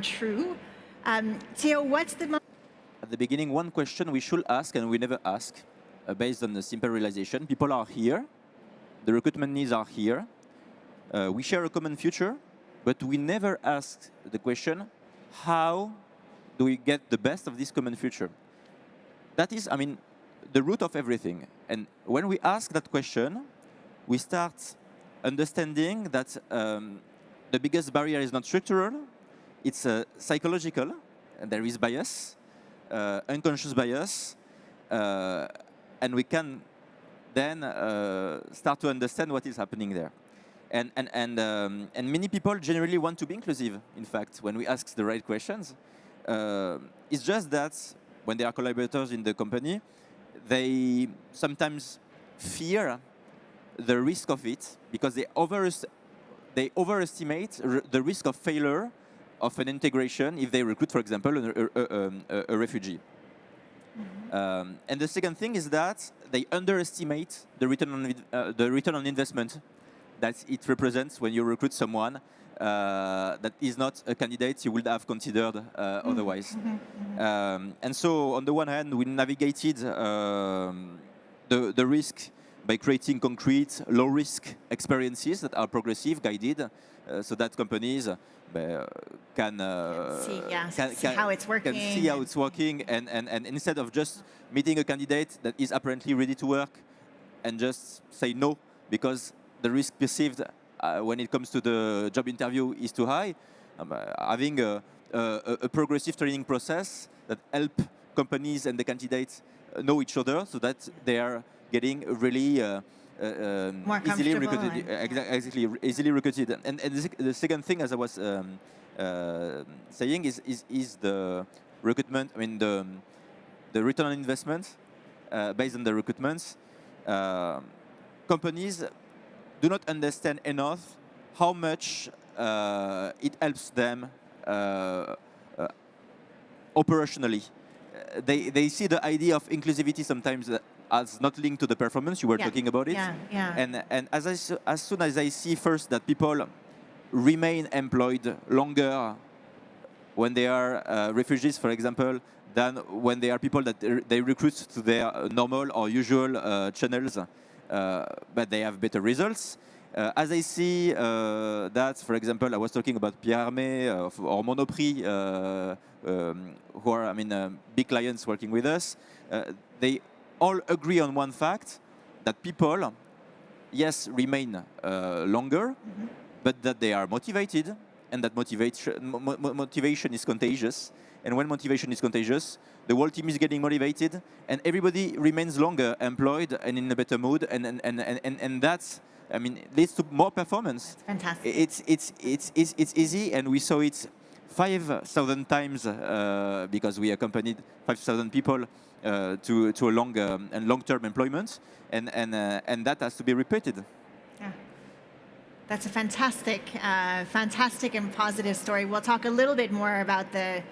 true. Theo, what's the At the beginning, one question we should ask, and we never ask, based on the simple realization: people are here, the recruitment needs are here, we share a common future, but we never ask the question, how do we get the best of this common future? That is, the root of everything. And when we ask that question, we start understanding that the biggest barrier is not structural, it's psychological, and there is bias, unconscious bias, and we can then start to understand what is happening there. And many people generally want to be inclusive, in fact, when we ask the right questions. It's just that when they are collaborators in the company, they sometimes fear the risk of it because they overestimate the risk of failure of an integration if they recruit, for example, a refugee. And the second thing is that they underestimate the return on investment that it represents when you recruit someone that is not a candidate you would have considered otherwise. And so, on the one hand, we navigated the risk by creating concrete, low-risk experiences that are progressive, guided, so that companies can see how it's working. Can see how it's working, and instead of just meeting a candidate that is apparently ready to work and just say no because the risk perceived when it comes to the job interview is too high, having a progressive training process that help companies and the candidates know each other so that they are getting really easily recruited. Exactly, easily recruited. And the second thing, as I was saying, is the recruitment. The return on investment based on the recruitments. Companies do not understand enough how much it helps them operationally. They see the idea of inclusivity sometimes as not linked to the performance. You were talking about it. And as soon as I see first that people remain employed longer when they are refugees, for example, than when they are people that they recruit to their normal or usual channels, but they have better results. As I see that, for example, I was talking about Pierre Armé or Monoprix, who are big clients working with us, they all agree on one fact, that people, yes, remain longer, but that they are motivated, and that motivation is contagious. And when motivation is contagious, the whole team is getting motivated, and everybody remains longer employed and in a better mood, and that's, leads to more performance. That's fantastic. It's easy, and we saw it 5,000 times because we accompanied 5,000 people to a long-term employment, and that has to be repeated. Yeah. That's a fantastic and positive story. We'll talk a little bit more about the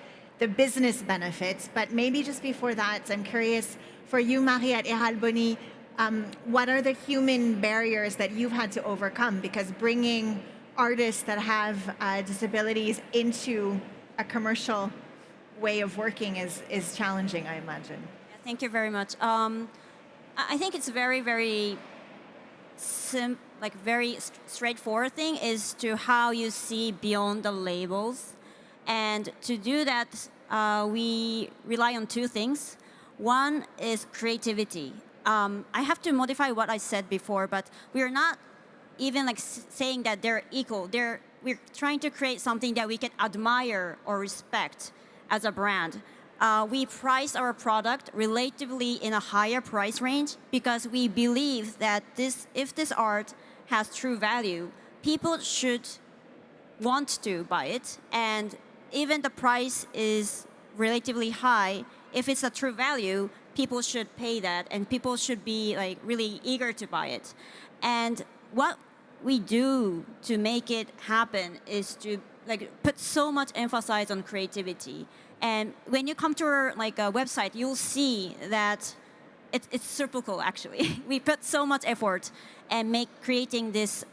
business benefits, but maybe just before that, I'm curious, for you, Marie, at Erhalboni, what are the human barriers that you've had to overcome? Because bringing artists that have disabilities into a commercial way of working is challenging, I imagine. Thank you very much. I think it's very, very very straightforward thing is to how you see beyond the labels. And to do that, we rely on two things. One is creativity. I have to modify what I said before, but we are not even saying that they're equal. We're trying to create something that we can admire or respect as a brand. We price our product relatively in a higher price range because we believe that if this art has true value, people should want to buy it. And even the price is relatively high, if it's a true value, people should pay that, and people should be like really eager to buy it. And what we do to make it happen is to like put so much emphasis on creativity. And when you come to our a website, you'll see that it's super cool actually. We put so much effort and creating this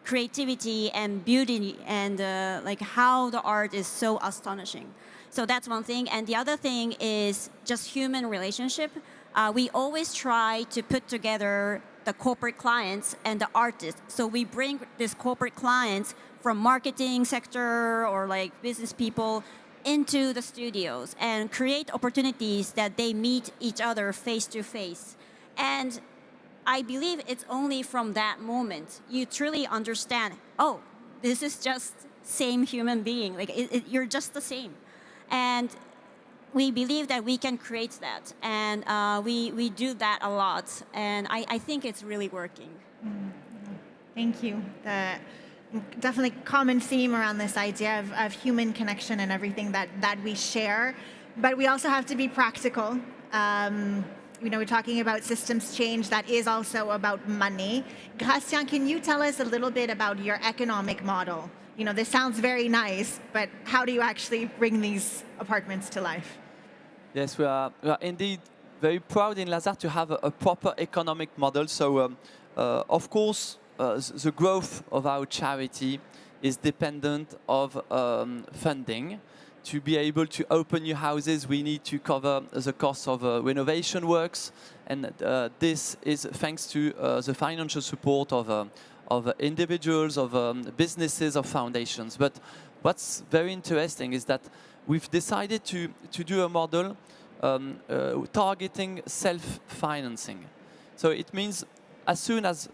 creativity and beauty and like how the art is so astonishing. So that's one thing. And the other thing is just human relationship. We always try to put together the corporate clients and the artists. So we bring these corporate clients from marketing sector or like business people into the studios and create opportunities that they meet each other face to face. And I believe it's only from that moment you truly understand, oh, this is just same human being. Like you're just the same. And we believe that we can create that. And we do that a lot. And I think it's really working. Thank you. Definitely common theme around this idea of human connection and everything that we share. But we also have to be practical. We're talking about systems change that is also about money. Gratien, can you tell us a little bit about your economic model? This sounds very nice, but how do you actually bring these apartments to life? Yes, we are indeed very proud in Lazare to have a proper economic model. So, of course, the growth of our charity is dependent of funding. To be able to open new houses, we need to cover the cost of renovation works, and this is thanks to the financial support of individuals, of businesses, of foundations. But what's very interesting is that we've decided to do a model targeting self-financing. So it means as soon as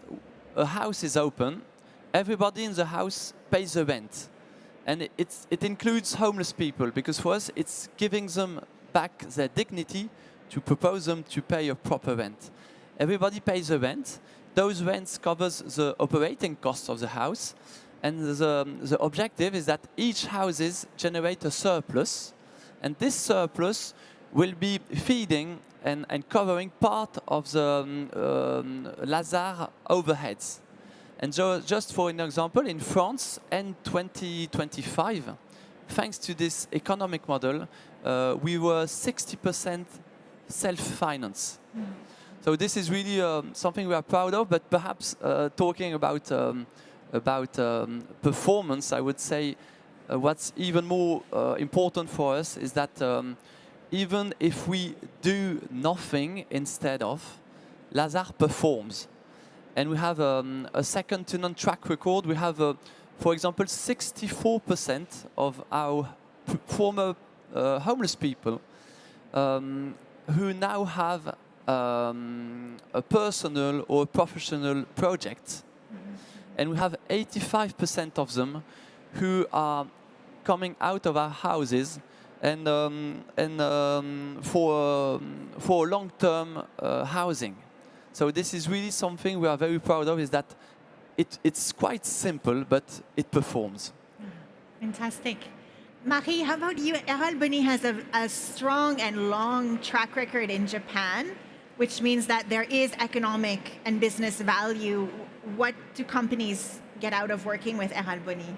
a house is open, everybody in the house pays the rent. And it includes homeless people, because for us it's giving them back their dignity to propose them to pay a proper rent. Everybody pays the rent. Those rents covers the operating costs of the house. And the objective is that each houses generate a surplus. And this surplus will be feeding and covering part of the Lazare overheads. And so, just for an example, in France, in 2025, thanks to this economic model, we were 60% self-finance. So this is really something we are proud of. But perhaps talking about performance, I would say what's even more important for us is that even if we do nothing instead of, Lazare performs. And we have a second-to-none track record. We have, for example, 64% of our former homeless people who now have a personal or professional project. And we have 85% of them who are coming out of our houses and for long-term housing. So this is really something we are very proud of, is that it's quite simple, but it performs. Fantastic. Marie, how about you? Errol Boni has a strong and long track record in Japan, which means that there is economic and business value. What do companies get out of working with Errol Boni?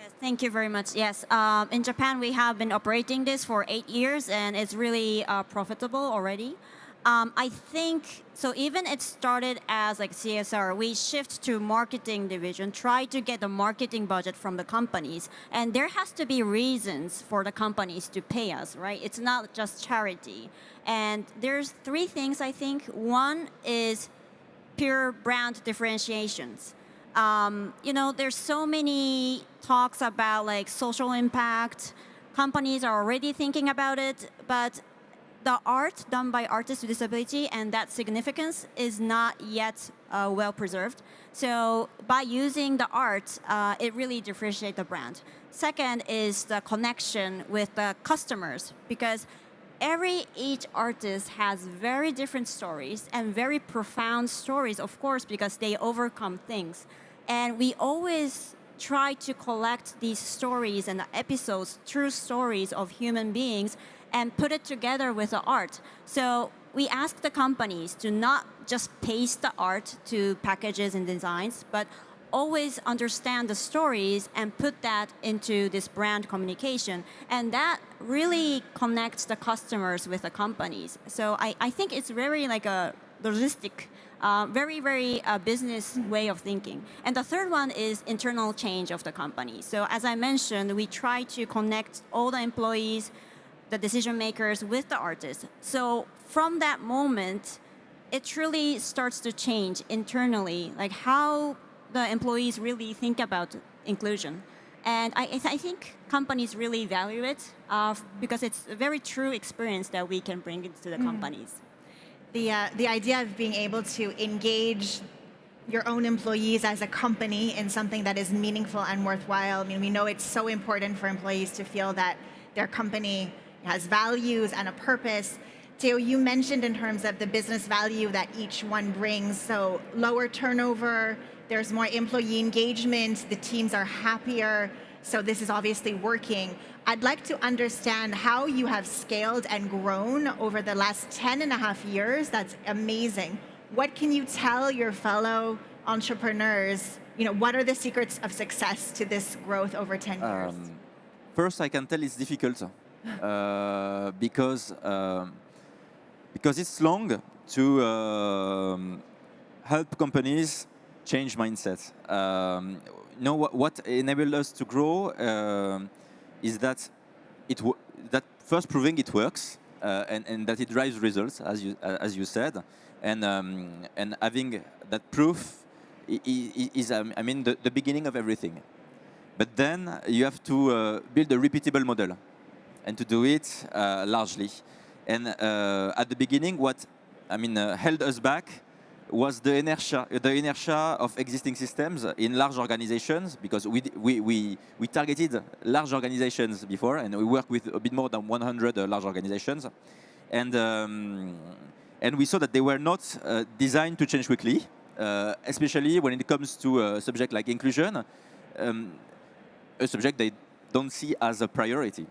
Yes, thank you very much. Yes, in Japan we have been operating this for 8 years, and it's really profitable already. I think, so even it started as like CSR, we shift to marketing division, try to get the marketing budget from the companies. And there has to be reasons for the companies to pay us, right? It's not just charity. And there's 3 things, I think. One is pure brand differentiations. There's so many talks about like social impact. Companies are already thinking about it, but the art done by artists with disability and that significance is not yet well preserved. So by using the art, it really differentiates the brand. Second is the connection with the customers, because each artist has very different stories and very profound stories, of course, because they overcome things. And we always try to collect these stories and the episodes, true stories of human beings, and put it together with the art. So we ask the companies to not just paste the art to packages and designs, but always understand the stories and put that into this brand communication. And that really connects the customers with the companies. So I think it's very like a logistic, very business way of thinking. And the third one is internal change of the company. So as I mentioned, we try to connect all the employees, the decision makers with the artists. So from that moment, it truly starts to change internally, like how the employees really think about inclusion. And I think companies really value it because it's a very true experience that we can bring into the companies. The idea of being able to engage your own employees as a company in something that is meaningful and worthwhile. I mean, we know it's so important for employees to feel that their company has values and a purpose. Theo, you mentioned in terms of the business value that each one brings, so lower turnover, there's more employee engagement, the teams are happier, so this is obviously working. I'd like to understand how you have scaled and grown over the last 10.5 years. That's amazing. What can you tell your fellow entrepreneurs? You know, what are the secrets of success to this growth over 10 years? First, I can tell it's difficult because it's long to help companies change mindset. You know what enabled us to grow is that that first proving it works and that it drives results, as you said, and having that proof is I mean the beginning of everything. But then you have to build a repeatable model, and to do it largely. And at the beginning, what held us back was the inertia of existing systems in large organizations, because we targeted large organizations before, and we work with a bit more than 100 large organizations, and we saw that they were not designed to change quickly, especially when it comes to a subject like inclusion, a subject they don't see as a priority.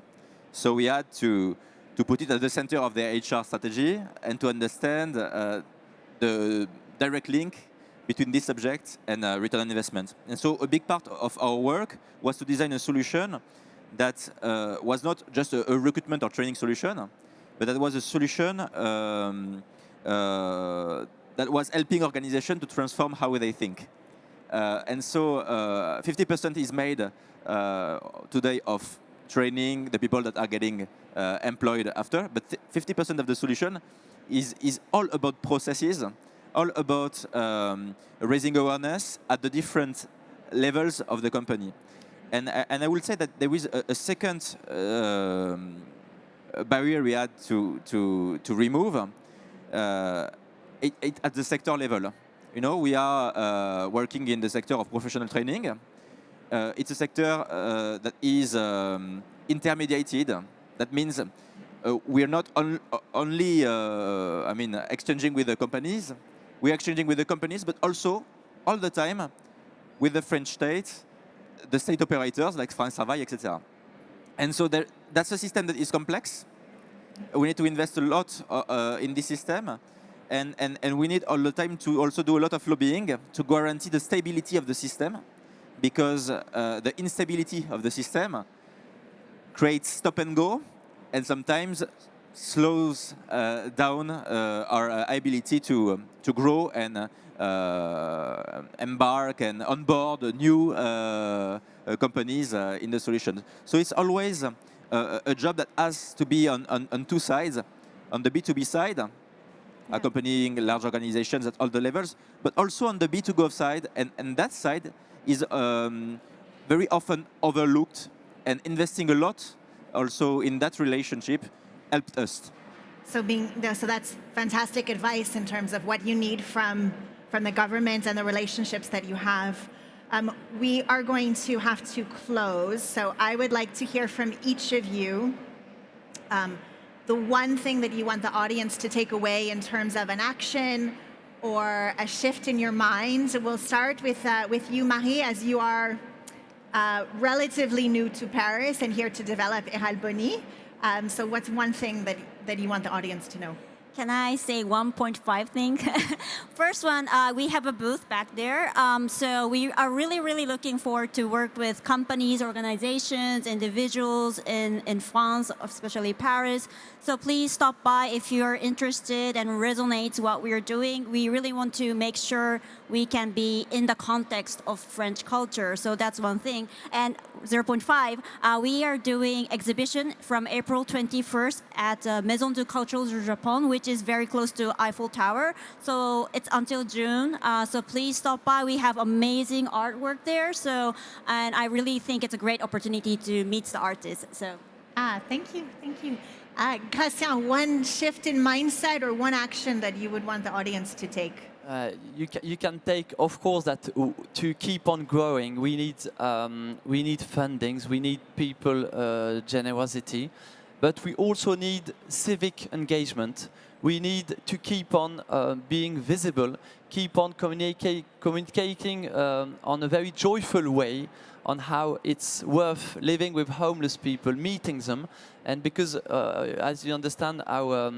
So we had to put it at the center of their HR strategy and to understand the direct link between this subject and return on investment. And so a big part of our work was to design a solution that was not just a recruitment or training solution, but that was a solution that was helping organizations to transform how they think. And so 50% is made today of training the people that are getting employed after, but 50% of the solution is all about processes, all about raising awareness at the different levels of the company. And I will say that there is a second barrier we had to remove at the sector level. You know, we are working in the sector of professional training. It's a sector that is intermediated. That means we are not only exchanging with the companies. We are exchanging with the companies, but also all the time with the French state, the state operators like France Travail, etc. And so that's a system that is complex. We need to invest a lot in this system. And we need all the time to also do a lot of lobbying to guarantee the stability of the system, because the instability of the system creates stop and go, and sometimes slows down our ability to grow and embark and onboard new companies in the solution. So it's always a job that has to be on two sides, on the B2B side, accompanying large organizations at all the levels, but also on the B2Gov side, and that side is very often overlooked, and investing a lot also in that relationship helped us. So that's fantastic advice in terms of what you need from the government and the relationships that you have. We are going to have to close, so I would like to hear from each of you the one thing that you want the audience to take away in terms of an action or a shift in your mind. We'll start with you, Marie, as you are relatively new to Paris and here to develop Eralboni. So what's one thing that you want the audience to know? Can I say 1.5 thing? First one, we have a booth back there. So we are really looking forward to work with companies, organizations, individuals in France, especially Paris. So please stop by if you're interested and resonates what we are doing. We really want to make sure we can be in the context of French culture. So that's one thing. And 0.5, we are doing exhibition from April 21st at Maison du Culture du Japon, which is very close to Eiffel Tower. So it's until June. So please stop by. We have amazing artwork there. So, and I really think it's a great opportunity to meet the artists. So. Thank you. Christian, one shift in mindset or one action that you would want the audience to take? You can take, of course, that to keep on growing, we need fundings, we need people generosity, but we also need civic engagement. We need to keep on being visible, keep on communicating on a very joyful way on how it's worth living with homeless people, meeting them, and because, as you understand, our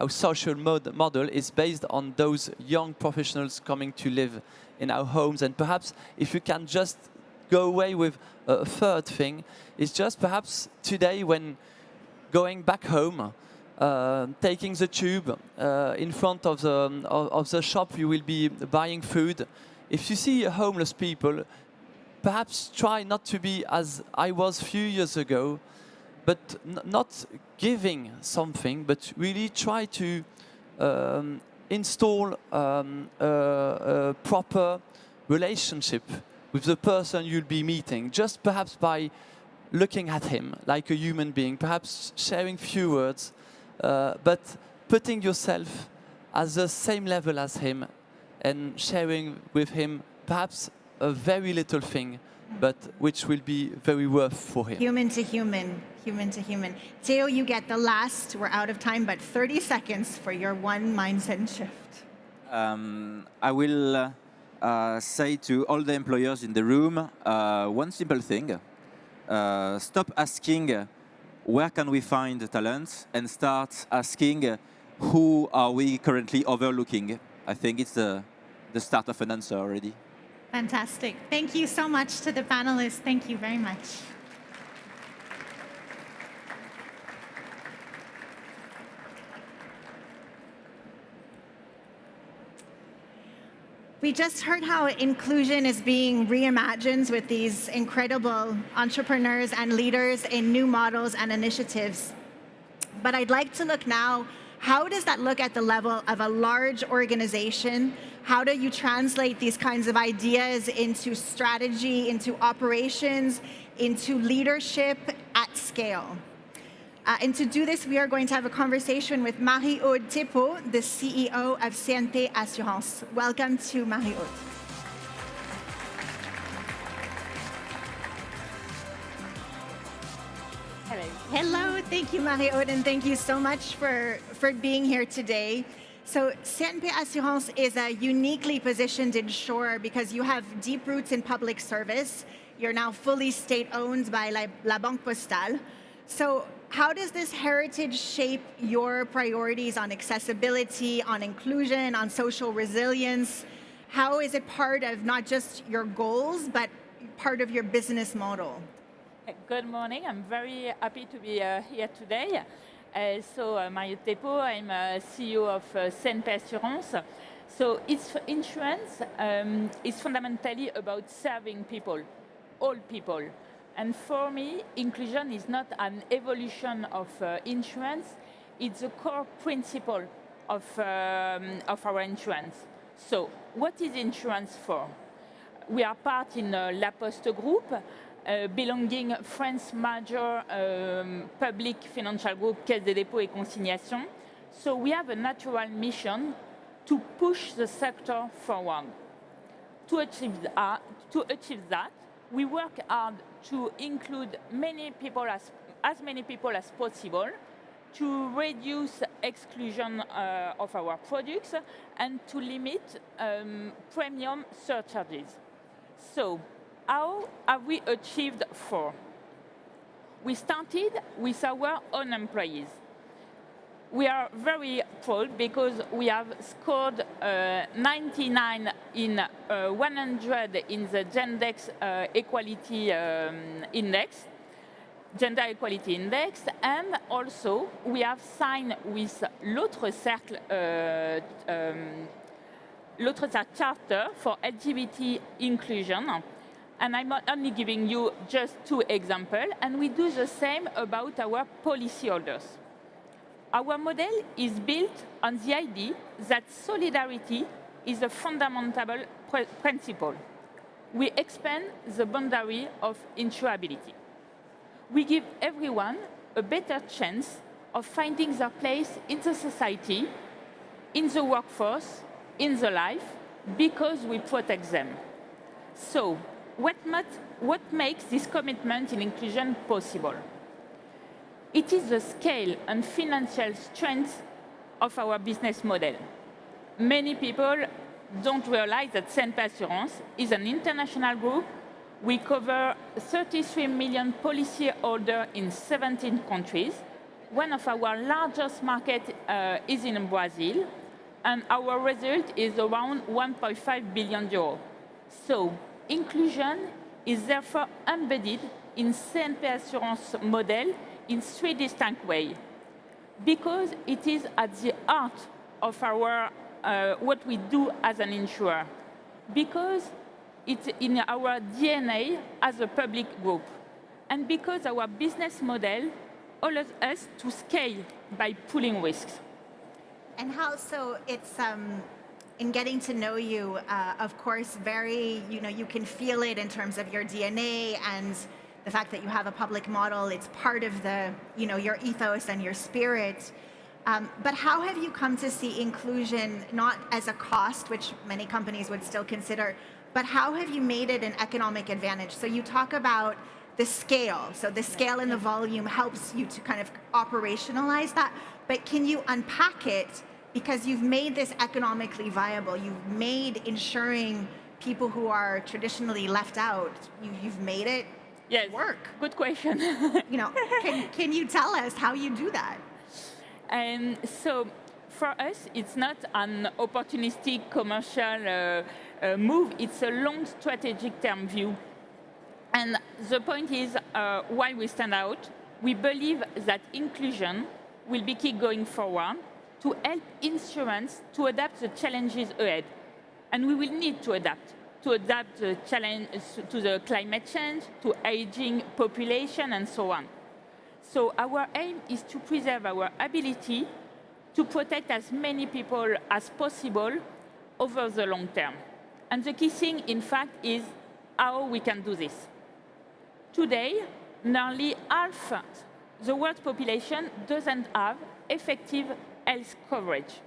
social model is based on those young professionals coming to live in our homes. And perhaps if you can just go away with a third thing, it's just perhaps today when going back home, taking the tube in front of the shop, you will be buying food. If you see homeless people, perhaps try not to be as I was a few years ago, but not giving something, but really try to install a proper relationship with the person you'll be meeting, just perhaps by looking at him like a human being, perhaps sharing few words, but putting yourself at the same level as him and sharing with him perhaps a very little thing, but which will be very worth for him. Human to human. Theo, you get the last, we're out of time, but 30 seconds for your one mindset shift. I will say to all the employers in the room one simple thing. Stop asking where can we find the talent and start asking who are we currently overlooking. I think it's the start of an answer already. Fantastic. Thank you so much to the panelists. Thank you very much. We just heard how inclusion is being reimagined with these incredible entrepreneurs and leaders in new models and initiatives. But I'd like to look now, how does that look at the level of a large organization? How do you translate these kinds of ideas into strategy, into operations, into leadership at scale? And to do this, we are going to have a conversation with Marie-Aude Thépeau, the CEO of CNP Assurance. Welcome to Marie-Aude. Hello, thank you, Marie-Aude, and thank you so much for being here today. So CNP Assurance is uniquely positioned insurer because you have deep roots in public service. You're now fully state-owned by La Banque Postale. So how does this heritage shape your priorities on accessibility, on inclusion, on social resilience? How is it part of not just your goals, but part of your business model? Good morning. I'm very happy to be here today. Marie-Aude Thépeau, I'm CEO of CNP Assurance. So insurance is fundamentally about serving people, all people. And for me, inclusion is not an evolution of insurance, it's a core principle of our insurance. So what is insurance for? We are part in La Poste Group, belonging France's major public financial group, Caisse des Dépôts et Consignations. So we have a natural mission to push the sector forward. To achieve that, we work hard to include many people as many people as possible, to reduce exclusion of our products, and to limit premium surcharges. So, how have we achieved 4? We started with our own employees. We are very proud because we have scored 99 in 100 in the gender equality index, and also we have signed with l'autre cercle charter for LGBT inclusion. And I'm only giving you just 2 examples, and we do the same about our policyholders. Our model is built on the idea that solidarity is a fundamental principle. We expand the boundary of insurability. We give everyone a better chance of finding their place in the society, in the workforce, in the life, because we protect them. So, what makes this commitment in inclusion possible? It is the scale and financial strength of our business model. Many people don't realize that CNP Assurance is an international group. We cover 33 million policyholders in 17 countries. One of our largest markets is in Brazil, and our result is around 1.5 billion euros. So, inclusion is therefore embedded in CNP Assurance model in 3 distinct ways. Because it is at the heart of our what we do as an insurer. Because it's in our DNA as a public group. And because our business model allows us to scale by pooling risks. And how, so it's, in getting to know you, of course, very, you can feel it in terms of your DNA and the fact that you have a public model. It's part of the, your ethos and your spirit. But how have you come to see inclusion not as a cost, which many companies would still consider, but how have you made it an economic advantage? So you talk about the scale. So the scale and the volume helps you to kind of operationalize that. But can you unpack it? Because you've made this economically viable. You've made insuring people who are traditionally left out, you've made it work. Good question. Can you tell us how you do that? So for us, it's not an opportunistic commercial move. It's a long strategic term view. And the point is why we stand out. We believe that inclusion will be key going forward to help insurance to adapt the challenges ahead. And we will need to adapt the challenge to the climate change, to aging population, and so on. So our aim is to preserve our ability to protect as many people as possible over the long term. And the key thing, in fact, is how we can do this. Today, nearly half the world's population doesn't have effective health coverage.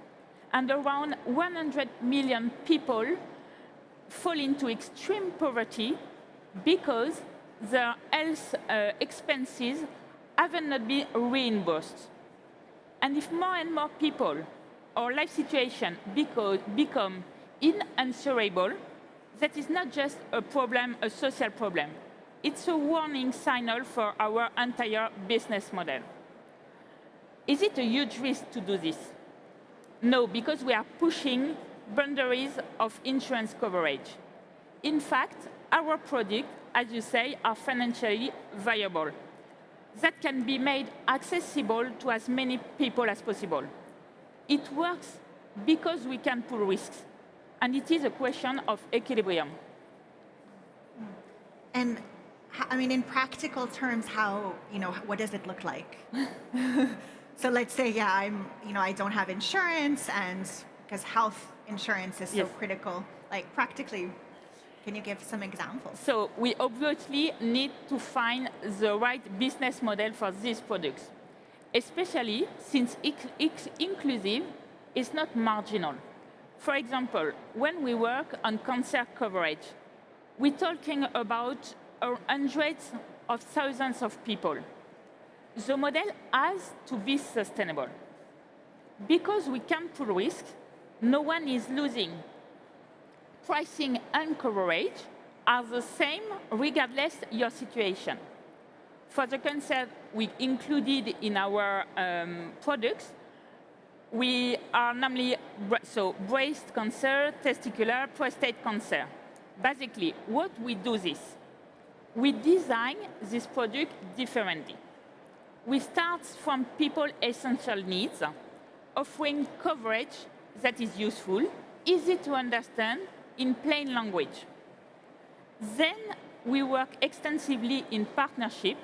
And around 100 million people fall into extreme poverty because their health expenses haven't not been reimbursed. And if more and more people or life situation become unanswerable, that is not just a problem, a social problem. It's a warning signal for our entire business model. Is it a huge risk to do this? No, because we are pushing boundaries of insurance coverage. In fact, our products, as you say, are financially viable. That can be made accessible to as many people as possible. It works because we can pool risks, and it is a question of equilibrium. And I mean, in practical terms, how, what does it look like? So let's say, I don't have insurance, and because health insurance is so critical, like practically, can you give some examples? So we obviously need to find the right business model for these products. especially since inclusive is not marginal. For example, when we work on cancer coverage, we're talking about hundreds of thousands of people. The model has to be sustainable. Because we can pull risk, no one is losing. Pricing and coverage are the same regardless your situation. For the cancer we included in our products, we are namely breast cancer, testicular, prostate cancer. Basically, what we do is we design this product differently. We start from people's essential needs, offering coverage that is useful, easy to understand, in plain language. Then we work extensively in partnership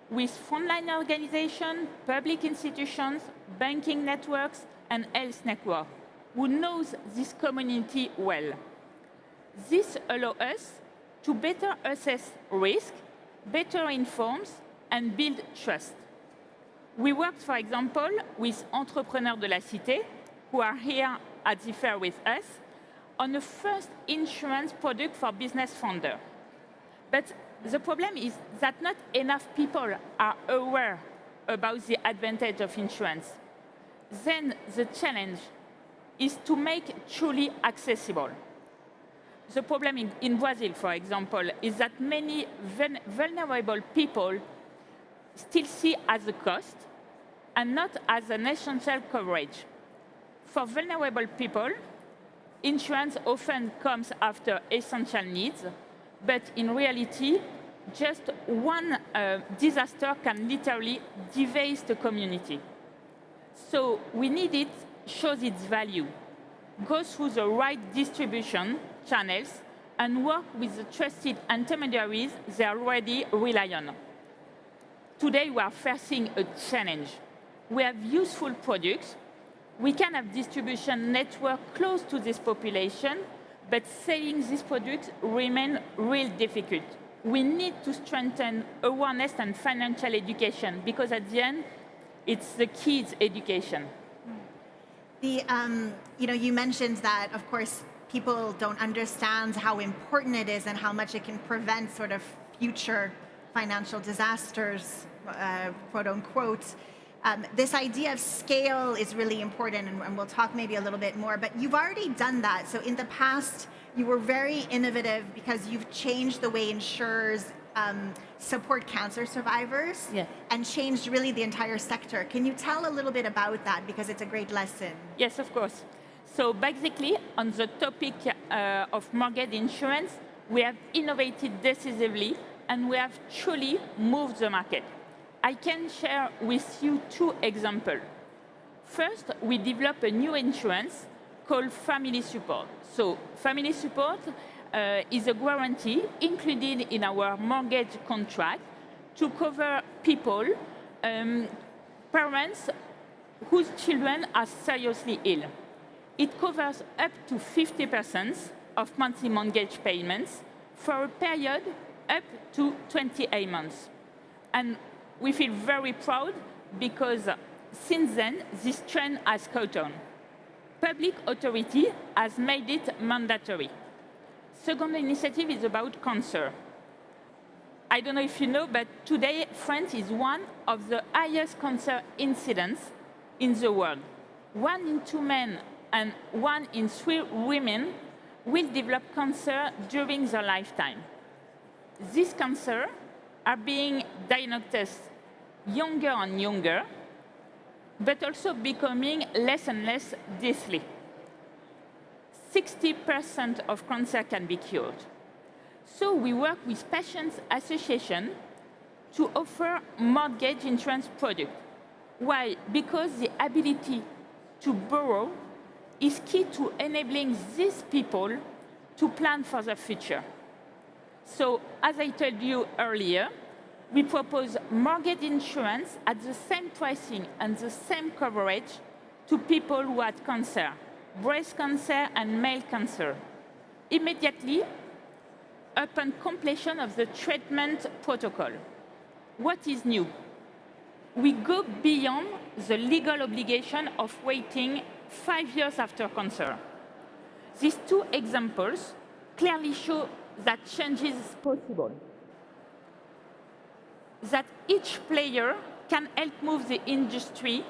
with frontline organizations, public institutions, banking networks, and health networks who knows this community well. This allows us to better assess risk, better inform, and build trust. We worked, for example, with Entrepreneurs de la Cité, who are here at the fair with us, on the first insurance product for business founder. But the problem is that not enough people are aware about the advantage of insurance. Then the challenge is to make truly accessible. The problem in Brazil, for example, is that many vulnerable people still see as a cost and not as an essential coverage. For vulnerable people, insurance often comes after essential needs, but in reality, just one disaster can literally devastate the community. So we need it, shows its value, go through the right distribution channels, and work with the trusted intermediaries they already rely on. Today, we are facing a challenge. We have useful products. We can have distribution network close to this population, but selling these products remain real difficult. We need to strengthen awareness and financial education because at the end, it's the kids' education. You mentioned that, of course, people don't understand how important it is and how much it can prevent sort of future financial disasters, quote unquote. This idea of scale is really important, and we'll talk maybe a little bit more, but you've already done that. So in the past, you were very innovative because you've changed the way insurers support cancer survivors and changed really the entire sector. Can you tell a little bit about that, because it's a great lesson? Yes, of course. So basically, on the topic of mortgage insurance, we have innovated decisively and we have truly moved the market. I can share with you two examples. First, we developed a new insurance called Family Support. So Family Support is a guarantee included in our mortgage contract to cover people, parents whose children are seriously ill. It covers up to 50% of monthly mortgage payments for a period up to 28 months. And we feel very proud because since then, this trend has caught on. Public authority has made it mandatory. Second initiative is about cancer. I don't know if you know, but today France is one of the highest cancer incidents in the world. 1 in 2 men and 1 in 3 women will develop cancer during their lifetime. These cancers are being diagnosed younger and younger, but also becoming less and less deadly. 60% of cancer can be cured. So we work with patients' associations to offer mortgage insurance products. Why? Because the ability to borrow is key to enabling these people to plan for the future. So, as I told you earlier, we propose mortgage insurance at the same pricing and the same coverage to people who had cancer, breast cancer and male cancer, immediately upon completion of the treatment protocol. What is new? we go beyond the legal obligation of waiting 5 years after cancer. These two examples clearly show that change is possible, that each player can help move the industry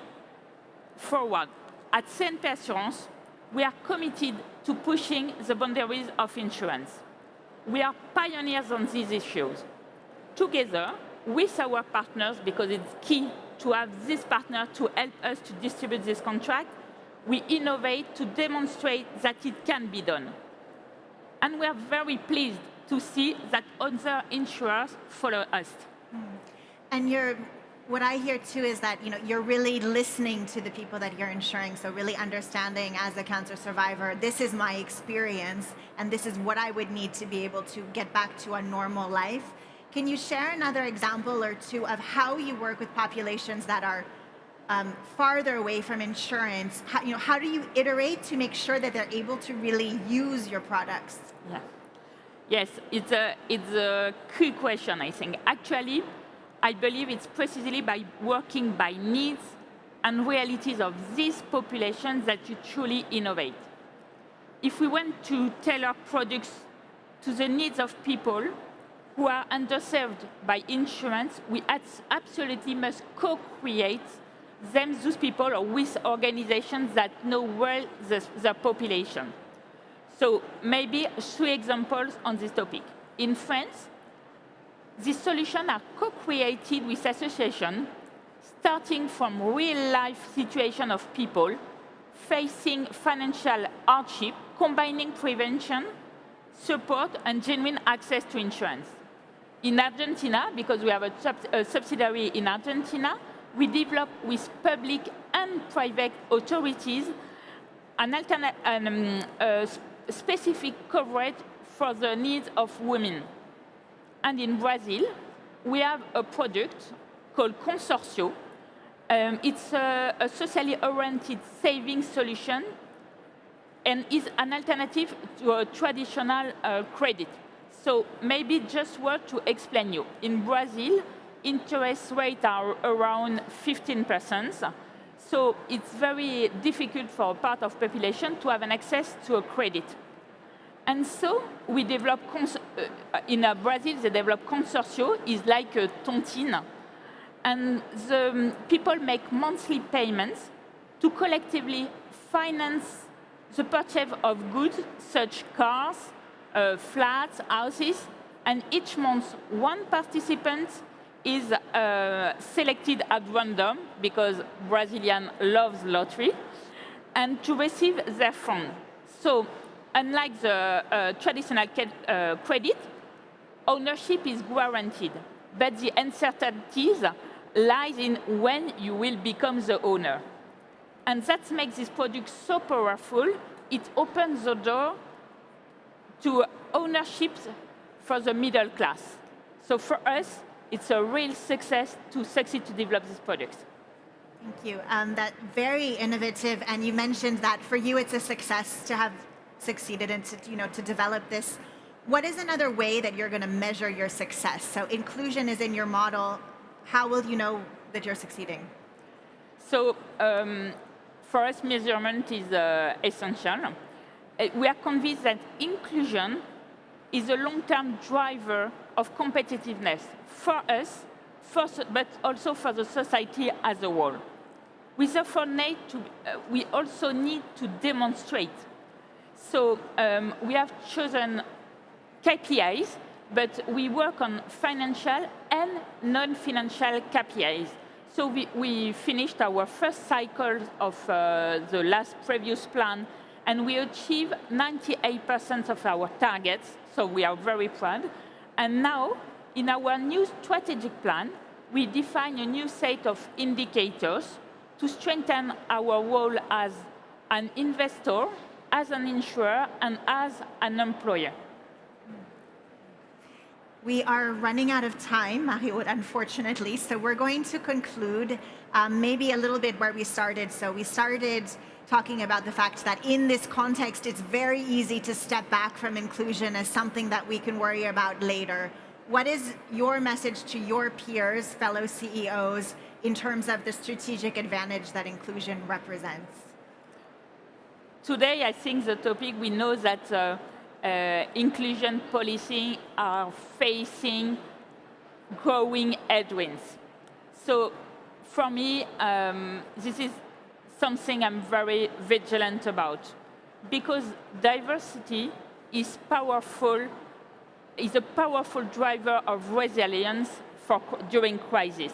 forward. At CNP Assurance, we are committed to pushing the boundaries of insurance. We are pioneers on these issues. Together with our partners, because it's key to have this partner to help us to distribute this contract, we innovate to demonstrate that it can be done. And we are very pleased to see that other insurers follow us. And what I hear too is that you're really listening to the people that you're insuring, so really understanding as a cancer survivor, this is my experience and this is what I would need to be able to get back to a normal life. Can you share another example or two of how you work with populations that are farther away from insurance? How do you iterate to make sure that they're able to really use your products? Yeah. Yes, it's a key question, I think. Actually, I believe it's precisely by working by needs and realities of these populations that you truly innovate. If we want to tailor products to the needs of people who are underserved by insurance, we absolutely must co-create those people or with organizations that know well the population. So maybe 3 examples on this topic. In France, these solutions are co-created with associations starting from real-life situation of people facing financial hardship, combining prevention, support, and genuine access to insurance. In Argentina, because we have a subsidiary in Argentina, we develop with public and private authorities a specific coverage for the needs of women. And in Brazil, we have a product called Consorcio. It's a socially oriented savings solution and is an alternative to a traditional credit. So maybe just worth to explain you. In Brazil, interest rates are around 15%. So it's very difficult for a part of population to have an access to a credit. And so we develop, in Brazil, they develop Consorcio, is like a tontine. And the people make monthly payments to collectively finance the purchase of goods, such cars, flats, houses, and each month one participant is selected at random, because Brazilian loves lottery, and to receive their fund. So unlike the traditional credit, ownership is guaranteed, but the uncertainties lies in when you will become the owner. And that makes this product so powerful, it opens the door to ownership for the middle class. So for us, it's a real success to succeed to develop this product. Thank you. That's very innovative, and you mentioned that for you it's a success to have succeeded and to develop this. What is another way that you're going to measure your success? So inclusion is in your model. How will you know that you're succeeding? So for us, measurement is essential. We are convinced that inclusion is a long-term driver of competitiveness for us, but also for the society as a whole. We also need to demonstrate. So we have chosen KPIs, but we work on financial and non-financial KPIs. So we finished our first cycle of the last previous plan, and we achieved 98% of our targets, so we are very proud. And now, in our new strategic plan, we define a new set of indicators to strengthen our role as an investor, as an insurer, and as an employer. We are running out of time, Marie-Aude, unfortunately, so we're going to conclude maybe a little bit where we started. So we started talking about the fact that in this context, it's very easy to step back from inclusion as something that we can worry about later. What is your message to your peers, fellow CEOs, in terms of the strategic advantage that inclusion represents? Today, I think the topic, we know that inclusion policy are facing growing headwinds. So for me, this is something I'm very vigilant about, because diversity is a powerful driver of resilience during crisis,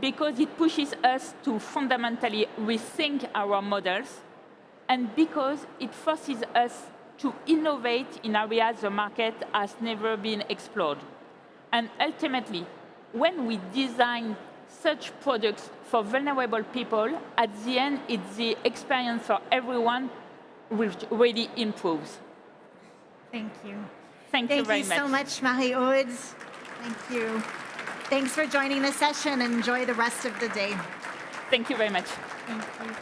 because it pushes us to fundamentally rethink our models, and because it forces us to innovate in areas the market has never been explored. And ultimately, when we design such products for vulnerable people, at the end, it's the experience for everyone which really improves. Thank you. Thank you very much. Thank you so much, Marie-Aude. Thank you. Thanks for joining the session. Enjoy the rest of the day. Thank you very much. Thank you.